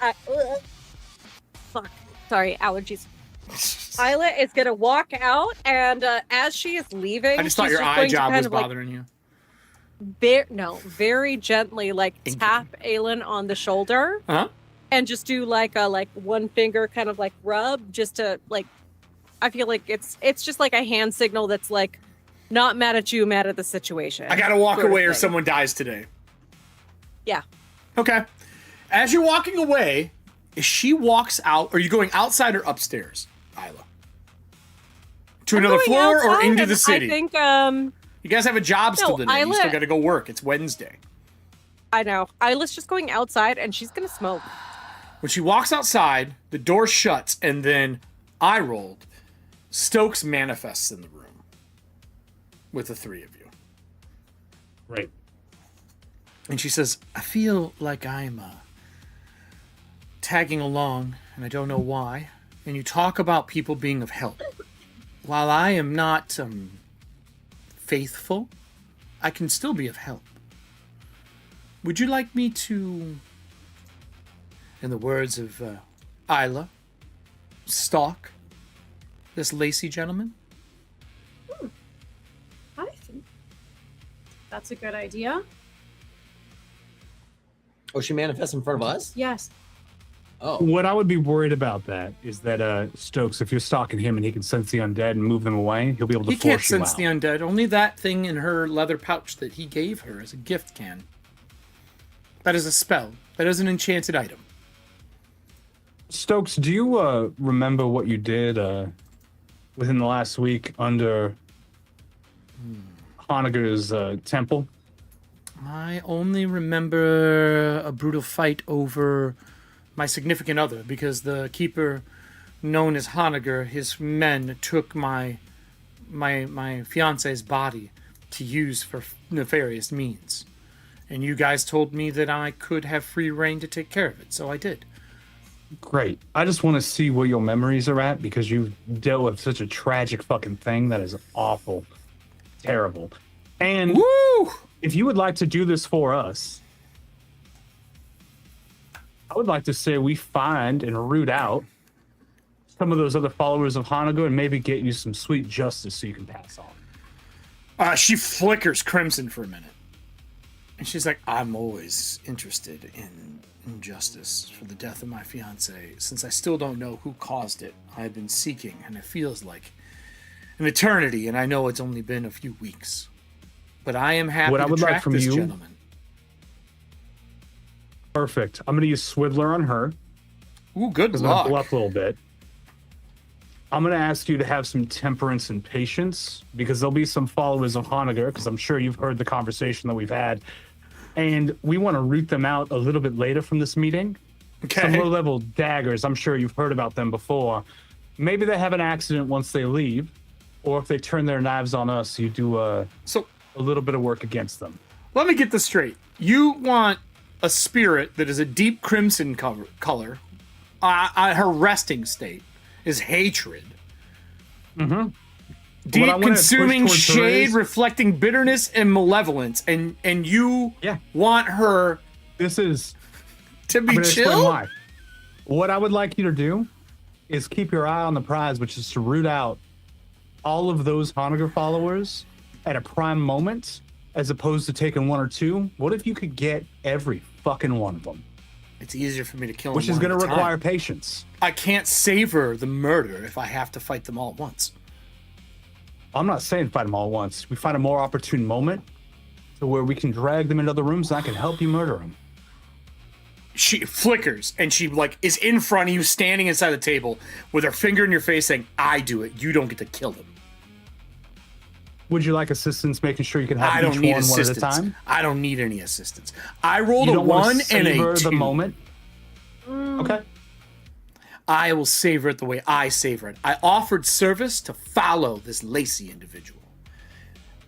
Fuck. Sorry, allergies. Isla is gonna walk out, and as she is leaving, I just thought she's your eye going to job kind was of, like, bothering you. very gently, like Thank tap Aelin on the shoulder, Huh? and just do like a one finger kind of like rub, just to like. I feel like it's just like a hand signal that's like not mad at you, mad at the situation. I gotta walk sort of away or thing. someone dies today. Yeah. Okay. As you're walking away, as she walks out, are you going outside or upstairs, Isla? To I'm another going floor or outside, into and the city? I think You guys have a job still No, today. You Isla- still gotta go work. It's Wednesday. I know. Isla's just going outside, and she's gonna smoke. When she walks outside, the door shuts, and then I rolled. Stokes manifests in the room with the three of you. Right. And she says, I feel like I'm tagging along, and I don't know why. And you talk about people being of help. While I am not faithful, I can still be of help. Would you like me to, in the words of Isla, stalk this Lacey gentleman? I think that's a good idea. Oh, she manifests in front of us? Yes. Oh. What I would be worried about that is that Stokes, if you're stalking him and he can sense the undead and move them away, he'll be able to He force can't you sense out. the undead. Only that thing in her leather pouch that he gave her as a gift can. That is a spell. That is an enchanted item. Stokes, do you remember what you did within the last week under Honegger's temple? I only remember a brutal fight over my significant other, because the keeper known as Honegger, his men took my fiance's body to use for nefarious means. And you guys told me that I could have free reign to take care of it, so I did. Great. I just want to see where your memories are at, because you've dealt with such a tragic fucking thing that is awful. Terrible. And Woo! if you would like to do this for us, I would like to say we find and root out some of those other followers of Honegger and maybe get you some sweet justice so you can pass on. She flickers crimson for a minute. And she's like, I'm always interested in justice for the death of my fiance. Since I still don't know who caused it, I've been seeking, and it feels like an eternity, and I know it's only been a few weeks. But I am happy to track this gentleman. Perfect. I'm going to use Swiddler on her. Ooh, good I'm going luck. to bluff a little bit. I'm going to ask you to have some temperance and patience, because there'll be some followers of Honegger, because I'm sure you've heard the conversation that we've had. And we want to root them out a little bit later from this meeting. Okay. Some low-level daggers, I'm sure you've heard about them before. Maybe they have an accident once they leave, or if they turn their knives on us, you do a little bit of work against them. Let me get this straight. You want a spirit that is a deep crimson color. Her resting state is hatred. Mm-hmm. Deep consuming shade reflecting bitterness and malevolence. And you want her to be chill? Why. What I would like you to do is keep your eye on the prize, which is to root out all of those Honegger followers at a prime moment, as opposed to taking one or two. What if you could get every fucking one of them? It's easier for me to kill them. Which is going to require patience. I can't savor the murder if I have to fight them all at once. I'm not saying fight them all at once. We find a more opportune moment to where we can drag them into other rooms and I can help you murder them. She flickers and she is in front of you, standing inside the table with her finger in your face saying, I do it. You don't get to kill them. Would you like assistance making sure you can have each one at a time? I don't need any assistance. I rolled a 1 and a 2. The moment? Okay. I will savor it the way I savor it. I offered service to follow this Lacey individual.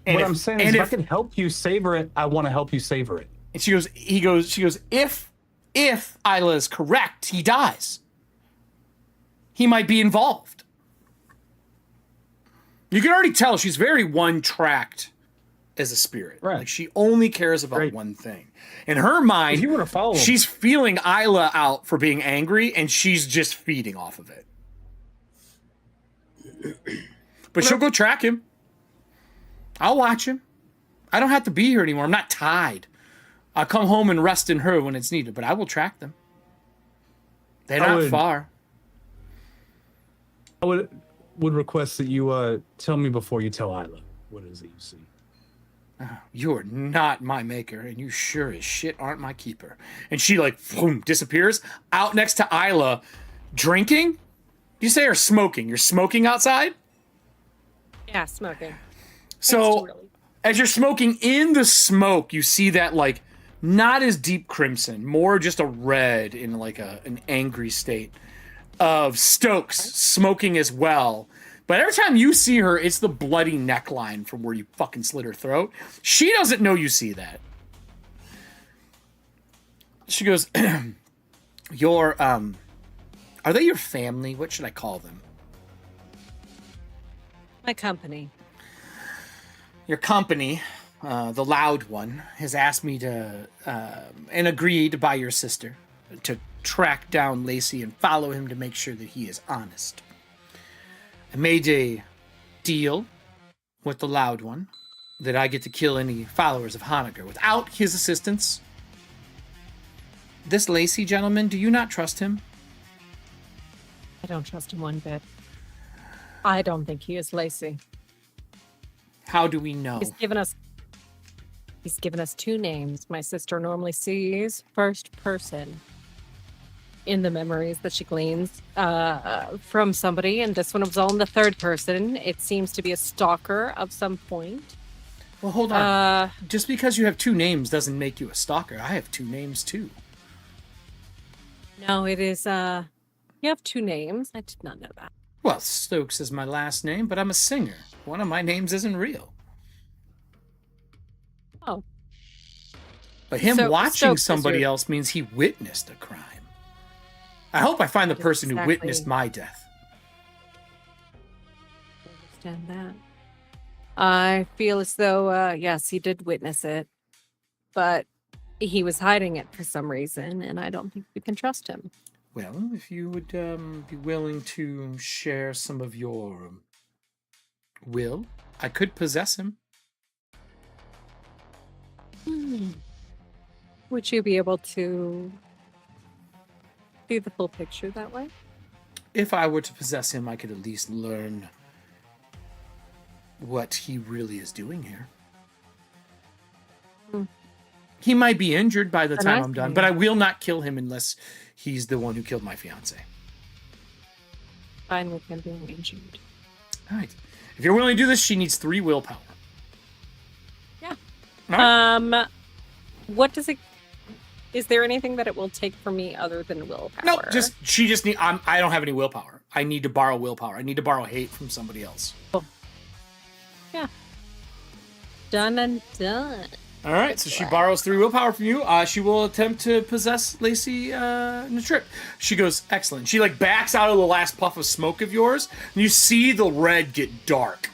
And what I'm saying is, if I can help you savor it, I want to help you savor it. And she goes, if Isla is correct, he dies. He might be involved. You can already tell she's very one-tracked as a spirit. Right. She only cares about one thing. In her mind, you want to follow him, she's feeling Isla out for being angry, and she's just feeding off of it. But she'll go track him. I'll watch him. I don't have to be here anymore. I'm not tied. I'll come home and rest in her when it's needed, but I will track them. They're not far. I would request that you tell me before you tell Isla what it is that you see. You're not my maker, and you sure as shit aren't my keeper. And she disappears out next to Isla, drinking. You say or smoking? You're smoking outside? Yeah, smoking. So as you're smoking, in the smoke, you see that not as deep crimson, more just a red in an angry state. of Stokes smoking as well. But every time you see her, it's the bloody neckline from where you fucking slit her throat. She doesn't know you see that. She goes, are they your family? What should I call them? My company. Your company, the loud one, has asked me to, and agreed by your sister, to track down Lacey and follow him to make sure that he is honest. I made a deal with the loud one that I get to kill any followers of Honecker without his assistance. This Lacey gentleman, do you not trust him? I don't trust him one bit. I don't think he is Lacey. How do we know? He's given us two names. My sister normally sees first person in the memories that she gleans from somebody, and this one was all in the third person. It seems to be a stalker of some point. Well, hold on. Just because you have two names doesn't make you a stalker. I have two names too. No, it is, you have two names. I did not know that. Well, Stokes is my last name, but I'm a singer. One of my names isn't real. Oh. But him So, watching Stokes is somebody your- else means he witnessed a crime. I hope I find the person who Exactly. witnessed my death. I understand that. I feel as though, yes, he did witness it, but he was hiding it for some reason, and I don't think we can trust him. Well, if you would be willing to share some of your will, I could possess him. Would you be able to see the full picture that way? If I were to possess him, I could at least learn what he really is doing here. He might be injured by the Then time I I'm done, see. but I will not kill him unless he's the one who killed my fiance. Fine with him being injured. All right. If you're willing to do this, she needs 3 willpower. Yeah. All right. What does it? Is there anything that it will take from me other than willpower? No, she just need. I don't have any willpower. I need to borrow willpower. I need to borrow hate from somebody else. Yeah. Done and done. All right, so she borrows 3 willpower from you. She will attempt to possess Lacey in a trip. She goes, excellent. She like backs out of the last puff of smoke of yours, and you see the red get dark,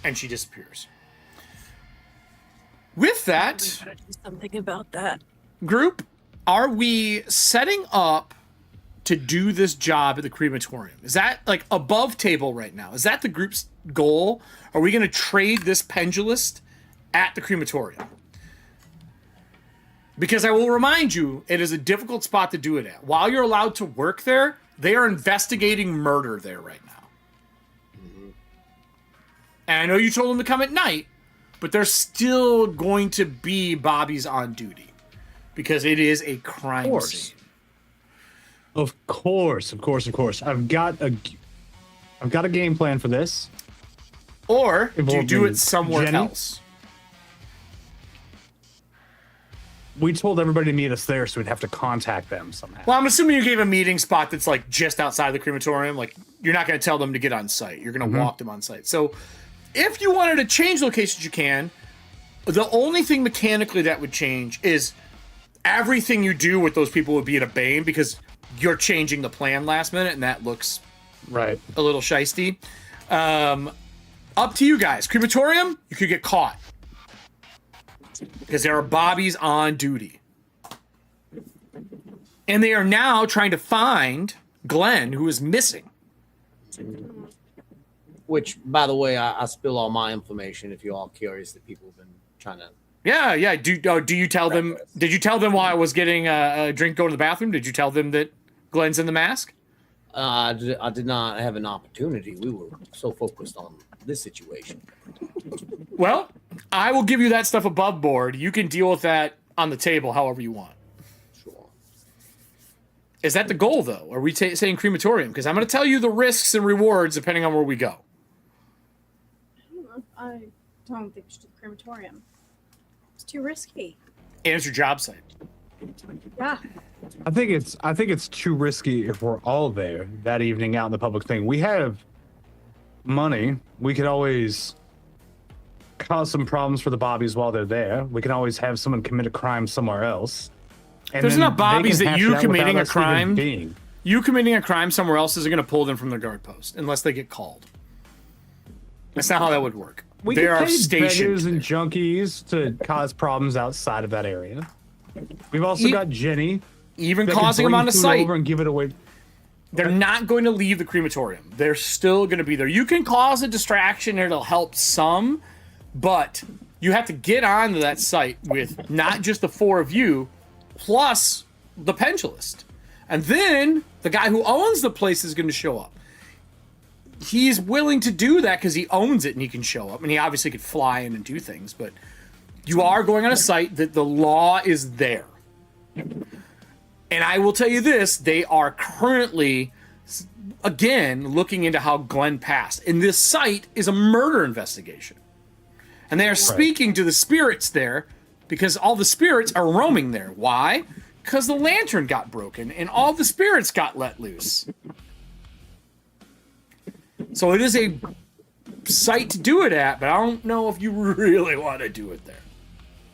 and she disappears. With that, We gotta do something about that. group, are we setting up to do this job at the crematorium? Is that like above table right now? Is that the group's goal? Are we going to trade this pendulist at the crematorium? Because I will remind you, it is a difficult spot to do it at. While you're allowed to work there, they are investigating murder there right now. And I know you told them to come at night, but there's still going to be bobbies on duty because it is a crime scene. Of course. I've got a game plan for this. Or do you do Involving it somewhere Jenny? else? We told everybody to meet us there, so we'd have to contact them somehow. Well, I'm assuming you gave a meeting spot that's like just outside the crematorium. Like you're not going to tell them to get on site. You're going to walk them on site. So if you wanted to change locations, you can. The only thing mechanically that would change is everything you do with those people would be at a bane because you're changing the plan last minute, and that looks Right. a little shisty. Up to you guys. Crematorium, you could get caught because there are bobbies on duty. And they are now trying to find Glenn, who is missing. Which, by the way, I spill all my information if you're all curious that people have been trying to. Yeah. Do you tell them? Did you tell them while I was getting a drink, go to the bathroom? Did you tell them that Glenn's in the mask? I did not have an opportunity. We were so focused on this situation. Well, I will give you that stuff above board. You can deal with that on the table however you want. Sure. Is that the goal, though? Are we saying crematorium? Because I'm going to tell you the risks and rewards depending on where we go. I don't think we should do crematorium. It's too risky. And it's your job site. Yeah. I think it's too risky if we're all there that evening out in the public thing. We have money. We could always cause some problems for the Bobbies while they're there. We can always have someone commit a crime somewhere else. And There's then enough Bobbies they can that hash you it out committing without a us even crime, being. you committing a crime somewhere else isn't going to pull them from their guard post unless they get called. That's not how that would work. We They can are pay stationed beggars and there. junkies to cause problems outside of that area. We've also got Jenny. Even that can causing them bring on the food site. over and give it away. They're not going to leave the crematorium. They're still going to be there. You can cause a distraction, it'll help some, but you have to get onto that site with not just the 4 of you, plus the pendulist. And then the guy who owns the place is going to show up. He's willing to do that because he owns it and he can show up. And he obviously could fly in and do things, but you are going on a site that the law is there. And I will tell you this, they are currently, again, looking into how Glenn passed. And this site is a murder investigation. And they are speaking to the spirits there because all the spirits are roaming there. Why? Because the lantern got broken and all the spirits got let loose. So it is a site to do it at, but I don't know if you really want to do it there.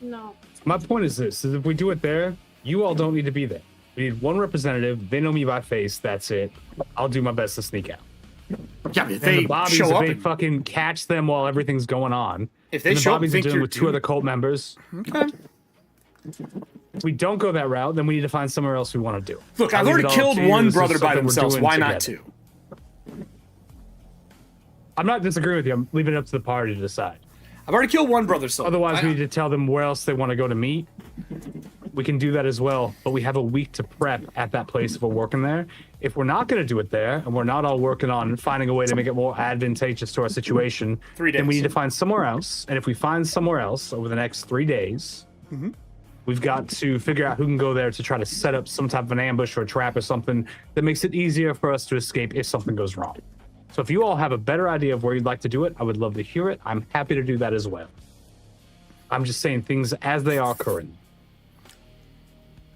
No. My point is this, is if we do it there, you all don't need to be there. We need one representative. They know me by face. That's it. I'll do my best to sneak out. Yeah, but if And they the Bobbies, show if up, they and, fucking catch them while everything's going on. if they and the show up, Bobbies and are think dealing you're with 2 other cult members. Okay. If we don't go that route, then we need to find somewhere else we want to do. Look, I'll I've leave already it all killed to you. one This is brother by something we're themselves. doing Why not together. 2? I'm not disagreeing with you. I'm leaving it up to the party to decide. I've already killed one brother, so Otherwise, we need to tell them where else they want to go to meet. We can do that as well, but we have a week to prep at that place if we're working there. If we're not going to do it there, and we're not all working on finding a way to make it more advantageous to our situation, 3 days. then we need to find somewhere else. And if we find somewhere else over the next 3 days, we've got to figure out who can go there to try to set up some type of an ambush or a trap or something that makes it easier for us to escape if something goes wrong. So if you all have a better idea of where you'd like to do it, I would love to hear it. I'm happy to do that as well. I'm just saying things as they are current.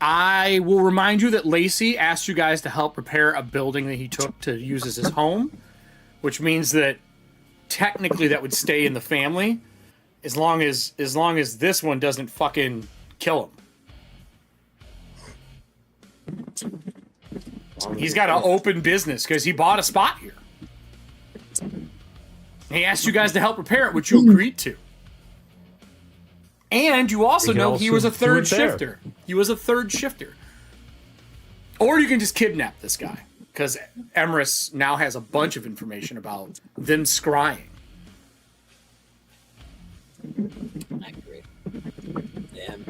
I will remind you that Lacey asked you guys to help repair a building that he took to use as his home, which means that technically that would stay in the family as long as this one doesn't fucking kill him. He's got an open business because he bought a spot here. He asked you guys to help repair it, which you agreed to. And you also We can know he also was a do third it there. shifter. He was a third shifter. Or you can just kidnap this guy, because Emrys now has a bunch of information about them scrying. Accurate. Damn.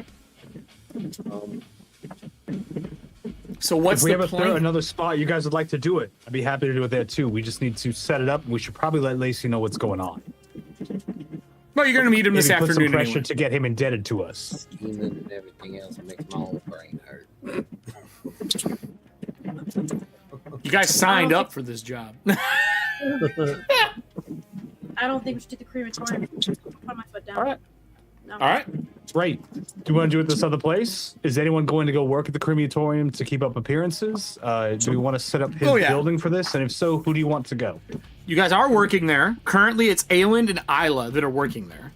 So what's If we the have plan? another spot you guys would like to do it, I'd be happy to do it there too. We just need to set it up. We should probably let Lacey know what's going on. Well, you're going to meet him this Maybe put some afternoon pressure anyway. to get him indebted to us. Scheming and everything else makes my whole brain hurt. You guys signed up for this job. I don't think we should do the crematorium. Put my foot down. All right. No. All right. Great. Do you want to do it this other place? Is anyone going to go work at the crematorium to keep up appearances? Do we want to set up his Oh, yeah. building for this? And if so, who do you want to go? You guys are working there. Currently, it's Ayland and Isla that are working there.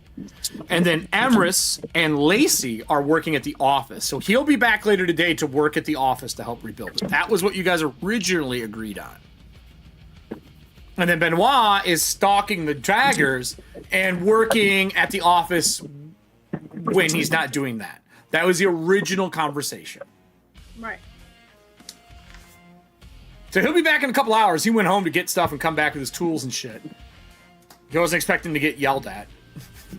And then Emrys and Lacey are working at the office. So he'll be back later today to work at the office to help rebuild it. That was what you guys originally agreed on. And then Benoit is stalking the daggers and working at the office when he's not doing that. That was the original conversation. Right. So he'll be back in a couple hours. He went home to get stuff and come back with his tools and shit. He wasn't expecting to get yelled at.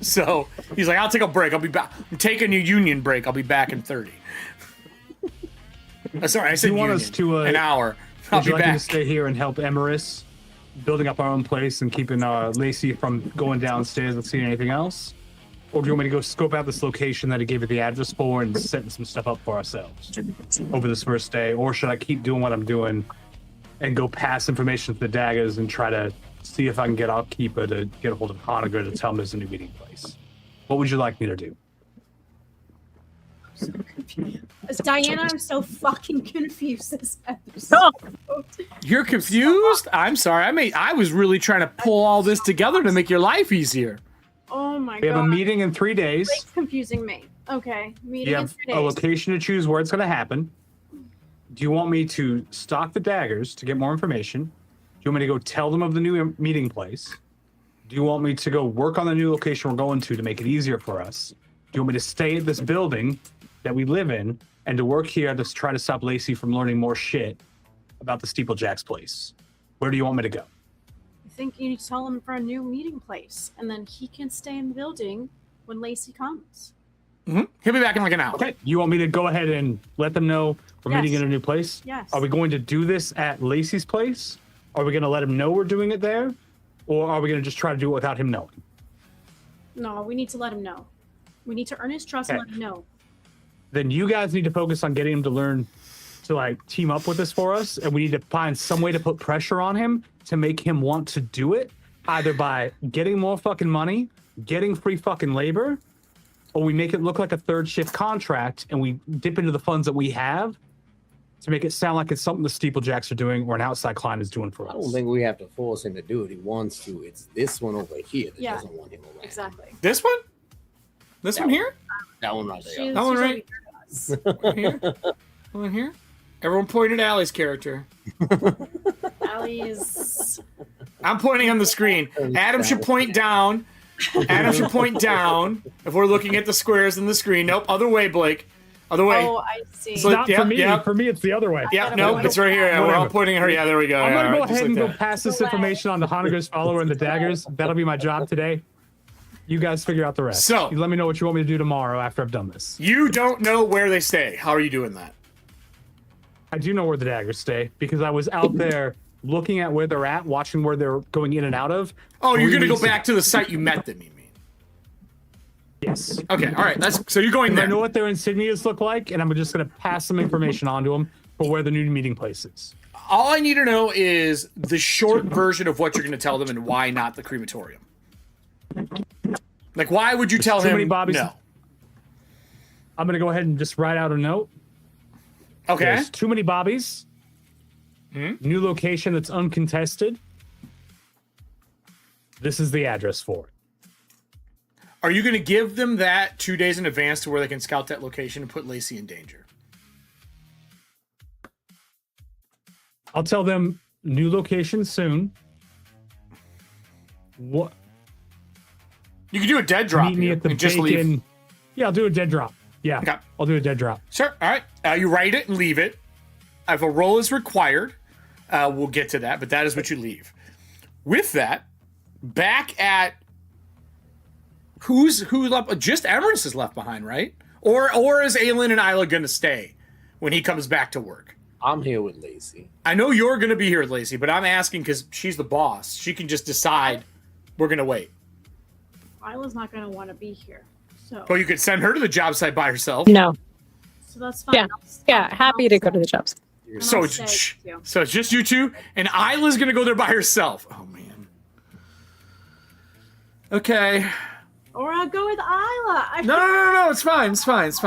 So he's like, I'll take a break. I'll be back. I'm taking a union break. I'll be back in 30. Sorry, I said you want union. us to, an hour. I'll Would be you like me back. to stay here and help Emrys building up our own place and keeping Lacey from going downstairs and seeing anything else? Or do you want me to go scope out this location that he gave it the address for and setting some stuff up for ourselves over this first day? Or should I keep doing what I'm doing and go pass information to the daggers and try to see if I can get our keeper to get a hold of Honiger to tell him there's a new meeting place? What would you like me to do? So confused. Diana, I'm so fucking confused this episode. You're confused? I'm sorry. I was really trying to pull all this together to make your life easier. Oh my god. We have a meeting in 3 days. It's confusing me. Okay, meeting You in have 3 days. a location to choose where it's going to happen. Do you want me to stock the daggers to get more information? Do you want me to go tell them of the new meeting place? Do you want me to go work on the new location we're going to make it easier for us? Do you want me to stay at this building that we live in and to work here to try to stop Lacey from learning more shit about the Steeplejack's place? Where do you want me to go? I think you need to tell him for a new meeting place, and then he can stay in the building when Lacey comes. He'll be back in like an hour. Okay. You want me to go ahead and let them know we're Yes. meeting in a new place? Yes. Are we going to do this at Lacey's place? Are we going to let him know we're doing it there? Or are we going to just try to do it without him knowing? No, we need to let him know. We need to earn his trust and Okay. let him know. Then you guys need to focus on getting him to learn to like team up with us for us. And we need to find some way to put pressure on him to make him want to do it, either by getting more fucking money, getting free fucking labor, or we make it look like a third shift contract and we dip into the funds that we have to make it sound like it's something the Steeplejacks are doing or an outside client is doing for I us. don't think we have to force him to do it. He wants to. It's this one over here that Yeah. doesn't want him around. Exactly. This one? This one here? That one right there. That one She's right? One here? One here? Everyone pointed at Allie's character. Allie's. I'm pointing on the screen. Adam should point down. Adam should point down if we're looking at the squares in the screen. Nope, other way, Blake. Other way. Oh, I see. It's So- not Yep, for me. yep. For me, it's the other way. Yeah, gotta no, point it's right here. down. We're all pointing at her. Yeah, there we go. I'm Yeah, gonna go just ahead like and go that. pass this Delay. information on to Hanager's follower and the daggers. That'll be my job today. You guys figure out the rest. So- you let me know what you want me to do tomorrow after I've done this. You don't know where they stay. How are you doing that? I do know where the daggers stay because I was out there looking at where they're at, watching where they're going in and out of. Oh, you're 3 gonna go weeks ago. back to the site you met them, you mean? Yes. Okay, all right. That's so you're going I there. know what their insignias look like, and I'm just going to pass some information on to them for where the new meeting place is. All I need to know is the short version of what you're going to tell them and why not the crematorium. Like, why would you tell too him many Bobbies. no? I'm going to go ahead and just write out a note. Okay. There's too many Bobbies. New location that's uncontested. This is the address for it. Are you going to give them that 2 days in advance to where they can scout that location and put Lacey in danger? I'll tell them new location soon. What? You can do a dead drop Meet me here at the and just bacon. leave. Yeah, I'll do a dead drop. Yeah, Okay. I'll do a dead drop. Sure. All right. You write it and leave it. If a roll is required, we'll get to that, but that is what you leave. With that, back at who's left? Just Emerus is left behind, right? Or is Aelin and Isla going to stay when he comes back to work? I'm here with Lacey. I know you're going to be here with Lacey, but I'm asking because she's the boss. She can just decide we're going to wait. Isla's not going to want to be here. So, Well, you could send her to the job site by herself. No. so that's fine. Yeah. Yeah, happy to go to the jobs. And So I'll it's, stay with you. so it's just you two, and Isla's going to go there by herself. Oh, man. Okay. Or I'll go with Isla. No. It's fine. It's fine.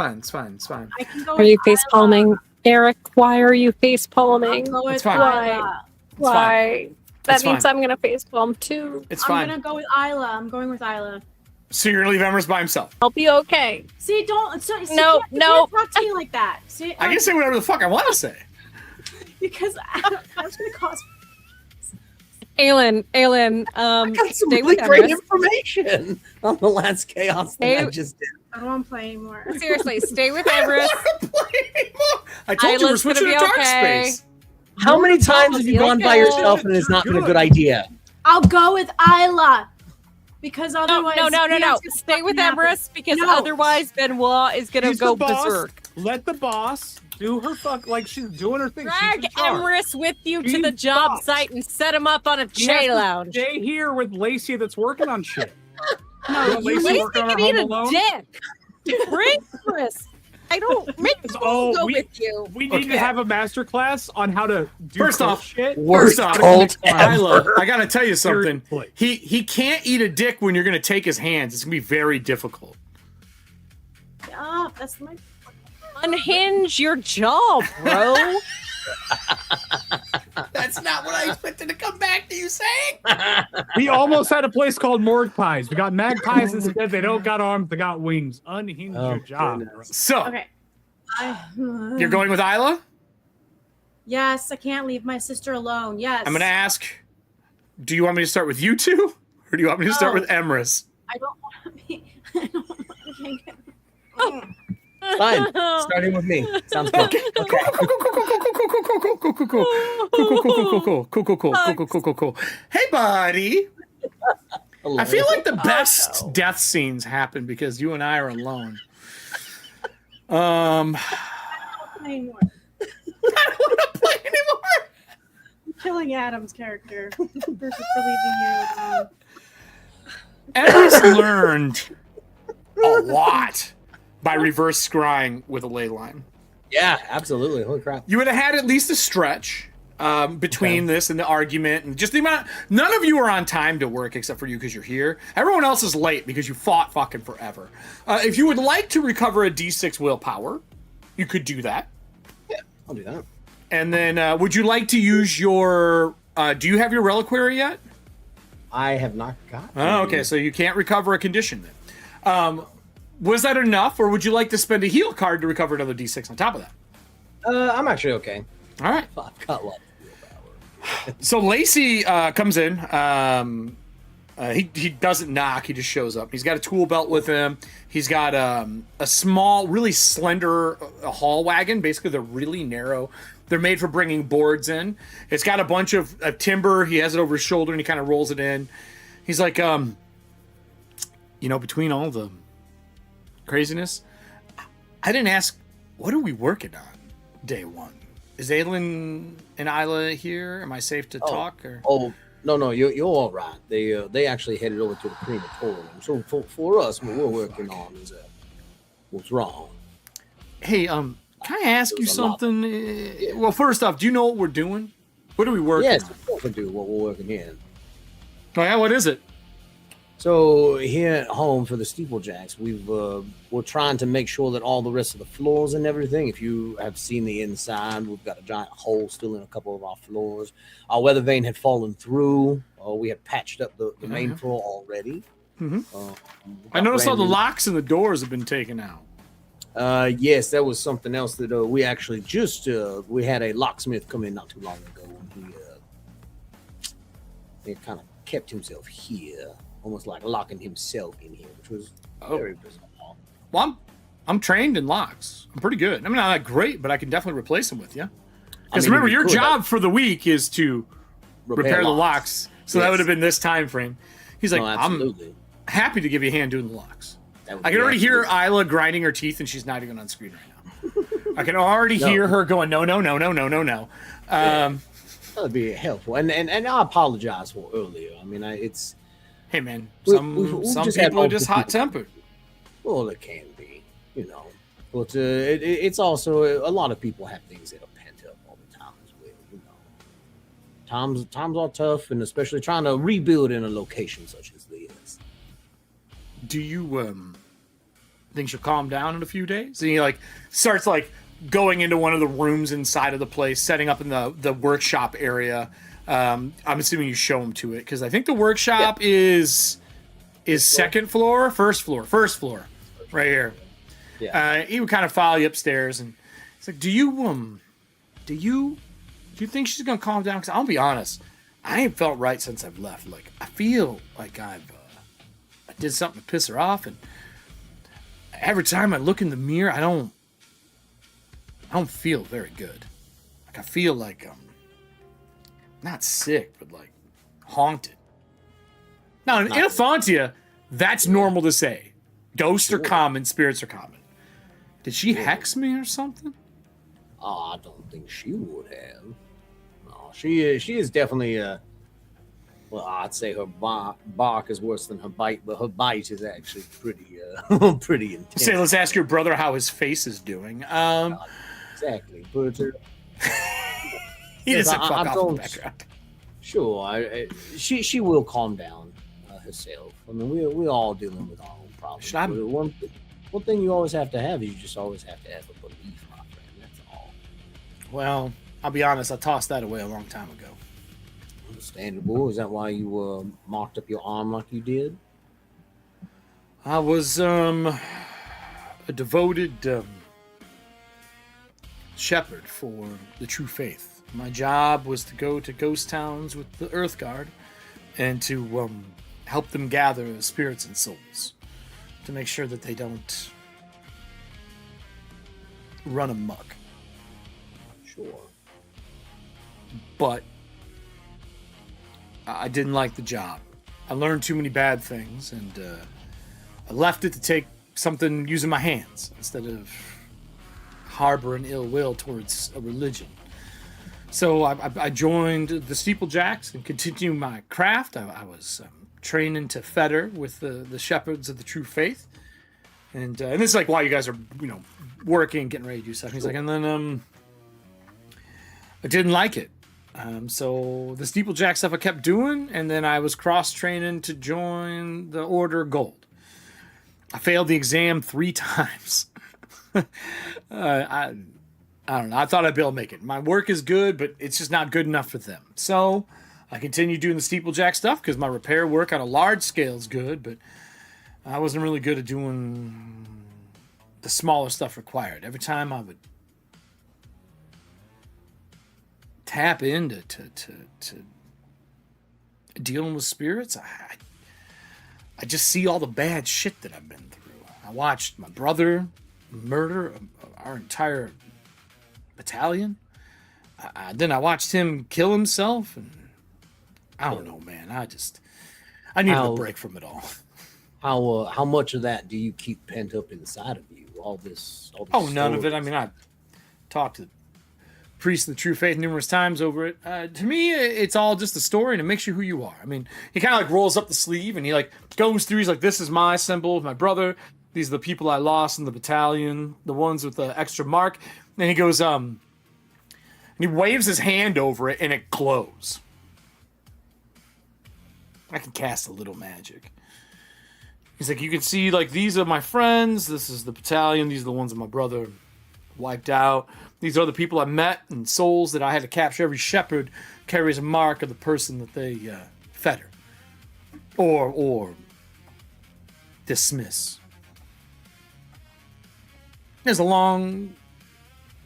I can go Are you with face Isla. palming? Eric, why are you face I'll palming? go with It's fine. Isla. Why? That It's means fine. I'm gonna face palm too. It's I'm fine. gonna go with Isla. I'm going with Isla. So you're going to leave Emerus by himself. I'll be okay. See, don't. So, see, No, you no. can't talk to me like that. See, I can say whatever the fuck I want to say. because that's gonna cause. Aelin, I got some stay really with great Emerus. information on the last chaos thing I Hey. just did. I don't want to play anymore. Seriously, stay with Emerus. I told you we're Isla's switching to gonna be dark okay. space. How many times have you gone by yourself and it's not been a good idea? I'll go with Isla because No, otherwise. no. chaos is Stay with fucking happen. Emerus because No. otherwise Benoit is gonna She's go the boss. berserk. Let the boss do her like she's doing her thing. She's Drag in charge. Emerus with you to She's the job boss. site and set him up on a She has J to lounge. Stay here with Lacey that's working on shit. No, Lacey Lacey working on can her eat Home a Alone? dick. Bring Emerus. I don't make the Oh, go we- with you. We need Okay. to have a master class on how to do First cult off, shit. Worst off, cult Isla, ever. I got to tell you something. Seriously. He can't eat a dick when you're going to take his hands. It's going to be very difficult. Oh, that's my. Unhinge your jaw, bro. That's not what I expected to come back to you saying. We almost had a place called Morgue Pies. We got magpies instead. They don't got arms, they got wings. Unhinge your jaw. So, Okay. you're going with Isla? Yes, I can't leave my sister alone. Yes. I'm going to ask, do you want me to start with you two? Or do you want me to start with Emrys? I don't want to be. I don't want to be. Fine. Starting with me. Sounds good. Cool. Hey, buddy. Hello. I feel like the best death scenes happen because you and I are alone. Anymore. I don't want to play anymore. I'm killing Adam's character versus leaving you alone. Emrys learned a lot by reverse scrying with a ley line. Yeah, absolutely. Holy crap. You would have had at least a stretch between this and the argument and just the amount. None of you are on time to work except for you because you're here. Everyone else is late because you fought fucking forever. If you would like to recover a D6 willpower, you could do that. Yeah, I'll do that. And then would you like to use your... do you have your reliquary yet? I have not got. Oh, okay, so you can't recover a condition then. Was that enough, or would you like to spend a heal card to recover another D6 on top of that? I'm actually okay. All right. I've got a lot of willpower. So Lacey comes in. He doesn't knock. He just shows up. He's got a tool belt with him. He's got a small, really slender haul wagon. Basically, they're really narrow. They're made for bringing boards in. It's got a bunch of timber. He has it over his shoulder, and he kind of rolls it in. He's like, between all the craziness, I didn't ask, what are we working on day one? Is Aelin and Isla here? Am I safe to talk? Or? Oh, no, you're all right. They actually headed over to the crematorium. So for us, what we're working on is what's wrong. Hey, can I ask you something? Well, first off, do you know what we're doing? What are we working Yes, on? of course we do what we're working in. Oh, yeah, what is it? So here at home for the steeplejacks, we're trying to make sure that all the rest of the floors and everything. If you have seen the inside, we've got a giant hole still in a couple of our floors. Our weather vane had fallen through. We had patched up the main floor already. Mm-hmm. I noticed all the locks and the doors have been taken out. Yes, that was something else that we actually we had a locksmith come in not too long ago, and he kind of kept himself here, almost like locking himself in here, which was very bizarre. Well, I'm trained in locks. I'm pretty good. I'm not that great, but I can definitely replace them with you. Because remember, your job for the week is to repair the locks. So that would have been this time frame. He's like, I'm happy to give you a hand doing the locks. I can already hear Isla grinding her teeth, and she's not even on screen right now. I can already hear her going, no. That'd be helpful. And I apologize for earlier. I mean, it's... Hey, man, some people are just hot-tempered. Well, it can be, But it's also, a lot of people have things that are pent up all the time as well, Times are tough, and especially trying to rebuild in a location such as this. Do you think she'll calm down in a few days? And he starts going into one of the rooms inside of the place, setting up in the workshop area. I'm assuming you show him to it because I think the workshop is second floor, first floor, right here. Yeah. He would kind of follow you upstairs, and it's like, do you think she's gonna calm down? Because I'll be honest, I ain't felt right since I've left. I feel like I did something to piss her off, and every time I look in the mirror, I don't feel very good. I feel like not sick, but haunted. Now, in Ethauntia, that's normal to say. Ghosts are common, spirits are common. Did she hex me or something? Oh, I don't think she would have. No, she is definitely well, I'd say her bark is worse than her bite, but her bite is actually pretty intense. Say, let's ask your brother how his face is doing. Exactly, but he doesn't fuck off in the background. Sure, she will calm down herself. I mean, we're all dealing with our own problems. One thing you always have to have is you just always have to have a belief, my friend. That's all. Well, I'll be honest, I tossed that away a long time ago. Understandable. Is that why you marked up your arm like you did? I was a devoted shepherd for the true faith. My job was to go to ghost towns with the Earth Guard and to help them gather spirits and souls to make sure that they don't run amok. Sure. But I didn't like the job. I learned too many bad things, and I left it to take something using my hands instead of harboring ill will towards a religion. So I joined the Steeplejacks and continued my craft. I was training to fetter with the shepherds of the true faith, and this is like while you guys are working, getting ready to do stuff. He's like, and then I didn't like it. So the Steeplejack stuff I kept doing, and then I was cross-training to join the Order of Gold. I failed the exam 3 times. I don't know. I thought I'd be able to make it. My work is good, but it's just not good enough for them. So I continued doing the Steeplejack stuff because my repair work on a large scale is good, but I wasn't really good at doing the smaller stuff required. Every time I would tap into to dealing with spirits, I just see all the bad shit that I've been through. I watched my brother murder our entire battalion. Then I watched him kill himself, and I don't know, man. I needed a break from it all. How much of that do you keep pent up inside of you? All this None of it. I mean, I talked to priest of the true faith numerous times over it. To me, it's all just a story, and it makes you who you are. I mean, he kind of like rolls up the sleeve, and he like goes through. He's like, "This is my symbol of my brother. These are the people I lost in the battalion, the ones with the extra mark." And he goes, and he waves his hand over it, and it glows. I can cast a little magic. He's like, you can see, like, these are my friends. This is the battalion. These are the ones that my brother wiped out. These are the people I met and souls that I had to capture. Every shepherd carries a mark of the person that they fetter or dismiss. There's a long,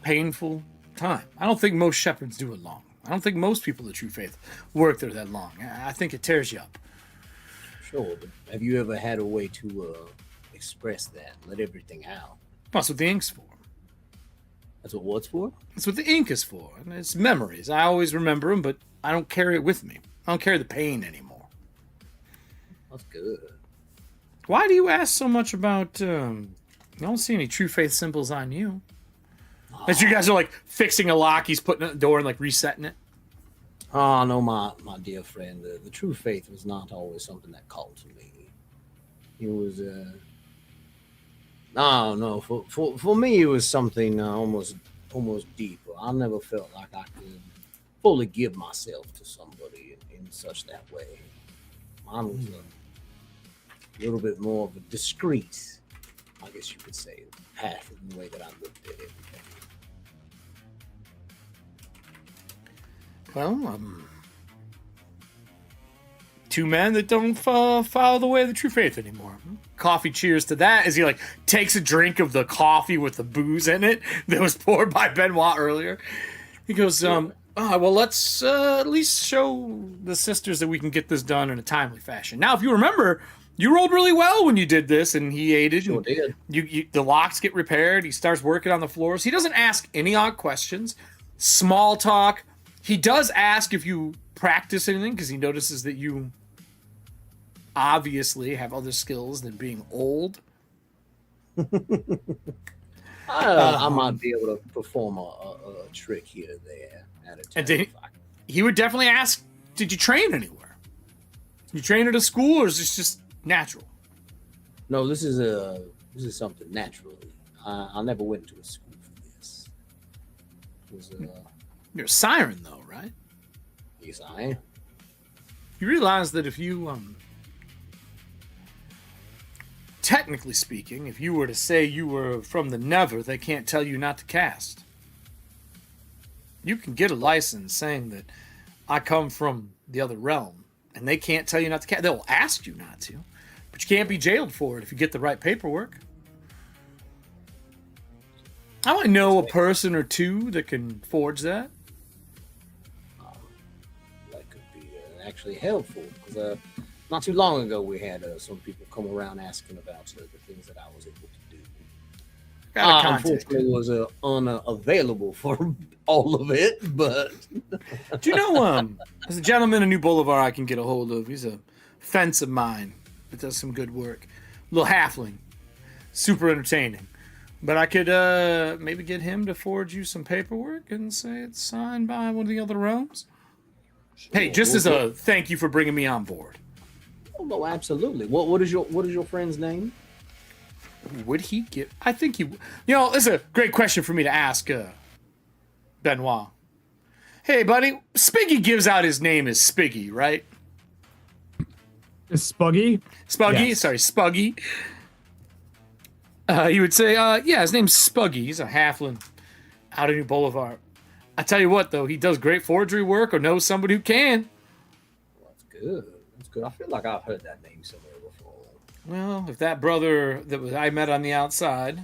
painful time. I don't think most shepherds do it long. I don't think most people of the true faith work there that long. I think it tears you up. Sure, but have you ever had a way to express that, let everything out? That's what the ink's for. That's what what's for? That's what the ink is for. And it's memories. I always remember them, but I don't carry it with me. I don't carry the pain anymore. That's good. Why do you ask so much about... I don't see any true faith symbols on you. As you guys are like fixing a lock, he's putting it at the door and like resetting it. Oh, no, my dear friend, the true faith was not always something that called to me. It was, no, for me, it was something almost deeper. I never felt like I could fully give myself to somebody in such that way. Mine was a little bit more of a discreet, I guess you could say, path in the way that I looked at everything. Well, two men that don't follow the way of the true faith anymore. Coffee cheers to that as he like takes a drink of the coffee with the booze in it that was poured by Benoit earlier. He goes, well, let's at least show the sisters that we can get this done in a timely fashion. Now, if you remember, you rolled really well when you did this, and he aided. Sure did. The locks get repaired. He starts working on the floors. He doesn't ask any odd questions. Small talk. He does ask if you practice anything because he notices that you obviously have other skills than being old. I might be able to perform a trick here or there at a time. And he would definitely ask, did you train anywhere? You train at a school, or is this just natural? No, this is something naturally. I never went to a school for this. It was You're a siren, though, right? Yes, I am. You realize that if you technically speaking, if you were to say you were from the Never, they can't tell you not to cast. You can get a license saying that I come from the other realm, and they can't tell you not to cast. They'll ask you not to, but you can't be jailed for it if you get the right paperwork. I might know a person or two that can forge that. That could be actually helpful, because not too long ago we had some people come around asking about the things that I was able to do. Unfortunately, it was unavailable for all of it, but... Do you know, there's a gentleman in New Boulevard I can get a hold of. He's a fence of mine that does some good work. Little halfling. Super entertaining. But I could maybe get him to forge you some paperwork and say it's signed by one of the other realms. Sure. Hey, just as a thank you for bringing me on board. Oh, no, absolutely. What is your friend's name? Would he get? I think he. You know, this is a great question for me to ask Benoit. Hey, buddy, Spiggy gives out his name as Spiggy, right? Is Spuggy? Spuggy, yes. Sorry, Spuggy. He would say, yeah, his name's Spuggy. He's a halfling out of New Boulevard. I tell you what, though, he does great forgery work or knows somebody who can. Well, that's good. That's good. I feel like I've heard that name somewhere before. Well, if that brother that I met on the outside,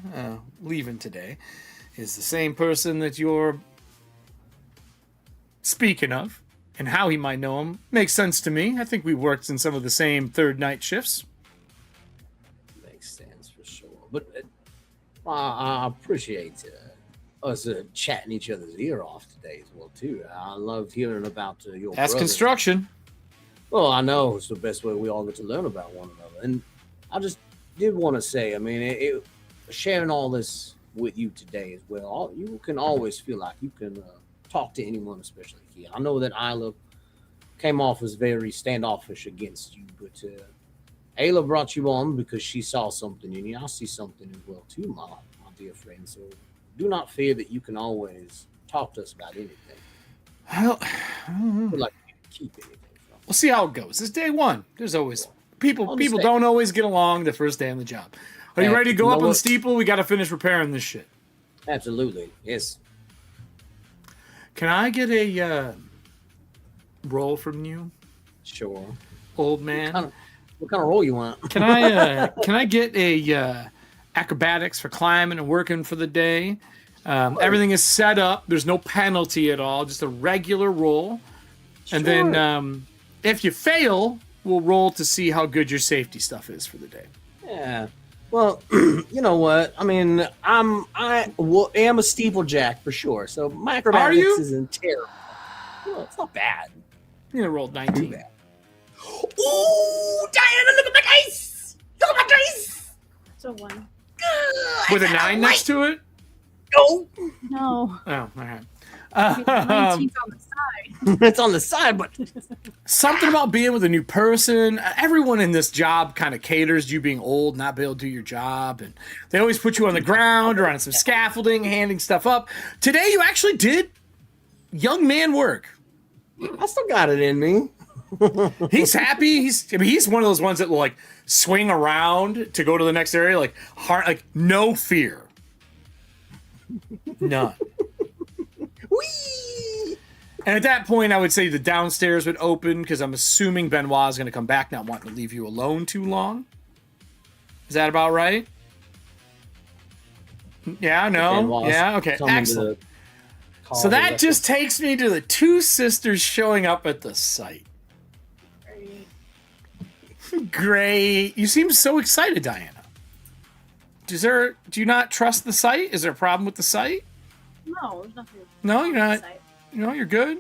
leaving today, is the same person that you're speaking of, and how he might know him, makes sense to me. I think we worked in some of the same third night shifts. Makes sense for sure. But I appreciate us chatting each other's ear off today as well, too. I loved hearing about your That's brother. construction. Well, I know it's the best way we all get to learn about one another. And I just did want to say, I mean, sharing all this with you today as well, you can always feel like you can talk to anyone, especially here. I know that Isla came off as very standoffish against you, but Ayla brought you on because she saw something in you. I see something as well too, my dear friend. So do not fear that you can always talk to us about anything. Well, Like you can keep anything from. We'll see how it goes. It's day one. There's always people Understand. don't always get along the first day on the job. Are you ready to go up on the steeple? We got to finish repairing this shit. Absolutely. Yes. Can I get a roll from you, Sure. old man? What kind of role you want? Can I get a acrobatics for climbing and working for the day? Everything is set up. There's no penalty at all. Just a regular roll. Sure. And then if you fail, we'll roll to see how good your safety stuff is for the day. Yeah. Well, you know what? I mean, I am a steeplejack for sure. So my acrobatics isn't terrible. Well, it's not bad. You know, rolled 19. Too bad. Ooh, Diana, look at my dice! Look at my dice! It's a 1. With a 9 next to it? No. No. Oh, all right. 19's on the side. It's on the side, but something about being with a new person. Everyone in this job kind of caters to you being old, not be able to do your job, and they always put you on the ground or on some scaffolding, handing stuff up. Today, you actually did young man work. I still got it in me. He's happy. He's one of those ones that will like swing around to go to the next area, like no fear, none. Whee! And at that point, I would say the downstairs would open because I'm assuming Benoit is going to come back, not wanting to leave you alone too long. Is that about right? Yeah, no. Benoit's Yeah, okay. Excellent. So that just takes me to the two sisters showing up at the site. Great. You seem so excited, Diana. Do you not trust the site? Is there a problem with the site? No, there's nothing. No, you're not. Site. No, you're good.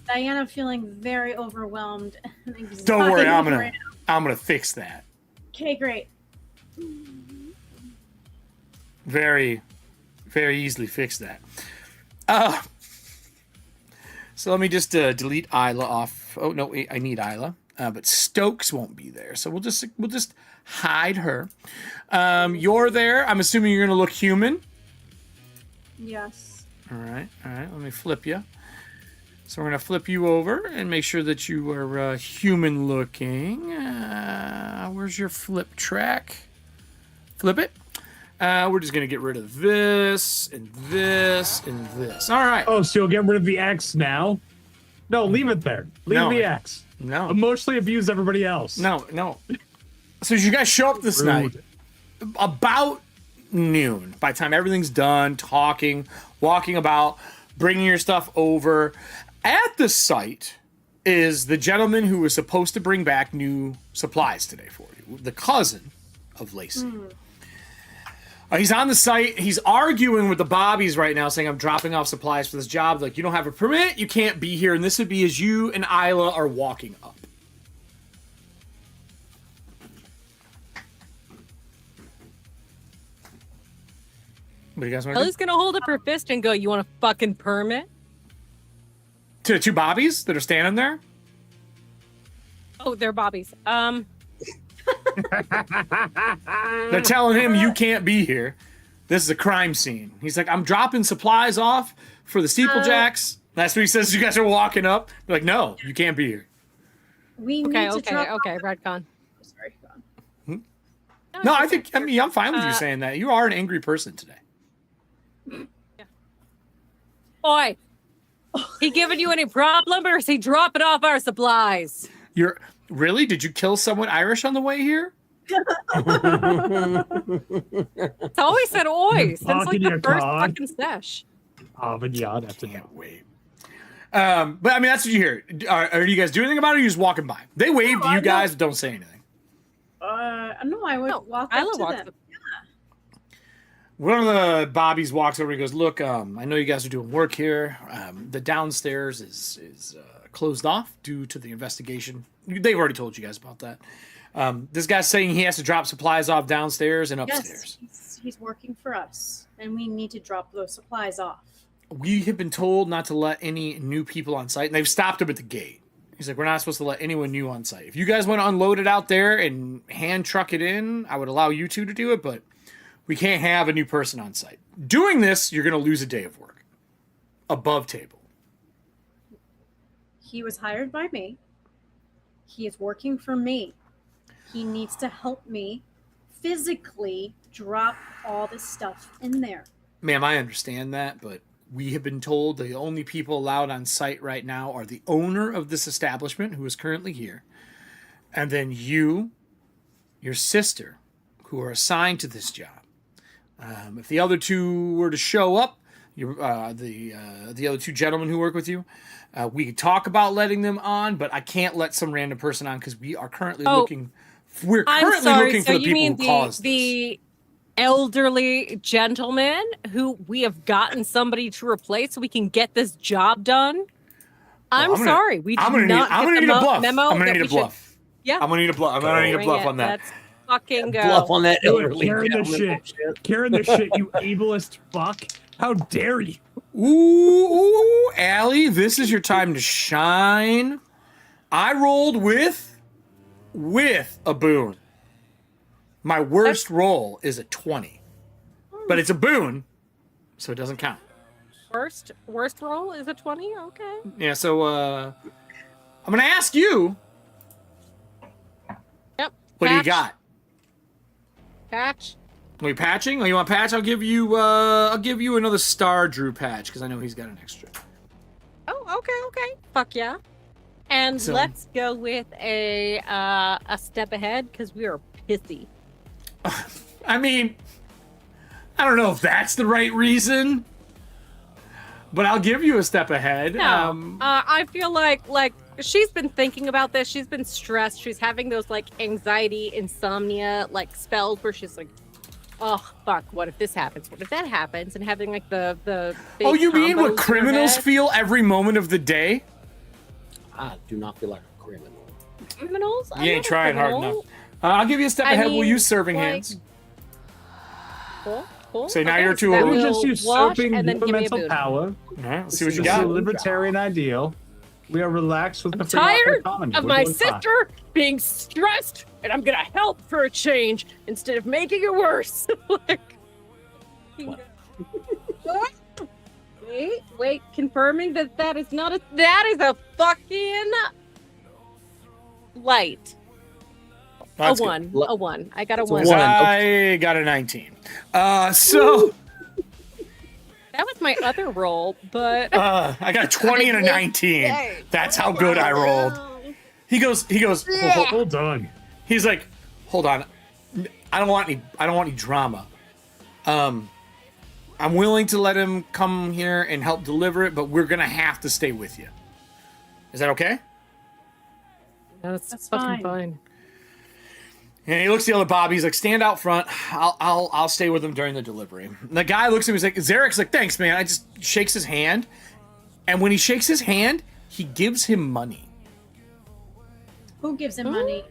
Diana feeling very overwhelmed. And exhausted. Don't worry, I'm gonna fix that. Okay, great. Very, very easily fix that. So let me just delete Isla off. Oh no, wait, I need Isla, but Stokes won't be there, so we'll just hide her. You're there. I'm assuming you're gonna look human. Yes. All right. Let me flip you. So we're gonna flip you over and make sure that you are human looking. Where's your flip track? Flip it. We're just going to get rid of this and this and this. All right. Oh, so you'll get rid of the X now? No, leave it there. Leave the X. No. Emotionally abuse everybody else. No. So as you guys show up this night, about noon, by the time everything's done, talking, walking about, bringing your stuff over, at the site is the gentleman who was supposed to bring back new supplies today for you, the cousin of Lacey. He's on the site. He's arguing with the Bobbies right now, saying, I'm dropping off supplies for this job. Like, you don't have a permit. You can't be here. And this would be as you and Isla are walking up. What do you guys want to do? Ellie's gonna hold up her fist and go, you want a fucking permit? To the two Bobbies that are standing there? Oh, they're Bobbies. They're telling him you can't be here. This is a crime scene. He's like, I'm dropping supplies off for the steeplejacks. That's what he says. You guys are walking up. They're like, no, you can't be here. We need to drop Redcon. Sorry, go on. No, I'm fine with you saying that. You are an angry person today. Oi! He giving you any problem, or is he dropping off our supplies? Really? Did you kill someone Irish on the way here? It's always said oi since like the first fucking sesh. Oh, but yeah, I'd have to Can't wait. But I mean, that's what you hear. Are you guys doing anything about it, or are you just walking by? They waved to you guys, but don't say anything. No, I would walk up to them. One of the Bobbies walks over and goes, look, I know you guys are doing work here. The downstairs is closed off due to the investigation. They've already told you guys about that. This guy's saying he has to drop supplies off downstairs and upstairs. Yes, he's working for us, and we need to drop those supplies off. We have been told not to let any new people on site, and they've stopped him at the gate. He's like, we're not supposed to let anyone new on site. If you guys want to unload it out there and hand truck it in, I would allow you two to do it, but we can't have a new person on site. Doing this, you're going to lose a day of work. Above table. He was hired by me. He is working for me. He needs to help me physically drop all this stuff in there. Ma'am, I understand that, but we have been told the only people allowed on site right now are the owner of this establishment, who is currently here, and then you, your sister, who are assigned to this job. If the other two were to show up, the other two gentlemen who work with you, we could talk about letting them on, but I can't let some random person on because we are currently looking. We're currently looking for the people who caused the elderly gentleman who we have gotten somebody to replace so we can get this job done. I'm sorry, we do not get the memo. I'm gonna need a bluff. Yeah, I'm gonna need a bluff. I'm gonna need a bluff on that. Let's fucking go. Bluff on that elderly Karen the shit. Karen the shit, you ableist fuck. How dare you? Ooh, Allie, this is your time to shine. I rolled with a boon. My worst roll is a 20. But it's a boon, so it doesn't count. Worst roll is a 20? Okay. Yeah, so I'm gonna ask you. Yep. What do you got? Patch. Are we patching? Oh, you want patch? I'll give you another Star Drew patch because I know he's got an extra. Oh, okay. Fuck yeah. And let's go with a step ahead because we are pissy. I mean, I don't know if that's the right reason, but I'll give you a step ahead. No, I feel like she's been thinking about this. She's been stressed. She's having those like anxiety, insomnia, like spells where she's like, oh fuck, what if this happens? What if that happens? And having like the big oh, you mean what combos in her criminals head. feel every moment of the day? I do not feel like a criminal. Criminals? You ain't trying hard enough. I'll give you a step ahead. We'll use serving hands. Cool. So now you're too that old. We will just use wash soaping and then give me a mental boon. power. All right, let's see what This you is got. a libertarian ideal. We are relaxed with the free Tired market economy. of We're my doing fine. sister being stressed, and I'm gonna help for a change instead of making it worse. Wait, confirming that is a fucking light. A one. I got a one. one. I got a 19. So That was my other roll, but I got a 20 and a 19. That's how good I rolled. He goes. Well done. He's like, hold on. I don't want any drama. I'm willing to let him come here and help deliver it, but we're gonna have to stay with you. Is that okay? that's fine. fucking fine. And he looks at the other Bobby. He's like, stand out front. I'll stay with him during the delivery. And the guy looks at him. He's like, Zarek's like, thanks, man. I just shakes his hand. And when he shakes his hand, he gives him money. Who gives him money?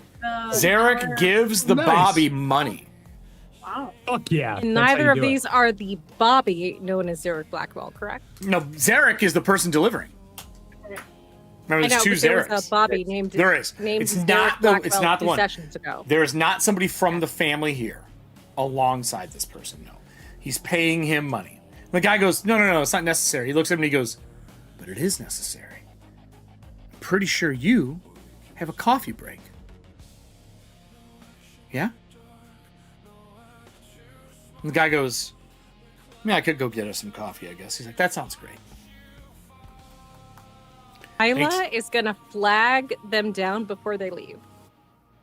Zarek gives the Nice. Bobby money. Wow. Fuck yeah. And That's how neither you of do it. these are the Bobby known as Zarek Blackwell, correct? No, Zarek is the person delivering. Remember, I there's know, two but there Zareks. was a Bobby named. There is. Named It's Zarek not the. It's Blackwell not the 2 one. Sessions ago. There is not somebody from the family here alongside this person. No, he's paying him money. The guy goes, no, it's not necessary. He looks at him and he goes, but it is necessary. I'm pretty sure you have a coffee break. Yeah? And the guy goes, I could go get us some coffee, I guess. He's like, that sounds great. Isla is gonna flag them down before they leave.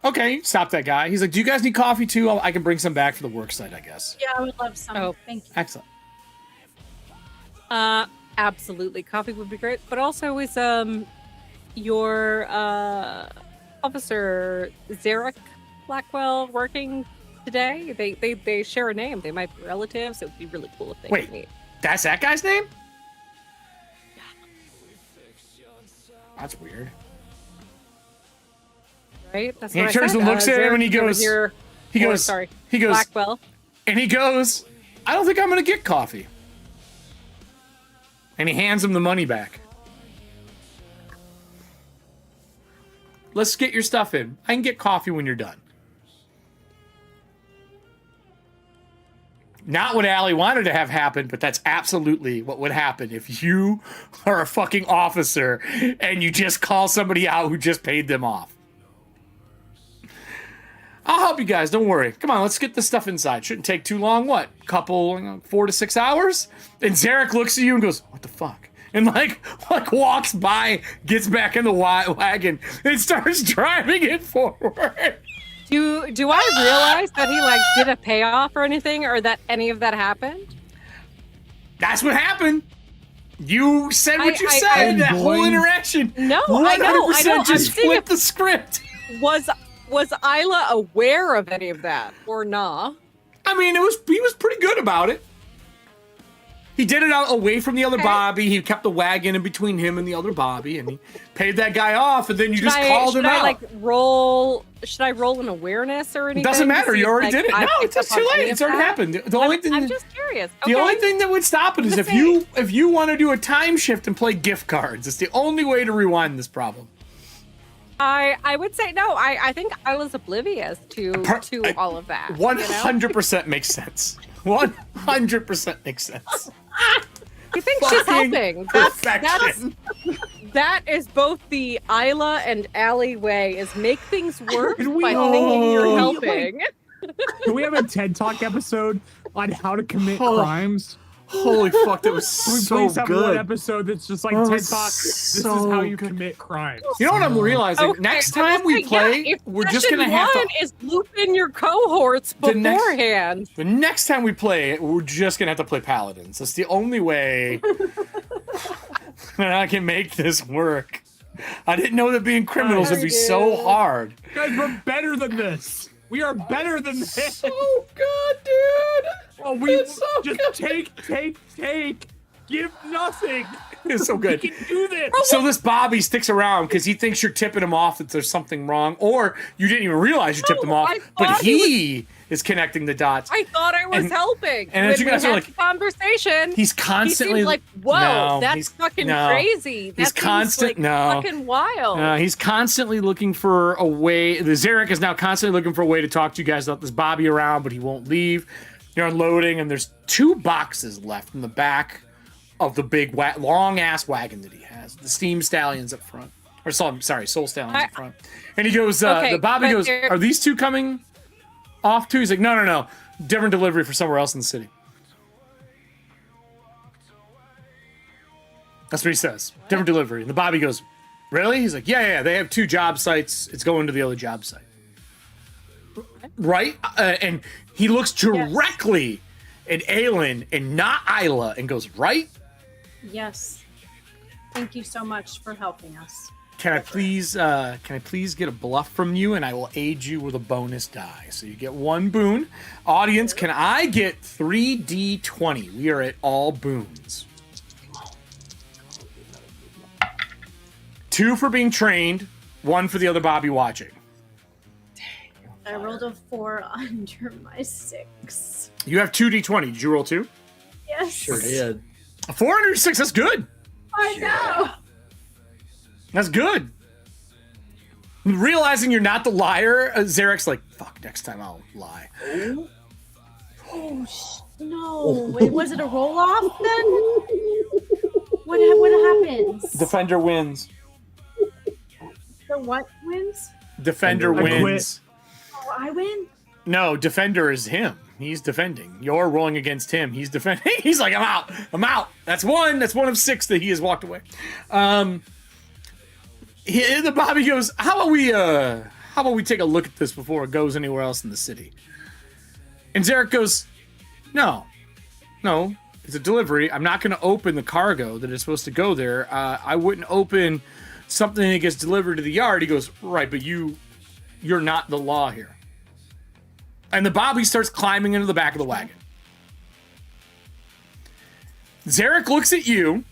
Okay, stop that guy. He's like, do you guys need coffee too? I can bring some back for the work site, I guess. Yeah, I would love some. Oh. Thank you. Excellent. Absolutely, coffee would be great. But also, is your officer Zarek Blackwell working today? They share a name. They might be relatives. It would be really cool if they could meet. That's that guy's name? That's weird. Right? That's He what I turns said. and looks at him and he Zarek over goes, here- he or, goes, sorry, he goes, Blackwell. and he goes, I don't think I'm going to get coffee. And he hands him the money back. Let's get your stuff in. I can get coffee when you're done. Not what Allie wanted to have happen, but that's absolutely what would happen if you are a fucking officer and you just call somebody out who just paid them off. I'll help you guys. Don't worry. Come on, let's get this stuff inside. Shouldn't take too long. What? Couple, 4 to 6 hours? And Zarek looks at you and goes, what the fuck? And like walks by, gets back in the wagon, and starts driving it forward. Do I realize that he did a payoff or anything, or that any of that happened? That's what happened. You said what you said. That whole interaction. No, 100% I know. just flipped the script. Was Isla aware of any of that or nah? I mean, he was pretty good about it. He did it out away from the other Bobby. He kept the wagon in between him and the other Bobby, and he paid that guy off. And then you just called him out. Should I roll an awareness or anything? Doesn't matter. You already did it. No, it's too late. It's already happened. The only thing. I'm just curious. The only thing that would stop it is if you want to do a time shift and play gift cards. It's the only way to rewind this problem. I would say no. I think I was oblivious to all of that. 100% makes sense. 100% makes sense. You think she's helping? Perfection. That is both the Isla and Allie way: is make things work by Can we- thinking you're Oh. helping. Can we have a TED Talk episode on how to commit crimes? Holy fuck, that was Can we so please have one good. episode that's just like That TED was Talk? This is so how you good. commit crimes. You know what I'm realizing? Okay, Next I will time we say, play, if we're just session gonna have one to. is loop in your cohorts The next- beforehand. The next time we play, we're just gonna have to play paladins. That's the only way that I can make this work. I didn't know that being criminals would be so hard. Guys, we're better than this. We are better than this. So good, dude. Oh, we It's so just good. take. Give nothing. It's so good. We can do this. So this Bobby sticks around because he thinks you're tipping him off that there's something wrong, or you didn't even realize you tipped him off, I but thought he is connecting the dots. I thought I was And- helping. and as When you guys we are had like- the conversation, He's constantly he seemed like, whoa, No, that's he's- fucking no. crazy. He's That seems, constant- like, no. fucking wild. He's constantly looking for a way. The Zarek is now constantly looking for a way to talk to you guys about this Bobby around, but he won't leave. You're unloading, and there's 2 boxes left in the back of the big long ass wagon that he has. The steam stallions up front. Or sorry, Soul Stallion's in front. And he goes, Okay, the Bobby but goes, there- are these two coming off too? He's like, no. Different delivery for somewhere else in the city. That's what he says. Different delivery. And the Bobby goes, really? He's like, yeah. They have 2 job sites. It's going to the other job site. Right? And he looks directly at Aelin and not Isla and goes, right? Yes. Thank you so much for helping us. Can I please get a bluff from you, and I will aid you with a bonus die. So you get 1 boon. Audience, can I get 3d20? We are at all boons. 2 for being trained, 1 for the other Bobby watching. I rolled a 4 under my 6. You have 2d20. Did you roll 2? Yes. Sure did. A 4 under 6. That's good. I know. That's good. Realizing you're not the liar, Zarek's like, fuck, next time I'll lie. Oh, no. Wait, was it a roll off then? What happens? Defender wins. The what wins? Defender I quit. wins. Oh, I win? No, defender is him. He's defending. You're rolling against him. He's defending. He's like, I'm out. That's 1. That's 1 of 6 that he has walked away. The Bobby goes, how about we take a look at this before it goes anywhere else in the city? And Zarek goes, no, it's a delivery. I'm not going to open the cargo that is supposed to go there. I wouldn't open something that gets delivered to the yard. He goes, right, but you're not the law here. And the Bobby starts climbing into the back of the wagon. Zarek looks at you,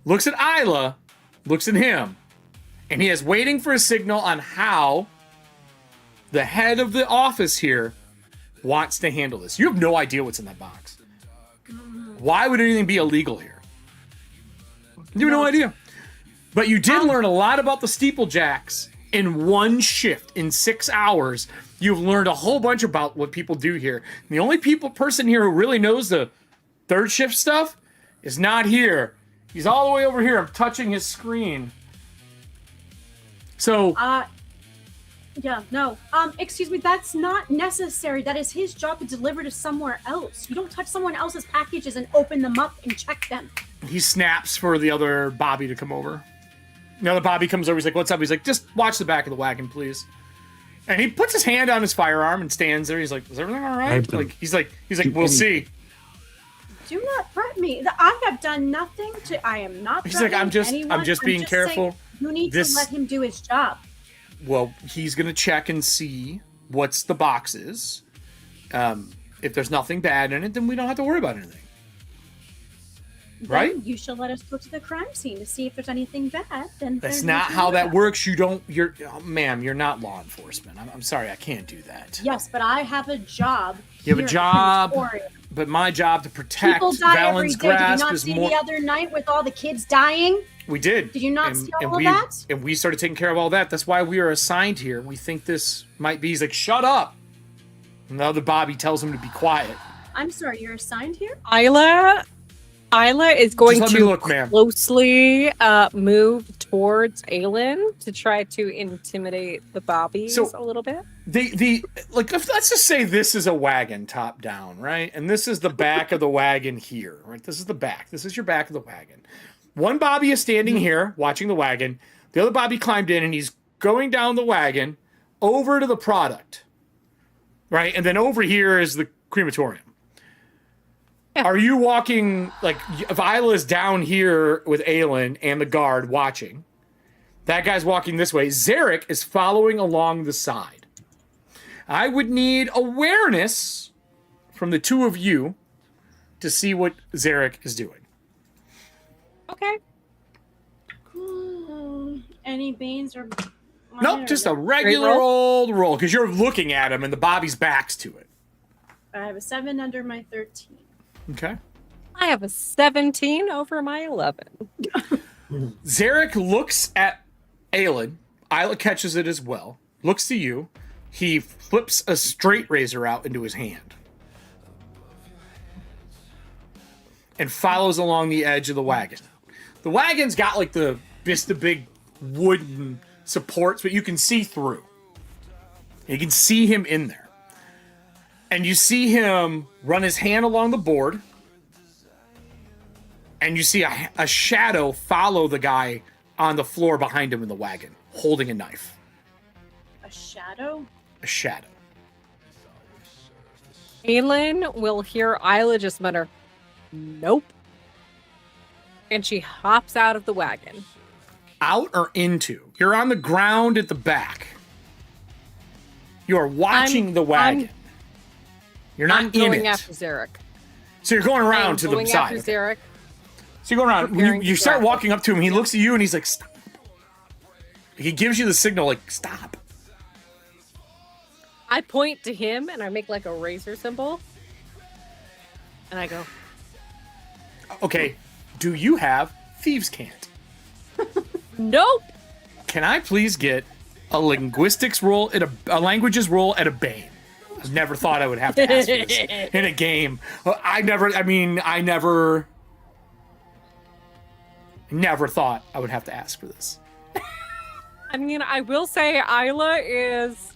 looks at Isla, looks at him, and he is waiting for a signal on how the head of the office here wants to handle this. You have no idea what's in that box. Why would anything be illegal here? You have no idea. But you did learn a lot about the steeplejacks in 1 shift, in 6 hours. You've learned a whole bunch about what people do here. And the only person here who really knows the 3rd shift stuff is not here. He's all the way over here. I'm touching his screen. So, yeah, no. Excuse me, that's not necessary. That is his job to deliver to somewhere else. You don't touch someone else's packages and open them up and check them. he snaps for the other Bobby to come over. The other Bobby comes over. He's like, "What's up?" He's like, "Just watch the back of the wagon, please." And he puts his hand on his firearm and stands there. He's like, "Is everything all right?" He's like, "We'll see." Do not threaten me. I have done nothing to. I am not. He's like, "I'm just being careful." Saying, you need to let him do his job. Well, he's gonna check and see what's the box is. If there's nothing bad in it, then we don't have to worry about anything. Right? Then you shall let us go to the crime scene to see if there's anything bad. Then That's not how that works. Ma'am, you're not law enforcement. I'm sorry, I can't do that. Yes, but I have a job. You have a job, but my job to protect People die every Valen's day. Did you grasp not is see more. the other night with all the kids dying? We did. Did you not see all of that? And we started taking care of all that. That's why we are assigned here. We think this might be. He's like, "Shut up!" And the other Bobby tells him to be quiet. I'm sorry, you're assigned here? Isla is going Just let to me look, ma'am. closely move towards Aelin to try to intimidate the Bobbies a little bit. Let's just say this is a wagon top down, right? And this is the back of the wagon here, right? This is the back. This is your back of the wagon. One Bobby is standing here watching the wagon. The other Bobby climbed in and he's going down the wagon over to the product, right? And then over here is the crematorium. Are you walking, like, if Isla's down here with Aelin and the guard watching, that guy's walking this way. Zarek is following along the side. I would need awareness from the two of you to see what Zarek is doing. Okay. Any Banes or... Nope, just a regular old roll, because you're looking at him and the Bobby's back's to it. I have a 7 under my 13. Okay. I have a 17 over my 11. Zarek looks at Aelin. Isla catches it as well. Looks to you. He flips a straight razor out into his hand. And follows along the edge of the wagon. The wagon's got like the big wooden supports, but you can see through. You can see him in there. And you see him run his hand along the board. And you see a shadow follow the guy on the floor behind him in the wagon, holding a knife. A shadow? A shadow. Aelin will hear Isla just mutter, "Nope." And she hops out of the wagon. Out or into? You're on the ground at the back. You are watching the wagon. You're not I'm in going it. after Zarek. So you're going around to the going side. after Zarek. So you go around. Preparing You to start grapple. walking up to him. He looks at you and he's like, "Stop." He gives you the signal, like, "Stop." I point to him and I make like a razor symbol. And I go, Okay. Do you have Thieves' Cant? "Nope." Can I please get a linguistics roll at a languages roll at a Bane? I never thought I would have to ask for this in a game. I never thought I would have to ask for this. I mean, I will say Isla is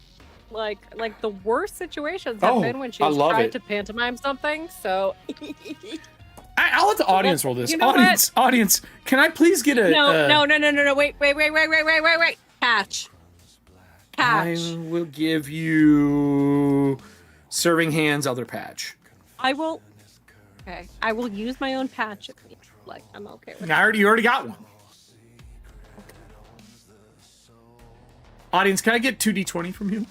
like the worst situations have been when I she's love tried it. to pantomime something. So I'll let the audience roll this. You know what? Audience, can I please get a... no. Wait. Patch. I will give you Serving Hands other patch. I will. Okay. I will use my own patch if you like. I'm okay with it. You already got one. Audience, can I get 2d20 from you?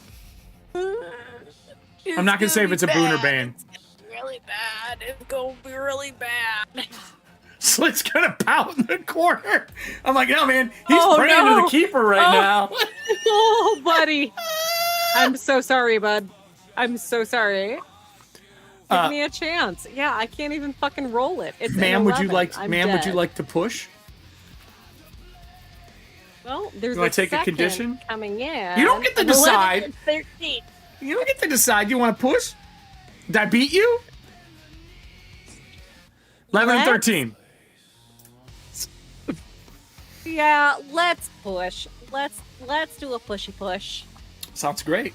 I'm not gonna say if it's a boon or bane. Really bad. It's gonna be really bad. Slit's gonna pout in the corner. I'm like, no, man, he's Oh, praying to no. the keeper right now. Oh, buddy. I'm so sorry, bud. I'm so sorry. Give me a chance. Yeah, I can't even fucking roll it. It's Ma'am, an would you 11. like? I'm Ma'am, would you dead. like to push? Well, there's You wanna a take a second condition? coming in. You don't get to 11 decide. and 13. You don't get to decide. You want to push? Did I beat you? 11 and Let's- 13. Yeah, let's push. Let's do a pushy push. Sounds great.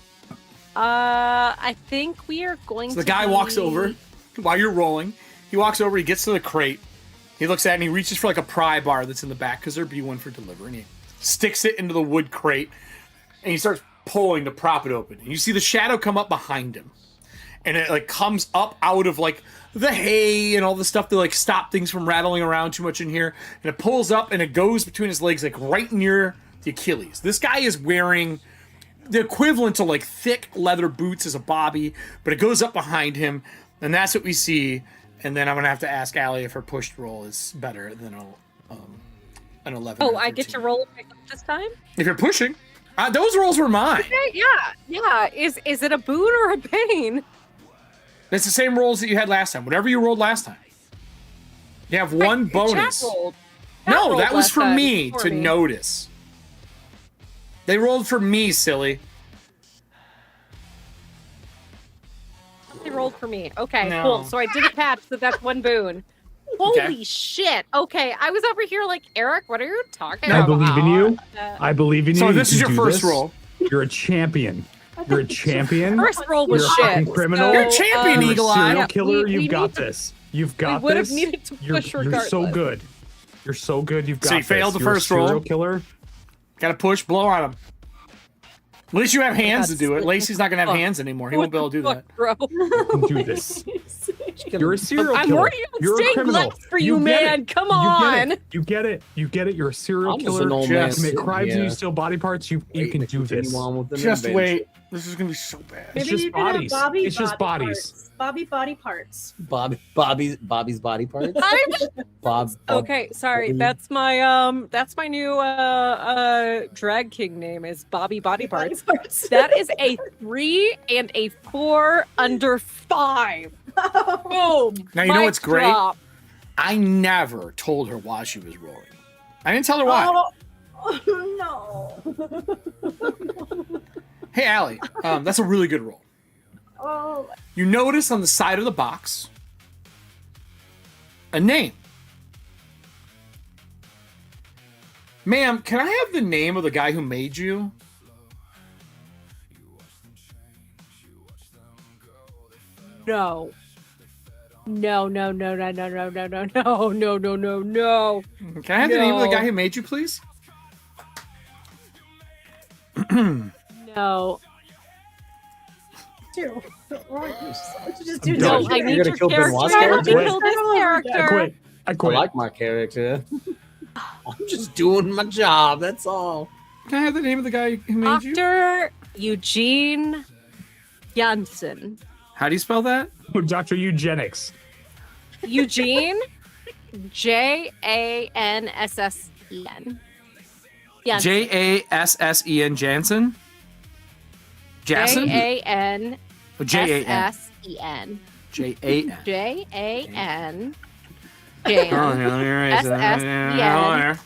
I think we are going So to the guy walks over while you're rolling. He walks over, he gets to the crate. He looks at it and he reaches for like a pry bar that's in the back because there'd be one for delivery. And he sticks it into the wood crate and he starts pulling to prop it open. And you see the shadow come up behind him. And it like comes up out of like the hay and all the stuff to like stop things from rattling around too much in here. And it pulls up and it goes between his legs like right near the Achilles. This guy is wearing the equivalent to like thick leather boots as a bobby, but it goes up behind him, and that's what we see. And then I'm gonna have to ask Allie if her pushed roll is better than an 11. Oh, or I get 13. to roll it back up this time? If you're pushing, those rolls were mine. Okay, yeah. Is it a boon or a bane? It's the same rolls that you had last time. Whatever you rolled last time. You have one bonus. Chat rolled No, that was last for time me for to me. notice. They rolled for me, silly. They rolled for me. Okay, No. cool. So I did a patch, so that's one boon. Holy shit. Okay, I was over here like, Eric, what are you talking I about? believe in you. I believe in you. So You this is can your do first this. roll. You're a champion. You're a champion. First roll was You're a shit. fucking criminal. You're a champion, You're Eagle a serial Eye. killer. we You've got need to- this. You've got would have this. needed to You're push so regardless. good. You're so good. You've got So you this. failed the You're first a serial roll. killer. Gotta push, blow on him. At least you have hands to That's- do it. Lacey's not gonna have Fuck. hands anymore. He won't be able to do that. Fuck, bro. You can do this. You're a serial I'm killer. already You're a staying criminal. left for you, get man. it. Come You on. get it. You get it. You get it. You're a serial I'm just killer. an old You man commit sitting crimes and you here. steal body parts. You can do this. Continue on with the Just adventure. wait. This is gonna be so bad. It's just you can have bodies. Bobby It's just body bodies. parts. Bobby body parts. Bobby's body parts. Bob. Okay, sorry. That's my new drag king name is Bobby Body Parts. That is a 3 and a 4 under 5. Boom. Now, you know Mic what's great? drop. I never told her why she was rolling. I didn't tell her why. Oh, no. Hey, Allie, that's a really good roll. Oh, You notice on the side of the box a name. Ma'am, can I have the name of the guy who made you? No. No. No. No. No. No. No. No. No. No. No. No. No. No. Can I have the name of the guy who made you, please? No. Just do No. that. I need You're your gonna kill character. Benoit's I need to character? kill this I character. quit. I I quit. like my character. I'm just doing my job. That's all. Can I have the name of the guy who made you? Dr. Eugene Janssen. How do you spell that? Dr. Eugenics. Eugene Janssen. Janssen. Jassen Jansen? Jassen? Janssen. Jan. Jan. Jan. Jan. Oh, yeah, you're right. S-S-E-N.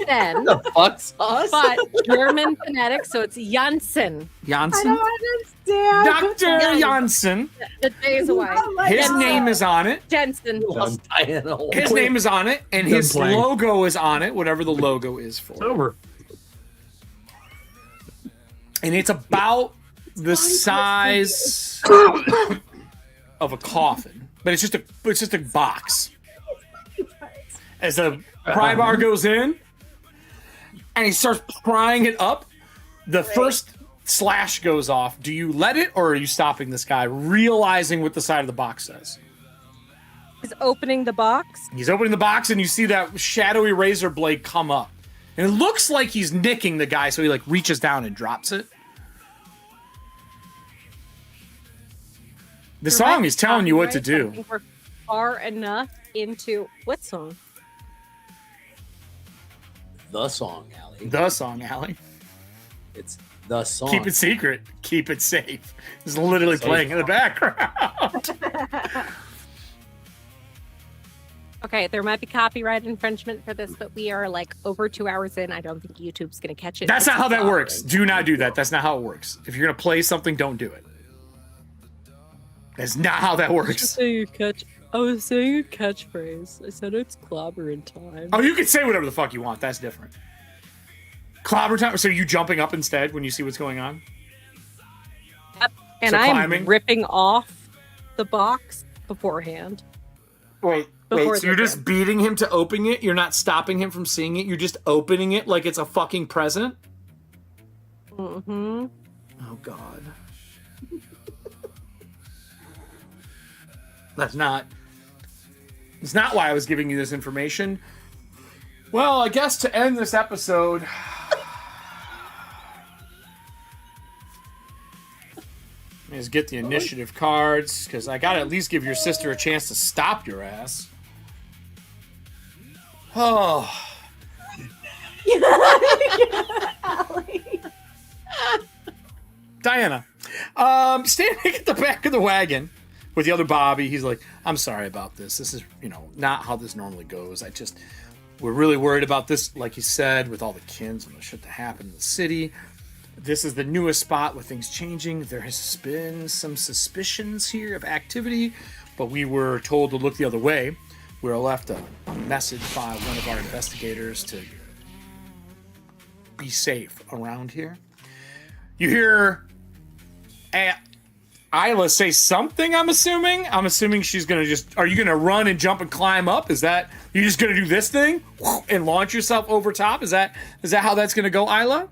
Then, The fuck's us? but German phonetics, so it's Janssen. I Janssen? don't understand. Dr. Janssen. The J is away. His name is on it. Jensen. Lost Diana. His name is on it, and his Done playing. logo is on it, whatever the logo is for It's it. over. And it's about the size of a coffin, but it's just a box. As the pry bar goes in, and he starts prying it up, the first slash goes off. Do you let it, or are you stopping this guy, realizing what the side of the box says? Is opening the box. He's opening the box, and you see that shadowy razor blade come up, and it looks like he's nicking the guy, so he like reaches down and drops it. The song is telling you what to do. I think we're far enough into what song? The song, Allie. The song, Allie. It's the song. Keep it secret. Keep it safe. It's literally playing in the background. Okay, there might be copyright infringement for this, but we are like over 2 hours in. I don't think YouTube's going to catch it. That's not how that works. Do not do that. That's not how it works. If you're going to play something, don't do it. That's not how that works. I was saying a catchphrase. I said it's clobbering time. Oh, you can say whatever the fuck you want. That's different. Clobber time. So you jumping up instead when you see what's going on? And So I'm climbing? ripping off the box beforehand. Wait. Before So you're the just beating him to opening it? You're not stopping him from seeing it? You're just opening it like it's a fucking present? Mm-hmm. Oh, God. It's not why I was giving you this information. Well, I guess to end this episode, is get the initiative cards, because I gotta at least give your sister a chance to stop your ass. Oh. Diana, standing at the back of the wagon with the other Bobby, he's like, I'm sorry about this. This is, not how this normally goes. We're really worried about this, like you said, with all the kins and the shit that happened in the city. This is the newest spot with things changing. There has been some suspicions here of activity, but we were told to look the other way. We were left a message by one of our investigators to be safe around here. You hear Isla say something, I'm assuming? I'm assuming she's going to are you going to run and jump and climb up? Is that, you're just going to do this thing and launch yourself over top? Is that how that's going to go, Isla?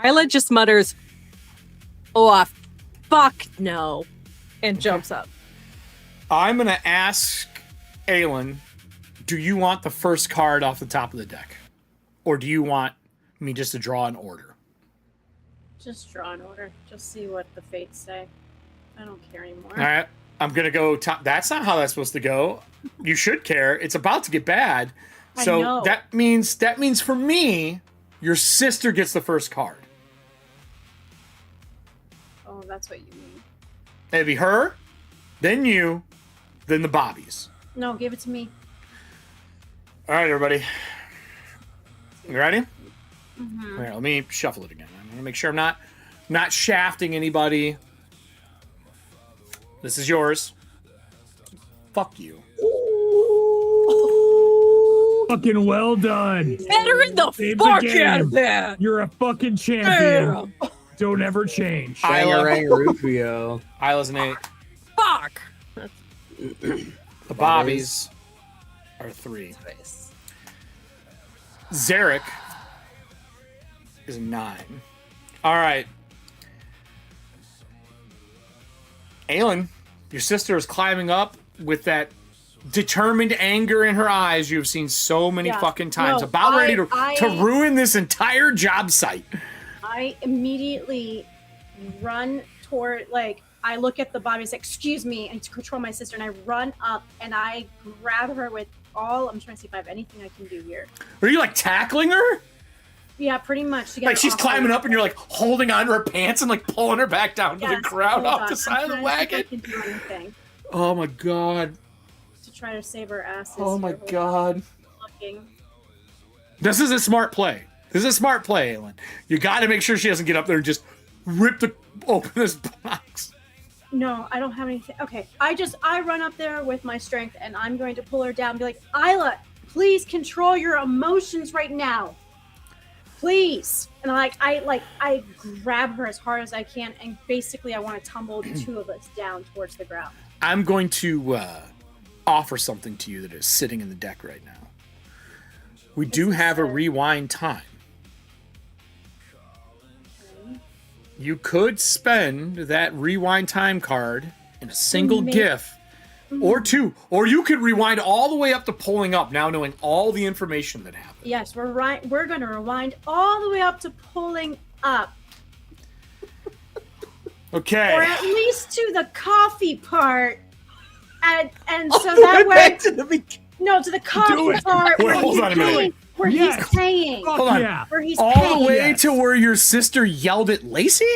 Isla just mutters, "Oh, fuck no," and jumps up. I'm going to ask Aelin, do you want the first card off the top of the deck? Or do you want me just to draw an order? Just draw an order. Just see what the fates say. I don't care anymore. All right. I'm going to go top. That's not how that's supposed to go. You should care. It's about to get bad. I So know. that means for me, your sister gets the first card. Oh, that's what you mean. It'd be her, then you, then the Bobbies. No, give it to me. All right, everybody. You ready? Mm-hmm. All right, let me shuffle it again. I want to make sure I'm not shafting anybody. This is yours. Fuck you. Fucking well done. Veteran the Save the fuck game. out of that. You're a fucking champion. Damn. Don't ever change. Bangarang Rufio. Isla's an 8. Fuck. The Bobbies are 3. Nice. Zarek is 9. All right. Aelin, your sister is climbing up with that determined anger in her eyes you've seen so many fucking times. No, about ready to ruin this entire job site. I immediately run toward, like, I look at the body, say, excuse me, and to control my sister, and I run up and I grab her with all, I'm trying to see if I have anything I can do here. Are you like tackling her? Yeah, pretty much. Like she's climbing up and you're like holding onto her pants and like pulling her back down to the ground off the side of the wagon. I can do anything Oh my god. to try to save our asses. Oh my here. god. Looking. This is a smart play. This is a smart play, Aelin. You got to make sure she doesn't get up there and just open this box. No, I don't have anything. Okay, I run up there with my strength and I'm going to pull her down and be like, Isla, please control your emotions right now. Please. And I grab her as hard as I can and basically I want to tumble the two of us down towards the ground. I'm going to offer something to you that is sitting in the deck right now. We do have a rewind time. You could spend that rewind time card in a single GIF or 2, or you could rewind all the way up to pulling up, now knowing all the information that happened. Yes, we're going to rewind all the way up to pulling up. Okay. Or at least to the coffee part. And so that way to the beginning. No, to the coffee part Wait, hold on a minute. where Yes. he's paying. Fuck Hold on. yeah. Where he's All paying. the way Yes. to where your sister yelled at Lacey?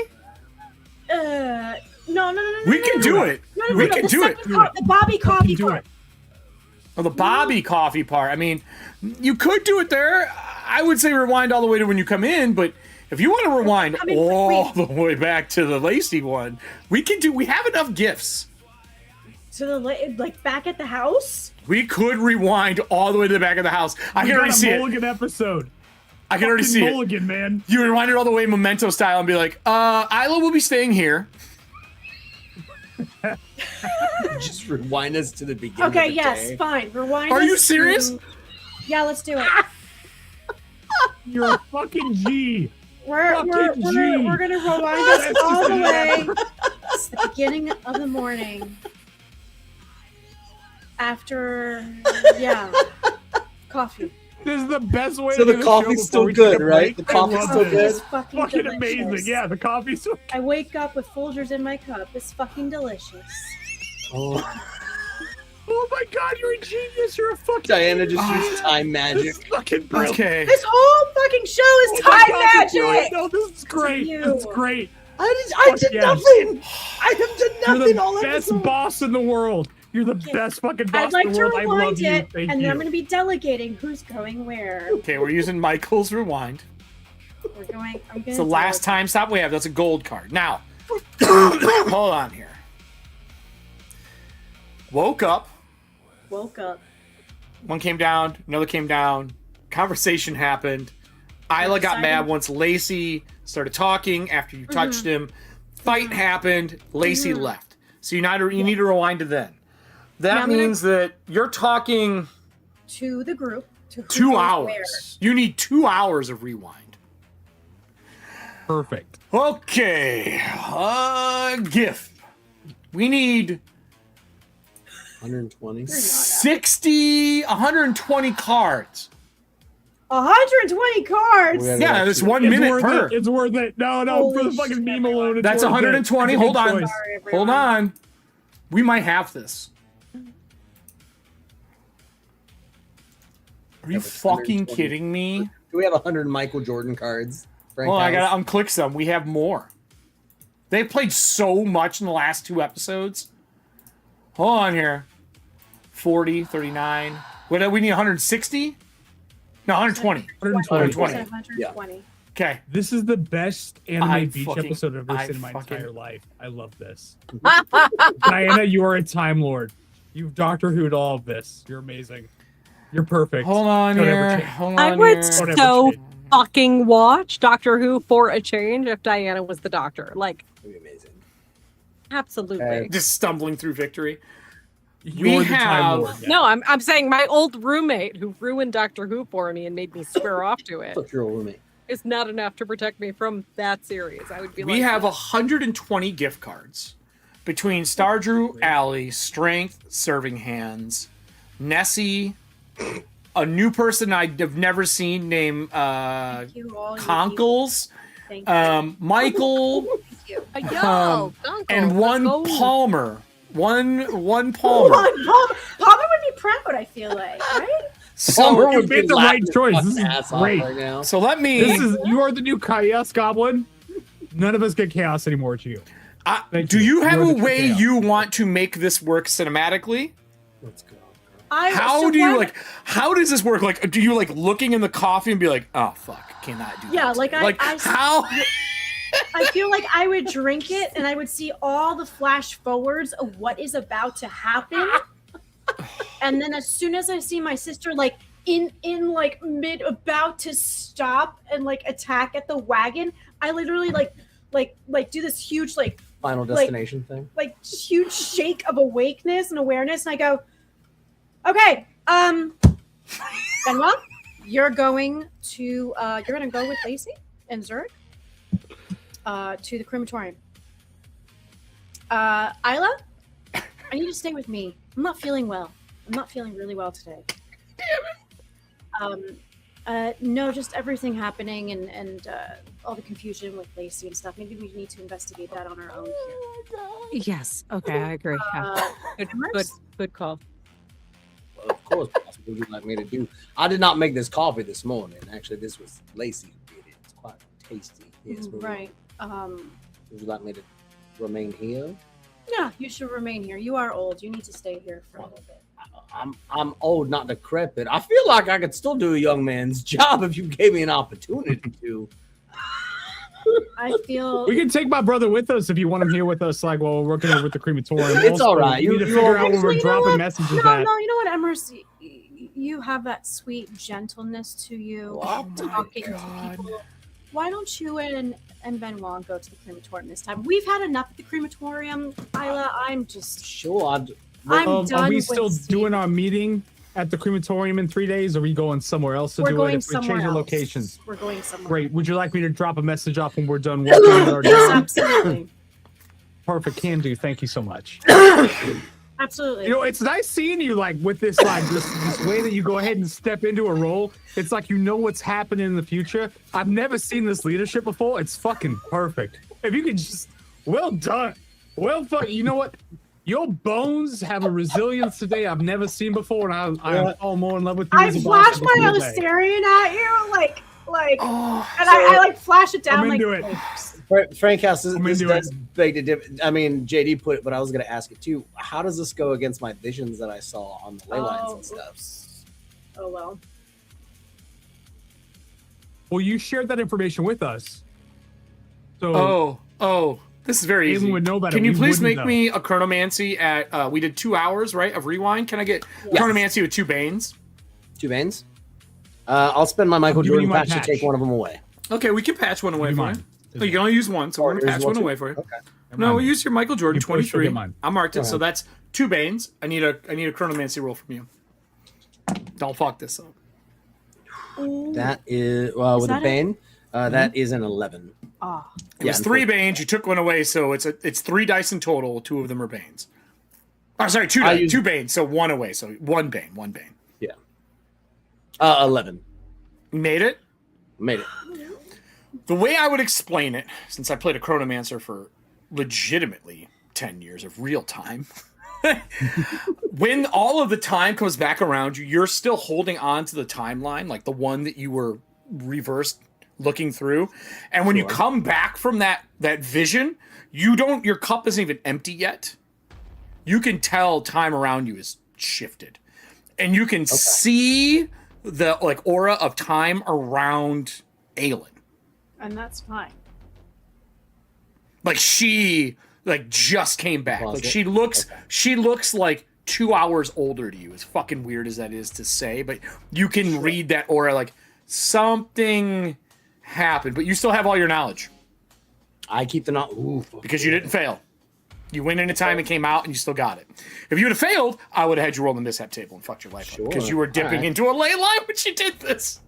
No. We can do it. We can do it. The Bobby coffee do part. it. Oh, the Bobby coffee part. I mean, you could do it there. I would say rewind all the way to when you come in, but if you want to rewind all the way back to the Lacey one, we have enough GIFs. To the back at the house? We could rewind all the way to the back of the house. I can already see it. Mulligan episode. I can already see it. Mulligan, man. You rewind it all the way Memento style and be like, Isla will be staying here. Just rewind us to the beginning. Okay, of the yes, day. fine. Rewind. Are us you serious? Yeah, let's do it. You're a fucking G. We're gonna rewind us all the way. It's the beginning of the morning. After coffee. This is the best way So to the do coffee's show still before we take a good, right? break. The coffee's I love still this. good? It's fucking Fucking delicious. amazing. Yeah, the coffee's so I wake up with Folgers in my cup. It's fucking delicious. Oh my god, you're a genius. You're a fucking Diana genius. just used time magic. This is fucking brilliant. Okay. This whole fucking show is Oh my time God, magic. you're doing- No, this is great. you. This is great. I did yes. nothing. I have done You're nothing the all best episode. boss in the world. You're the best fucking boss I'd like in the to world. I love rewind you. it, Thank and you. then I'm going to be delegating who's going where. Okay, we're using Michael's rewind. I'm going It's the last time stop we have. That's a gold card. Now, hold on here. Woke up. Woke up. One came down. Another came down. Conversation happened. Isla got mad once Lacey started talking after you touched him. Fight happened. Lacey left. So you need to rewind to then. That means that you're talking To the group. To who 2 goes hours. where. You need 2 hours of rewind. Perfect. Okay. GIF. We need 120. 120 cards. 120 cards. Yeah. Yeah, that's 1 It's minute worth per. it. It's worth it. No, for Holy the fucking shit, meme alone. It's That's worth 120. It. It's a Hold good on. choice. Sorry, everyone. Hold on. We might have this. Are you it's fucking 120. kidding me? Do we have 100 Michael Jordan cards? Frank Well, I House? gotta unclick some. We have more. They've played so much in the last 2 episodes. Hold on here. 40, 39. What do we need? 160? No, 120. 120. 120. Okay. This is the best anime I beach fucking- episode I've ever I seen in my fucking- entire life. I love this. Diana, you are a time lord. You've Doctor Who'd all of this. You're amazing. You're perfect. Hold on Don't ever here. change. Hold I on would here. Don't ever so change. fucking watch Doctor Who for a change if Diana was the Doctor. Like, That'd be amazing. absolutely. Okay. Just stumbling through victory. You're the Time have- Lord. Yeah. No, I'm saying my old roommate who ruined Doctor Who for me and made me swear off to it Fuck your old roommate. is not enough to protect me from that series. I would be We like, have 120 gift cards between Stardrew Alley, Strength, Serving Hands, Nessie, a new person I've never seen named Thank you all. you Conkles, people. Thank you. Michael, Thank you. yo, and one let's go. Palmer. One Come Palmer. on, Palmer would be proud, I feel like, right? So, you made the right choice. This is great. Right now. so let me. You are the new Chaos Goblin. None of us get chaos anymore to you. Thank do you. you have You're a the way chaos. you want to make this work cinematically? Let's go. How do you how does this work? Like, do you like looking in the coffee and be like, oh fuck, cannot do that? Yeah, like, today?" I- how? I feel like I would drink it and I would see all the flash forwards of what is about to happen. And then as soon as I see my sister like in like mid about to stop and like attack at the wagon, I literally like do this huge like Final destination thing. huge shake of awakeness and awareness, and I go, okay, Benoit, you're going to go with Lacey and Zurich to the crematorium. Isla, I need you to stay with me. I'm not feeling well. I'm not feeling really well today. No, just everything happening and all the confusion with Lacey and stuff. Maybe we need to investigate that on our own here. Yes. Okay, I agree. Yeah. Good call. Well, of course, boss. What would you like me to do? I did not make this coffee this morning. Actually, this was Lacey who did it. It's quite tasty. Yes, but Right. Would you like me to remain here? Yeah, you should remain here. You are old. You need to stay here for a little bit. I'm old, not decrepit. I feel like I could still do a young man's job if you gave me an opportunity to. I feel We can take my brother with us if you want him here with us, like while we're working over at the crematorium. It's all right. You need to You figure out when Actually, we're you know dropping what? messages no, at. you know what, Emerson, you have that sweet gentleness to you. Oh my talking God. to people. Why don't you and Benoit go to the crematorium this time? We've had enough at the crematorium, Isla. I'm just Sure, I'm Are done. we with still Steve. doing our meeting at the crematorium in 3 days? Or are we going somewhere else to We're do going it if we somewhere change the else. locations? We're going somewhere. Great. Would you like me to drop a message off when we're done working on our Yes, job? absolutely. Perfect. Can do. Thank you so much. Absolutely. You know, it's nice seeing you like with this this way that you go ahead and step into a role. It's like you know what's happening in the future. I've never seen this leadership before. It's fucking perfect. If you could just, well done. Well, you know what? Your bones have a resilience today I've never seen before, and I fall more in love with you. I as a boss flashed every my single day. Lusterian at you, like, Oh, and I like flash it down, I'm like, into it. Frank House, this I'm into does beg to dip. I mean, JD put it, but I was going to ask it too. How does this go against my visions that I saw on the ley lines and stuff? oops. Oh well. Well, you shared that information with us. So this is very Aiden easy. would know better. Can you We please wouldn't make know. me a chronomancy at we did 2 hours, right, of rewind? Can I get Yes. chronomancy with 2 banes? 2 veins. I'll spend my Michael I'm giving Jordan you my patch to patch. take one of them away. Okay, we can patch one away Give me for mine. you. Oh, you can only use one, so we're gonna here's patch one one too. away for you. Okay. No, we'll use your Michael Jordan You push, you'll 23. get mine. I marked it, Go so ahead. that's 2 banes. I need a chronomancy roll from you. Don't fuck this up. That is with a that bane. That is an 11. Ah. It was 3 banes. You took one away, so it's 3 dice in total. 2 of them are banes. Oh, sorry, 2 I dice, used- 2 banes. So 1 away. So 1 bane. 11. You made it. Made it. The way I would explain it, since I played a chronomancer for legitimately 10 years of real time, when all of the time comes back around you, you're still holding on to the timeline, like the one that you were reversed looking through. And when you Sure. come back from that vision, your cup isn't even empty yet. You can tell time around you is shifted. And you can see the like aura of time around Aelin. And that's fine. Like she like just came back. Pause Like it. she looks like 2 hours older to you, as fucking weird as that is to say, but you can read that aura like something happened, but you still have all your knowledge. I keep the knowledge. Because you didn't fail. You went in a time and came out and you still got it. If you would have failed, I would have had you roll the mishap table and fucked your life up. Because you were dipping into a ley line when you did this.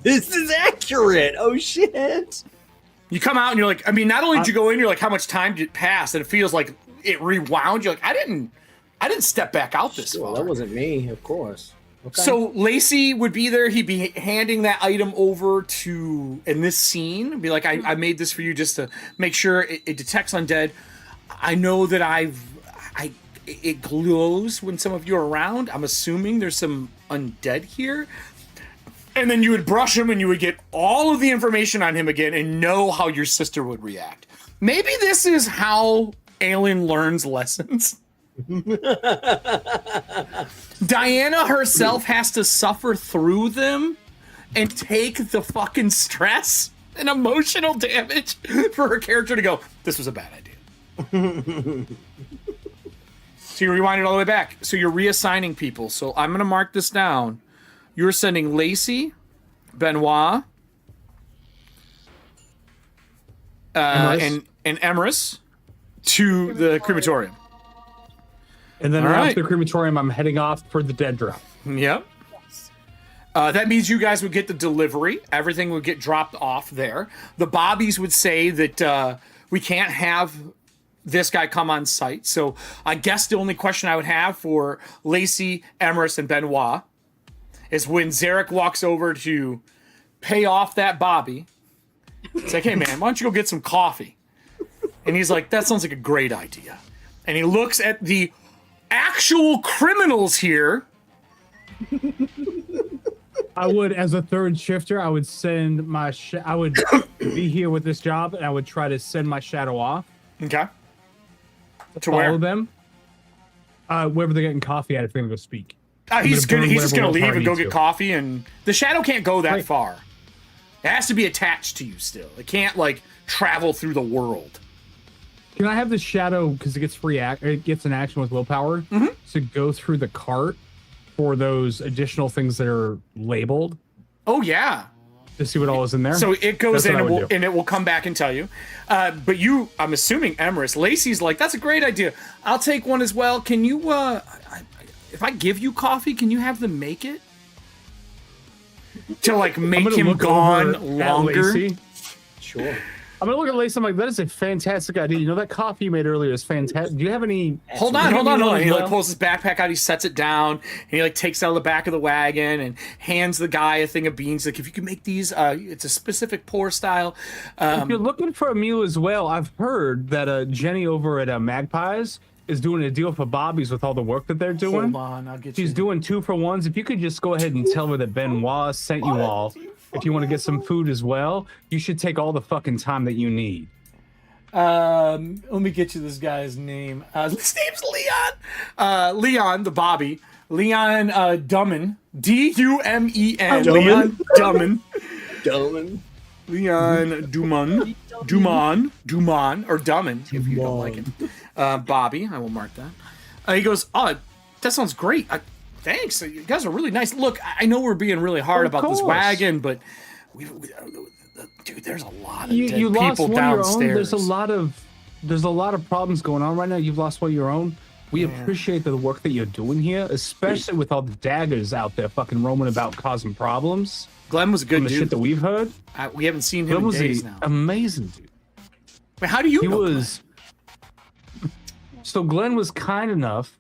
This is accurate. Oh, shit. You come out and you're like, I mean, not only did you go in, you're like, how much time did it pass? And it feels like it rewound. You're like, I didn't step back out this far. That wasn't me, of course. Okay. So Lacey would be there. He'd be handing that item over to, in this scene, be like, I made this for you just to make sure it detects undead. I know that it glows when some of you are around. I'm assuming there's some undead here. And then you would brush him and you would get all of the information on him again and know how your sister would react. Maybe this is how Aelin learns lessons. Diana herself has to suffer through them and take the fucking stress and emotional damage for her character to go, this was a bad idea. So you rewind it all the way back. So you're reassigning people. So I'm going to mark this down. You're sending Lacey, Benoit, and Emerus to the crematorium. And then after the crematorium, I'm heading off for the dead drop. Yep. That means you guys would get the delivery. Everything would get dropped off there. The Bobbies would say that we can't have this guy come on site. So I guess the only question I would have for Lacey, Emerus, and Benoit is when Zarek walks over to pay off that Bobby. It's like, hey, man, why don't you go get some coffee? And he's like, that sounds like a great idea. And he looks at the actual criminals here. I would, as a third shifter, I would send my... I would be here with this job, and I would try to send my shadow off. Okay. To follow where? them. Wherever they're getting coffee at, if they're going to go speak. He's just going to leave and go get coffee, and the shadow can't go that far. It has to be attached to you still. It can't, like, travel through the world. Can I have the shadow, because it gets it gets an action with willpower, to go through the cart for those additional things that are labeled? Oh, yeah. To see what all is in there? So it goes in and it will come back and tell you. But you, I'm assuming, Emerus, Lacey's like, that's a great idea. I'll take one as well. Can you, if I give you coffee, can you have them make it? To, like, make him gone longer? Sure. I'm gonna look at Lacey. I'm like, that is a fantastic idea. You know, that coffee you made earlier is fantastic. Do you have any? Hold on. He like pulls his backpack out. He sets it down, and he like takes it out of the back of the wagon and hands the guy a thing of beans. Like, if you can make these, it's a specific pour style. If you're looking for a meal as well, I've heard that Jenny over at Magpies is doing a deal for Bobby's with all the work that they're doing. Hold on, I'll get She's doing 2-for-1s. If you could just go ahead and tell her that Benoit sent you all. If you want to get some food as well, you should take all the fucking time that you need. Let me get you this guy's name. His name's Leon. Leon, the Bobby. Leon Dummen. D-U-M-E-N. Leon Dummen. Leon Dumon. Or Dummen, if you don't like it. Bobby, I will mark that. He goes, oh, that sounds great. Thanks. You guys are really nice. Look, I know we're being really hard about this wagon, but dude, there's a lot of dead people downstairs. There's a lot of problems going on right now. You've lost one of your own. We appreciate the work that you're doing here, especially with all the daggers out there fucking roaming about causing problems. Glenn was a good dude. The shit that we've heard. We haven't seen him in days now. Amazing dude. Wait, how do you know Glenn? So Glenn was kind enough.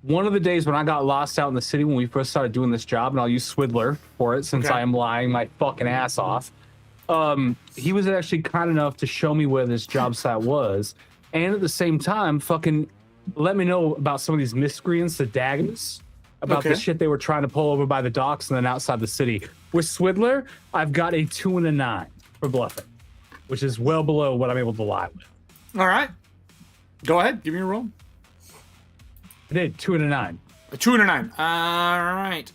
One of the days when I got lost out in the city when we first started doing this job, and I'll use Swidler for it since I am lying my fucking ass off. He was actually kind enough to show me where this job site was, and at the same time, fucking let me know about some of these miscreants, the daggers, about the shit they were trying to pull over by the docks and then outside the city. With Swidler, I've got a 2 and a 9 for bluffing, which is well below what I'm able to lie with. All right, go ahead, give me a roll. I did 2 and a 9. A 2 and a 9. All right.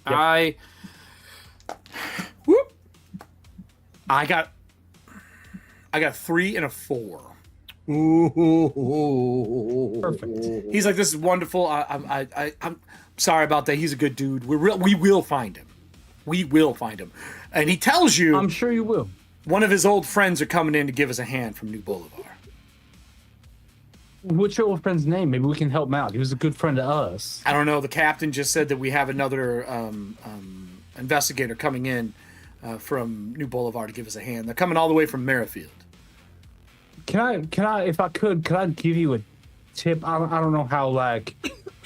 Yep. I got a 3 and a 4. Perfect. He's like, this is wonderful. I'm sorry about that. He's a good dude. We will find him. We will find him. And he tells you, I'm sure you will. one of his old friends are coming in to give us a hand from New Boulevard. What's your old friend's name? Maybe we can help him out. He was a good friend to us. I don't know. The captain just said that we have another investigator coming in from New Boulevard to give us a hand. They're coming all the way from Merrifield. Can I, if I could I give you a tip? I don't know how like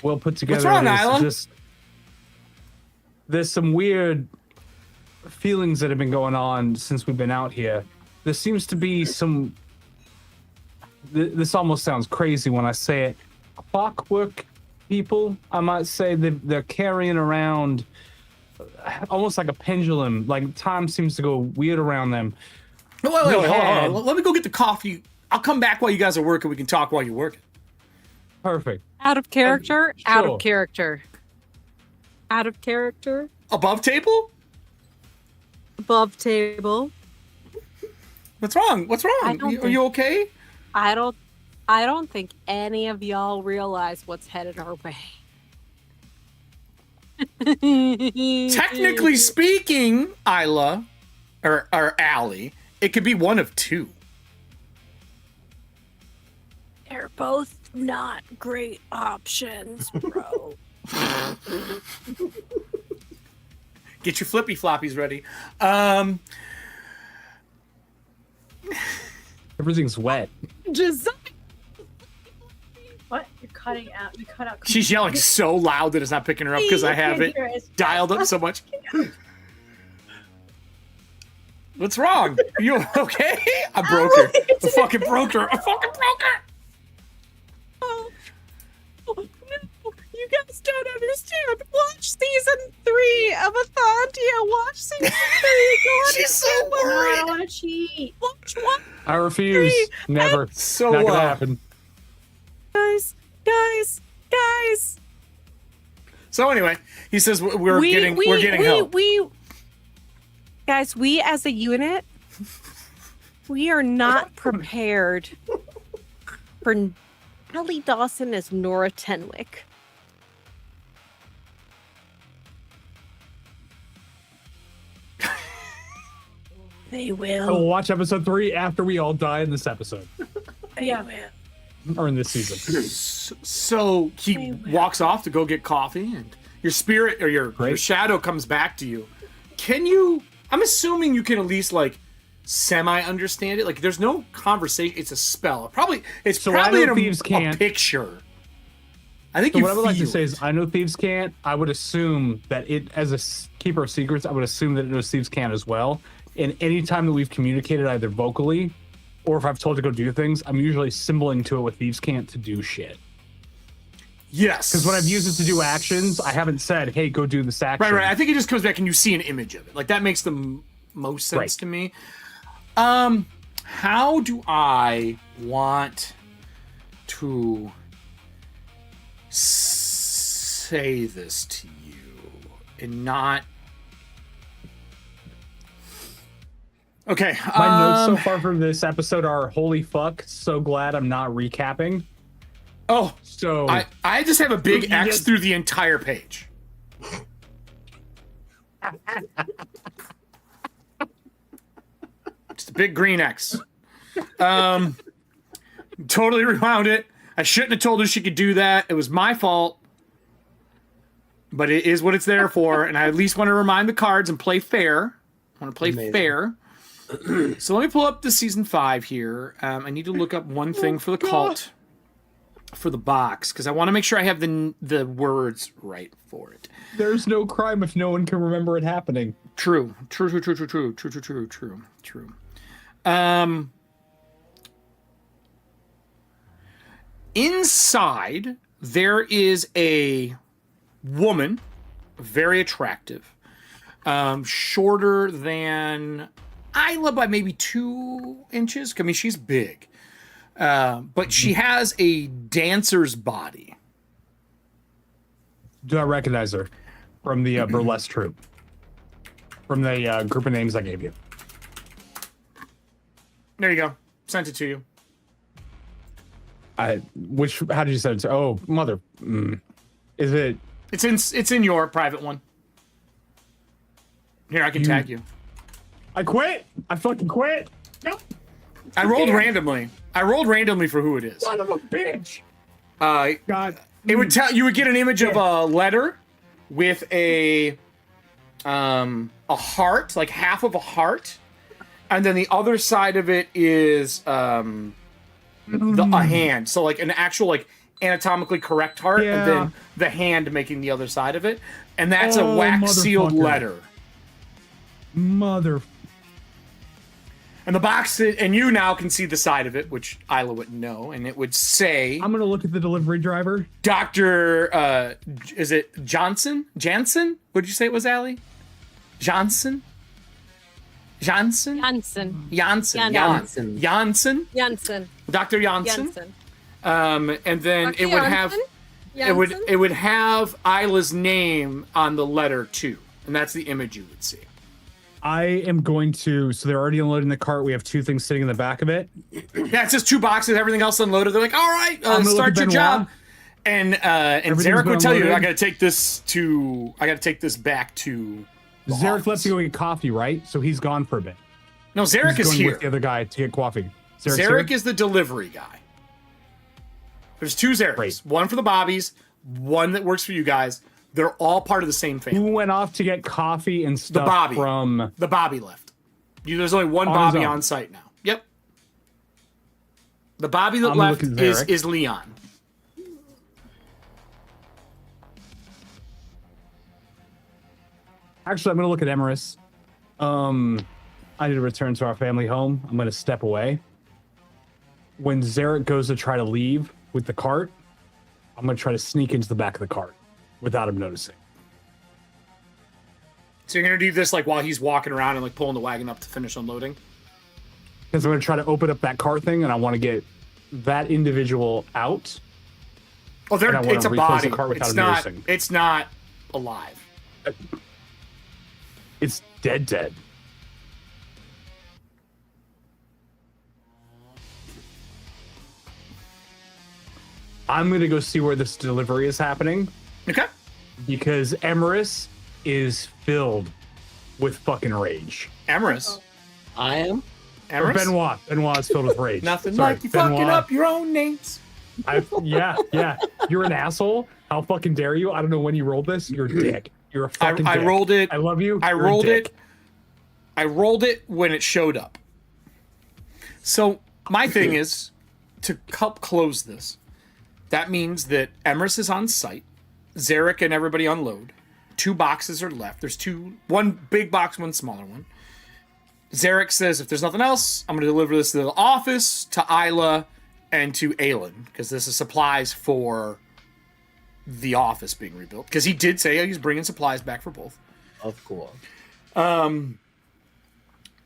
well put together. What's wrong, it is. Isla? Just there's some weird feelings that have been going on since we've been out here. There seems to be some. This almost sounds crazy when I say it. Clockwork people, I might say, they're carrying around almost like a pendulum. Like time seems to go weird around them. Wait, hold on. Let me go get the coffee. I'll come back while you guys are working. We can talk while you're working. Perfect. Out of character. Sure. Out of character. Out of character. Above table? Above table. What's wrong? Are you okay? I don't think any of y'all realize what's headed our way. Technically speaking, Isla, or Allie, it could be one of two. They're both not great options, bro. Get your flippy floppies ready. Everything's wet. Just What? You're cutting out. You cut out. She's yelling so loud that it's not picking her up because I have it dialed up so much. What's wrong? Are you okay? I broke her. I fucking broke her. Oh, no, you guys don't understand. Watch season 3 of Ethauntia. Watch season 3. She's so I worried. don't want to cheat. Watch one. I refuse. Never. So, Not gonna happen. Guys. So anyway, he says we're getting help. Guys, we as a unit, we are not prepared for Kelly Dawson as Nora Tenwick. They I will will. watch episode 3 after we all die in this episode. They will. Or in this season. So he walks off to go get coffee, and your spirit or your shadow comes back to you. Can you? I'm assuming you can at least like semi understand it. Like there's no conversation. It's a spell. It's So probably I know in thieves can't. a picture. I think So you what I would like to feel say it. is, I know thieves can't. I would assume that it, as a keeper of secrets, I would assume that it knows thieves can't as well. And any time that we've communicated either vocally, or if I've told to go do things, I'm usually symboling to it with thieves can't to do shit. Yes. Because when I've used it to do actions, I haven't said, "Hey, go do this action." Right. I think it just comes back and you see an image of it. Like that makes the most sense Right. to me. How do I want to say this to you and not? Okay. My notes so far from this episode are, "Holy fuck! So glad I'm not recapping." Oh, So I just have a big You X just- through the entire page. Just a big green X. Totally rewound it. I shouldn't have told her she could do that. It was my fault. But it is what it's there for, and I at least want to remind the cards and play fair. I want to play Amazing. fair. So let me pull up the season 5 here. I need to look up one thing for the cult, for the box, because I want to make sure I have the words right for it. there's no crime if no one can remember it happening. True. Inside, there is a woman, very attractive, shorter than Isla by maybe 2 inches. I mean, she's big, but she has a dancer's body. Do I recognize her from the burlesque troupe? From the group of names I gave you. There you go. Sent it to you. How did you say it? Oh, mother. Is it? It's in your private one. Here, I can tag you. I quit. I fucking quit. No. I rolled randomly. I rolled randomly for who it is. Son of a bitch. God. It would tell you would get an image of a letter with a heart, like half of a heart, and then the other side of it is a hand. So like an actual like anatomically correct heart, and then the hand making the other side of it, and that's a wax sealed letter. Mother. And the box, and you now can see the side of it, which Isla wouldn't know, and it would say... I'm going to look at the delivery driver. Dr. Is it Johnson? Jansen? What did you say it was, Allie? Johnson? Janssen? Janssen. Janssen. Janssen. Janssen. Janssen. Dr. Janssen. Janssen. And then Dr. it would have... Janssen? It would have Isla's name on the letter too, and that's the image you would see. I am going to. So they're already unloading the cart. We have two things sitting in the back of it. Yeah, it's just 2 boxes. Everything else unloaded. They're like, "All right, start your job." And Zarek would tell you, "I got to take this back to." Zarek left to go get coffee, right? So he's gone for a bit. No, Zarek is here with the other guy to get coffee. Zarek is the delivery guy. There's 2 Zareks. Great. One for the Bobbies, one that works for you guys. They're all part of the same family. Who went off to get coffee and stuff from... The Bobby left. There's only one Bobby on site now. Yep. The Bobby that left is Leon. Actually, I'm going to look at Emerus. I need to return to our family home. I'm going to step away. When Zarek goes to try to leave with the cart, I'm going to try to sneak into the back of the cart without him noticing. So you're going to do this like while he's walking around and like pulling the wagon up to finish unloading? Because I'm going to try to open up that cart thing, and I want to get that individual out. Oh, it's a body. Noticing. It's not alive. It's dead. I'm going to go see where this delivery is happening. Okay. Because Emerus is filled with fucking rage. Emerus? I am? Emerus? Benoit. Benoit is filled with rage. Nothing like you Benoit. Fucking up your own names. Yeah. You're an asshole. How fucking dare you? I don't know when you rolled this. You're a dick. You're a fucking dick. I rolled it. I love you. I rolled it. I rolled it when it showed up. So my thing is to help close this. That means that Emerus is on site. Zarek and everybody unload. 2 boxes are left. There's 2, one big box, one smaller one. Zarek says, if there's nothing else, I'm going to deliver this to the office, to Isla, and to Aelin, because this is supplies for the office being rebuilt. Because he did say he's bringing supplies back for both. Of course.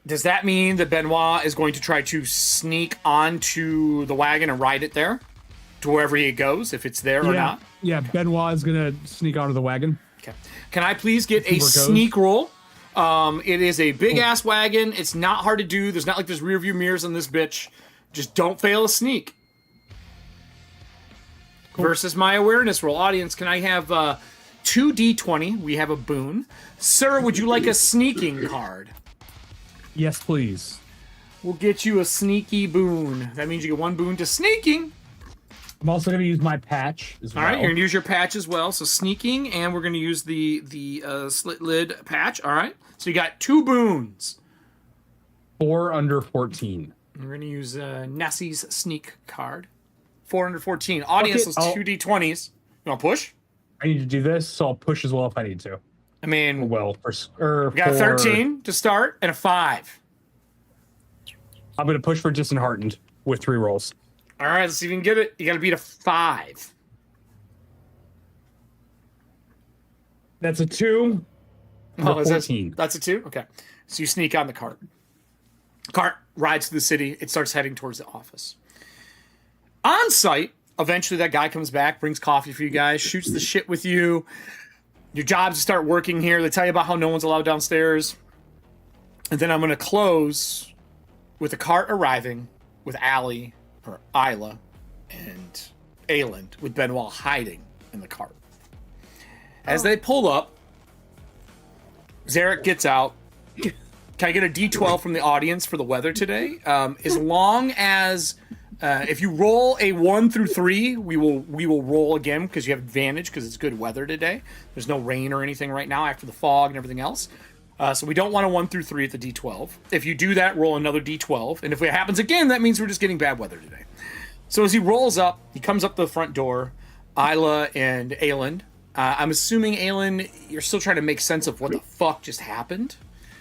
Does that mean that Benoit is going to try to sneak onto the wagon and ride it there? To wherever he goes, if it's there or not? Yeah, Benoit is going to sneak onto the wagon. Okay. Can I please get a sneak roll? It is a big-ass wagon. It's not hard to do. There's not like there's rear-view mirrors on this bitch. Just don't fail a sneak. Cool. Versus my awareness roll. Audience, can I have 2d20? We have a boon. Sir, would you like a sneaking card? Yes, please. We'll get you a sneaky boon. That means you get 1 boon to sneaking. I'm also going to use my patch as well. All right, you're going to use your patch as well. So sneaking, and we're going to use the slit lid patch. All right. So you got 2 boons. 4 under 14. We're going to use Nessie's sneak card. 4 under 14. Audience is 2d20s. You want to push? I need to do this, so I'll push as well if I need to. I mean, well, we got a 13 to start and a 5. I'm going to push for disheartened with 3 rolls. All right, let's see if you can get it. You got to beat a 5. That's a 2. Oh, 14. That's a 2? Okay. So you sneak on the cart. Cart rides to the city. It starts heading towards the office. On site, eventually that guy comes back, brings coffee for you guys, shoots the shit with you. Your job's to start working here. They tell you about how no one's allowed downstairs. And then I'm going to close with the cart arriving with Allie, or Isla, and Ayland, with Benoit hiding in the cart. As they pull up, Zarek gets out. Can I get a D12 from the audience for the weather today? As long as if you roll a 1 through 3, we will roll again because you have advantage because it's good weather today. There's no rain or anything right now after the fog and everything else. So we don't want a 1 through 3 at the D12. If you do that, roll another D12. And if it happens again, that means we're just getting bad weather today. So as he rolls up, he comes up the front door, Isla and Ayland. I'm assuming, Ayland, you're still trying to make sense of what the fuck just happened.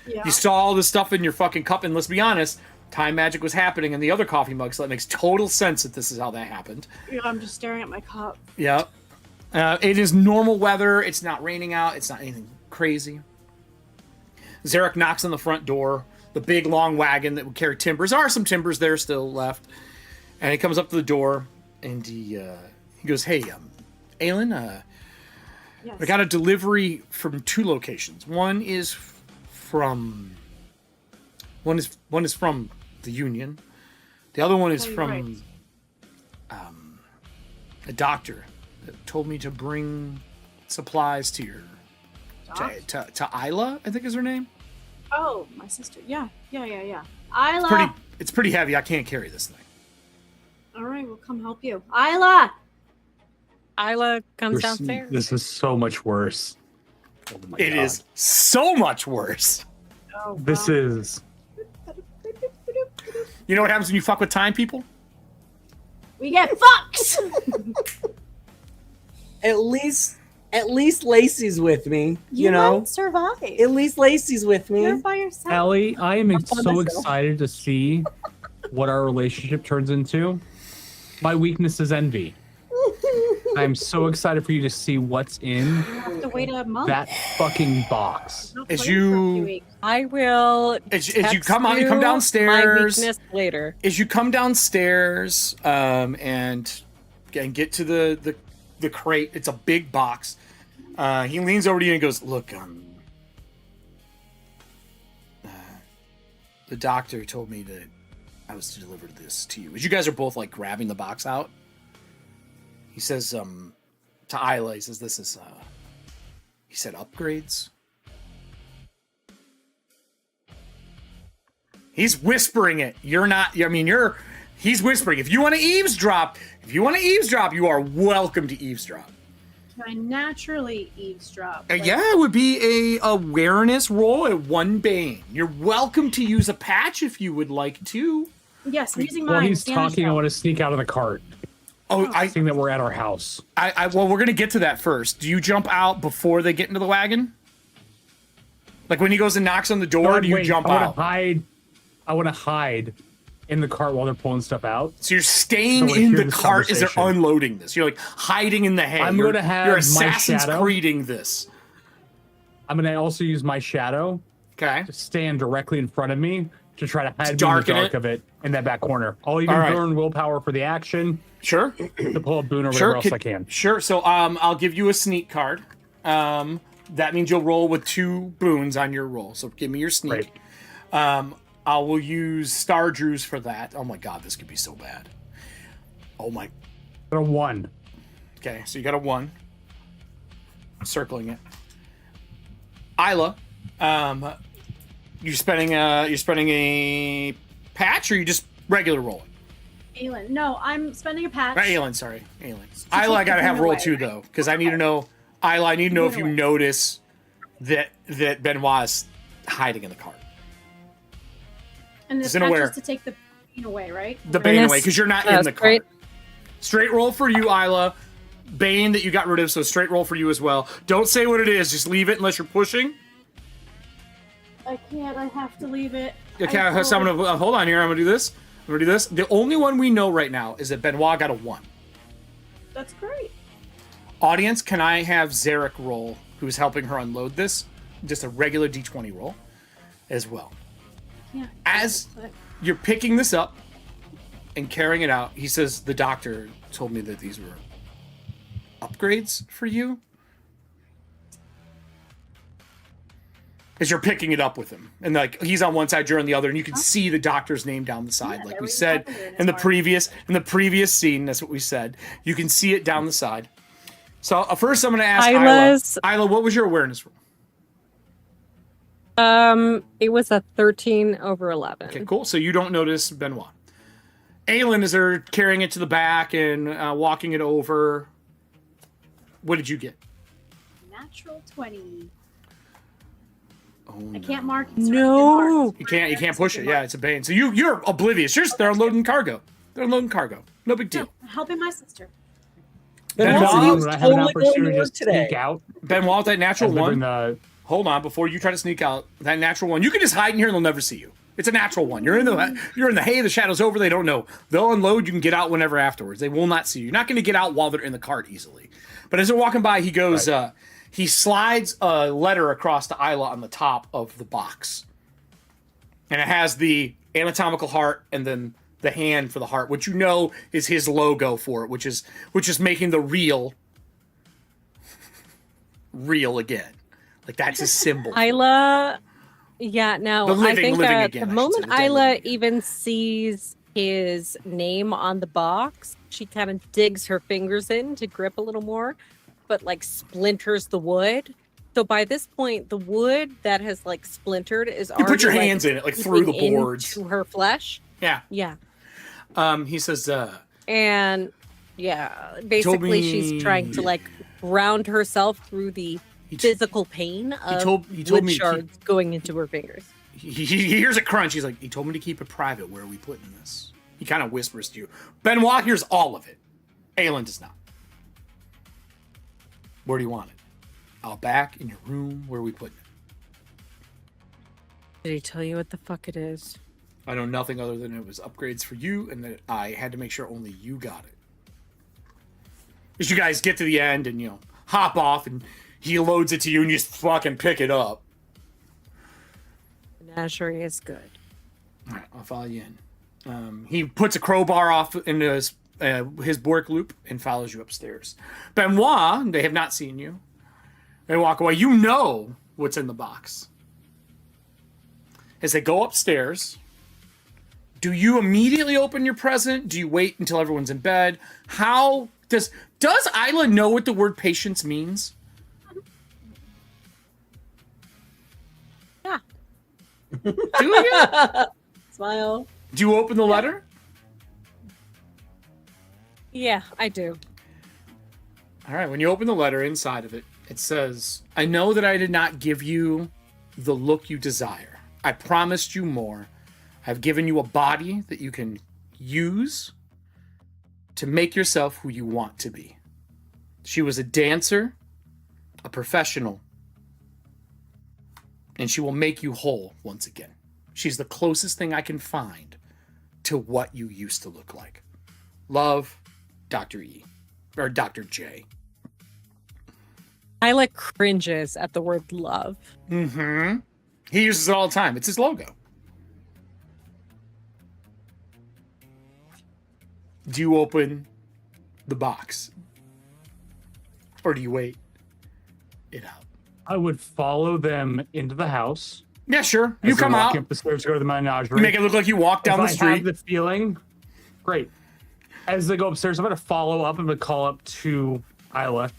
Yeah. You saw all this stuff in your fucking cup, and let's be honest, time magic was happening in the other coffee mug, so that makes total sense that this is how that happened. Yeah, I'm just staring at my cup. Yep. It is normal weather. It's not raining out. It's not anything crazy. Zarek knocks on the front door. The big, long wagon that would carry timbers. There are some timbers there still left. And he comes up to the door, and he goes, "Hey, Ayland, Yes. I got a delivery from 2 locations. One is from the Union. The other one is from a doctor that told me to bring supplies to your to Isla, I think is her name. Oh, my sister. Yeah. Isla. It's pretty heavy. I can't carry this thing. All right, we'll come help you. Isla. Isla comes downstairs. This is so much worse. Oh my It God. is so much worse. Oh, This wow. is. You know what happens when you fuck with time, people? We get fucked. At least Lacey's with me. You know, might survive. at least Lacey's with me. You're by yourself. Ellie, I am so myself. excited to see what our relationship turns into. My weakness is envy. I'm so excited for you to see what's in You have to wait a month. that fucking box. I'll As play for a few you- weeks. I will. As you text come out, you come My downstairs. weakness later. As you come downstairs and get to the crate, it's a big box. He leans over to you and goes, "Look, the doctor told me that I was to deliver this to you." As you guys are both like grabbing the box out, he says to Isla, he says, "This is," he said, "upgrades." He's whispering it. You're not. I mean, he's whispering. If you want to eavesdrop, you are welcome to eavesdrop. Can I naturally eavesdrop? Yeah, it would be a awareness roll at 1 bane. You're welcome to use a patch if you would like to. Yes, I'm using mine. While he's Spanish talking, I help. want to sneak out of the cart, I seeing that we're at our house. well, we're gonna get to that first. Do you jump out before they get into the wagon? Like when he goes and knocks on the door, do you Wait, jump I out? I want to hide in the cart while they're pulling stuff out. So you're staying So we in hear the this cart as they're conversation. unloading this. You're like hiding in the hay. I'm You're- gonna have You're my Assassin's shadow. Creeding this. I'm going to also use my shadow Okay. to stand directly in front of me to try to hide me in the darken dark it? of it in that back corner. I'll even All right. burn willpower for the action Sure. to pull a boon or whatever Sure. else I can. Sure. So I'll give you a sneak card. That means you'll roll with 2 boons on your roll. So give me your sneak. Great. I will use Star Drews for that. Oh my god, this could be so bad. Oh my. Got a 1. Okay, so you got a 1. Circling it. Isla, you're spending a patch, or you just regular rolling? Aelin. No, I'm spending a patch. Right, Aelin, sorry, Aelin. take Isla, I the gotta have boon roll away, 2 right? though, because I need to know. Isla, I need to know if you Boon away. notice that Benoit is hiding in the cart. And the Isn't patch aware. is to take the pain away, right? The Bane Awareness, away, because you're not in the straight- cart. Straight roll for you, Isla. Bane that you got rid of, so straight roll for you as well. Don't say what it is, just leave it unless you're pushing. I can't. I have to leave it. Okay, so I'm gonna hold on here. I'm gonna do this. The only one we know right now is that Benoit got a 1. That's great. Audience, can I have Zarek roll, who's helping her unload this? Just a regular D20 roll as well. Yeah. As you're picking this up and carrying it out, he says, "The doctor told me that these were upgrades for you." as you're picking it up with him. And like he's on one side, you're on the other, and you can see the doctor's name down the side, like we said in the previous scene. That's what we said. You can see it down the side. So first, I'm going to ask Isla, what was your awareness roll? It was a 13 over 11. Okay, cool. So you don't notice Benoit. Aelin, as they're carrying it to the back and walking it over, what did you get? Natural 20. Oh, I can't mark. No, you can't push it. Yeah, it's a bane. So you're oblivious. They're unloading cargo. No big deal. Helping my sister. Benoit, I have an opportunity to today. sneak out. Benoit, with that natural one. Hold on, before you try to sneak out, that natural one, you can just hide in here and they'll never see you. It's a natural one. You're in the hay, the shadow's over, they don't know. They'll unload, you can get out whenever afterwards. They will not see you. You're not going to get out while they're in the cart easily. But as they're walking by, he goes, he slides a letter across to Isla on the top of the box. And it has the anatomical heart and then the hand for the heart, which you know is his logo for it, which is making the real again. Like that's his symbol. Isla, yeah, no, I think again, the moment Isla even sees his name on the box, she kind of digs her fingers in to grip a little more, but like splinters the wood. So by this point, the wood that has like splintered is already. You put your hands in it, like through the boards to her flesh. Yeah. He says, and yeah, basically she's trying to like ground herself through the physical pain of wood shards going into her fingers. He hears a crunch. He's like, he told me to keep it private. Where are we putting this? He kind of whispers to you. Benoit hears all of it. Aelin does not. Where do you want it? Out back, in your room? Where are we putting it? Did he tell you what the fuck it is? I know nothing other than it was upgrades for you and that I had to make sure only you got it. As you guys get to the end and, hop off and he loads it to you and you just fucking pick it up. Menagerie is good. All right, I'll follow you in. He puts a crowbar off into his Bork loop and follows you upstairs. Benoit, they have not seen you. They walk away. You know what's in the box. As they go upstairs, do you immediately open your present? Do you wait until everyone's in bed? How does Isla know what the word patience means? Yeah. Do you? Smile. Do you open the letter? Yeah, I do. All right, when you open the letter, inside of it, it says, I know that I did not give you the look you desire. I promised you more. I've given you a body that you can use to make yourself who you want to be. She was a dancer, a professional, and she will make you whole once again. She's the closest thing I can find to what you used to look like. Love, Dr. E. Or Dr. J. Isla cringes at the word love. Mm-hmm. He uses it all the time. It's his logo. Do you open the box? Or do you wait it out? I would follow them into the house. Yeah, sure. You come out. Up the stairs, go to the menagerie. You make it look like you walk down the street. I have the feeling. Great. As they go upstairs, I'm going to follow up. I'm going to call up to Isla.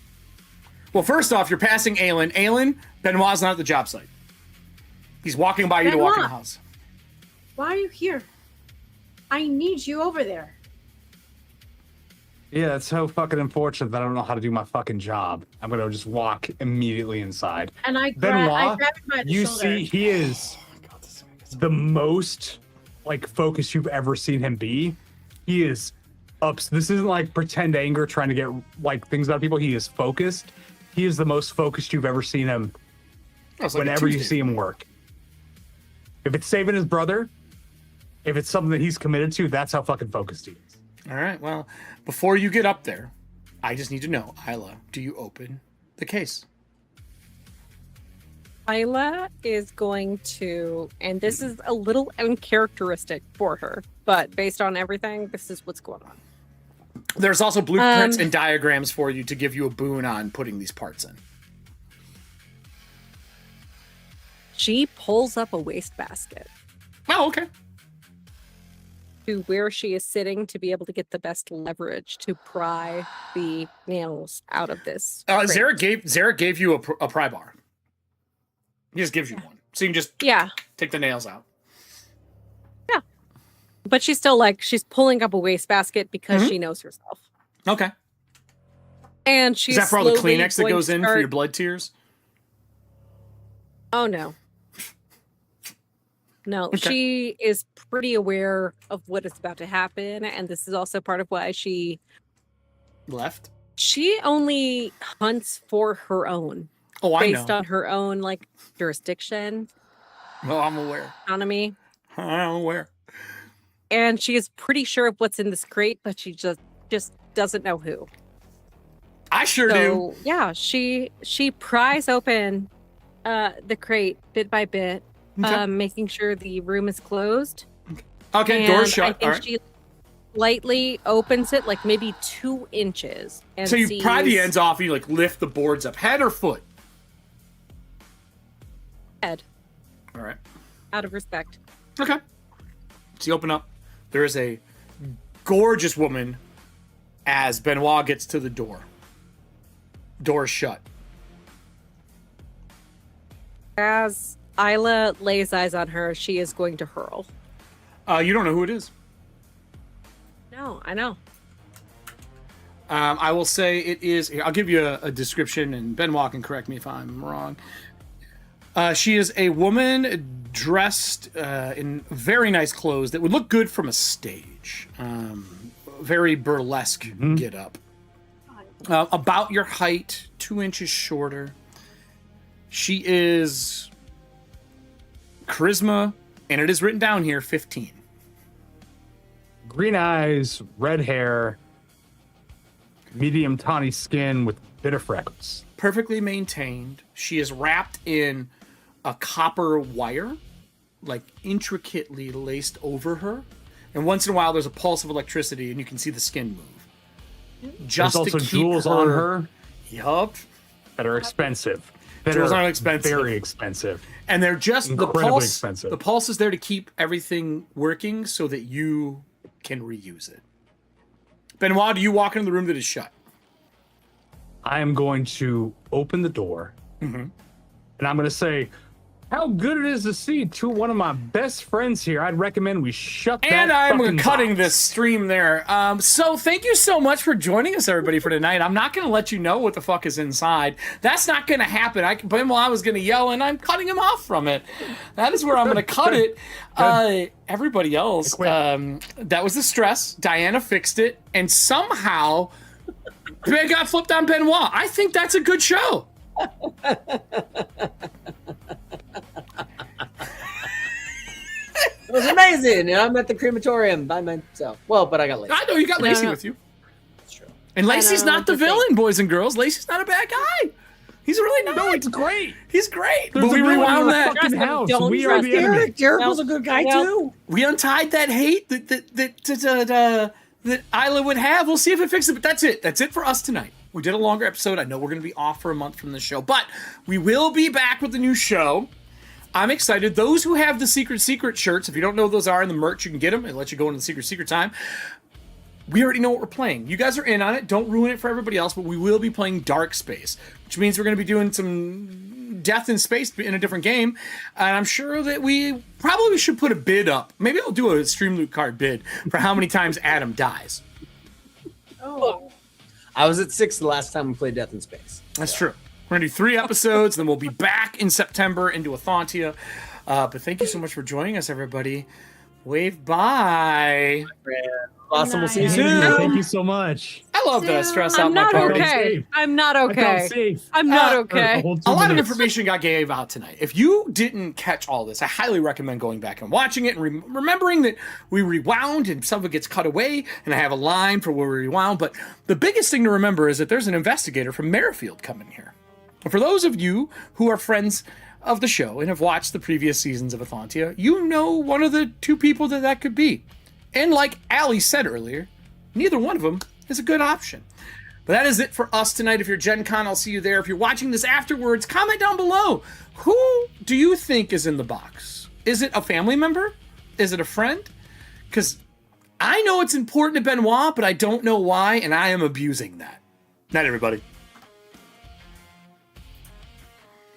Well, first off, you're passing Aelin. Aelin, Benoit's not at the job site. He's walking by you to walk in the house. Why are you here? I need you over there. Yeah, it's so fucking unfortunate that I don't know how to do my fucking job. I'm going to just walk immediately inside. And I Benoit, grab him by the you shoulder. see, he is the most focused you've ever seen him be. He is up. This isn't like pretend anger trying to get things out of people. He is focused. He is the most focused you've ever seen him whenever you see him work. If it's saving his brother, if it's something that he's committed to, that's how fucking focused he is. All right, well, before you get up there, I just need to know, Isla, do you open the case? Isla is going to, and this is a little uncharacteristic for her, but based on everything, this is what's going on. There's also blueprints and diagrams for you to give you a boon on putting these parts in. she pulls up a wastebasket Oh, okay. to where she is sitting to be able to get the best leverage to pry the nails out of this. crate. Zarek gave you a pry bar. He just gives you one, so you can just take the nails out. Yeah, but she's still like she's pulling up a wastebasket because she knows herself. Okay. And she's Is that for all the slowly Kleenex that going goes to in for start- your blood tears? Oh no. No, Okay. she is pretty aware of what is about to happen, and this is also part of why she Left? only hunts for her own, Oh, I based know. on her own like jurisdiction, Oh, I'm aware. autonomy, I'm aware. and she is pretty sure of what's in this crate, but she just doesn't know who. I sure do. So yeah, she pries open the crate bit by bit, Okay. making sure the room is closed. Okay, And door I shut. think All right. she lightly opens it, like maybe 2 inches, and So you sees pry the ends off and you like lift the boards up. Head or foot? head, All right. out of respect. Okay. So you open up. There is a gorgeous woman as Benoit gets to the door. Door shut. As Isla lays eyes on her, she is going to hurl. You don't know who it is. No, I know. I will say it is. I'll give you a description, and Benoit can correct me if I'm wrong. She is a woman dressed in very nice clothes that would look good from a stage. Very burlesque get up. About your height, 2 inches shorter. She is charisma, and it is written down here, 15. Green eyes, red hair, medium tawny skin with bit of freckles. Perfectly maintained. She is wrapped in a copper wire, like intricately laced over her. And once in a while, there's a pulse of electricity, and you can see the skin move. Just There's also to keep jewels on her Yup. that are expensive. That Jewels are aren't expensive. Very expensive. And they're just Incredibly the pulse. expensive. The pulse is there to keep everything working so that you can reuse it. Benoit, do you walk into the room that is shut? I am going to open the door, and I'm going to say, how good it is to see one of my best friends here. I'd recommend we shut that And I'm fucking cutting box. this stream there. So thank you so much for joining us, everybody, for tonight. I'm not going to let you know what the fuck is inside. That's not going to happen. I was going to yell, and I'm cutting him off from it. That is where I'm going to cut it. Everybody else, that was the stress. Diana fixed it, and somehow it got flipped on Benoit. I think that's a good show. It was amazing, and I'm at the crematorium by myself. Well, but I got Lacey. I know you got Lacey No. with you. That's true. And Lacey's know, not the but they- villain, boys and girls. Lacey's not a bad guy. He's really not. No, it's great. He's great. There's But we a villain in rewound our that. fucking house. Don't We are trust the enemy. Derek No. was a good guy No. too. We untied that hate that Isla would have. We'll see if it fixes it. But that's it. That's it for us tonight. We did a longer episode. I know we're going to be off for a month from the show, but we will be back with the new show. I'm excited. Those who have the Secret shirts, if you don't know what those are in the merch, you can get them. It lets you go into the Secret time. We already know what we're playing. You guys are in on it. Don't ruin it for everybody else, but we will be playing Dark Space, which means we're going to be doing some death in space in a different game. And I'm sure that we probably should put a bid up. Maybe I'll do a Streamloot card bid for how many times Adam dies. Oh, I was at 6 the last time we played Death in Space. That's true. We're going to do 3 episodes, then we'll be back in September into Ethauntia. But thank you so much for joining us, everybody. Wave bye. Awesome. We'll see you Nice. soon. Thank you so much. I love that I stress out I'm my not party. okay. safe. I'm not I felt okay. safe. I'm not Uh, okay. Whole 2 A lot of minutes. information got gave out tonight. If you didn't catch all this, I highly recommend going back and watching it and remembering that we rewound and some of it gets cut away, and I have a line for where we rewound. But the biggest thing to remember is that there's an investigator from Merrifield coming here. And for those of you who are friends of the show and have watched the previous seasons of Ethauntia, you know one of the 2 people that could be. And like Allie said earlier, neither one of them is a good option. But that is it for us tonight. If you're Gen Con, I'll see you there. If you're watching this afterwards, comment down below. Who do you think is in the box? Is it a family member? Is it a friend? Because I know it's important to Benoit, but I don't know why, and I am abusing that. Night, everybody.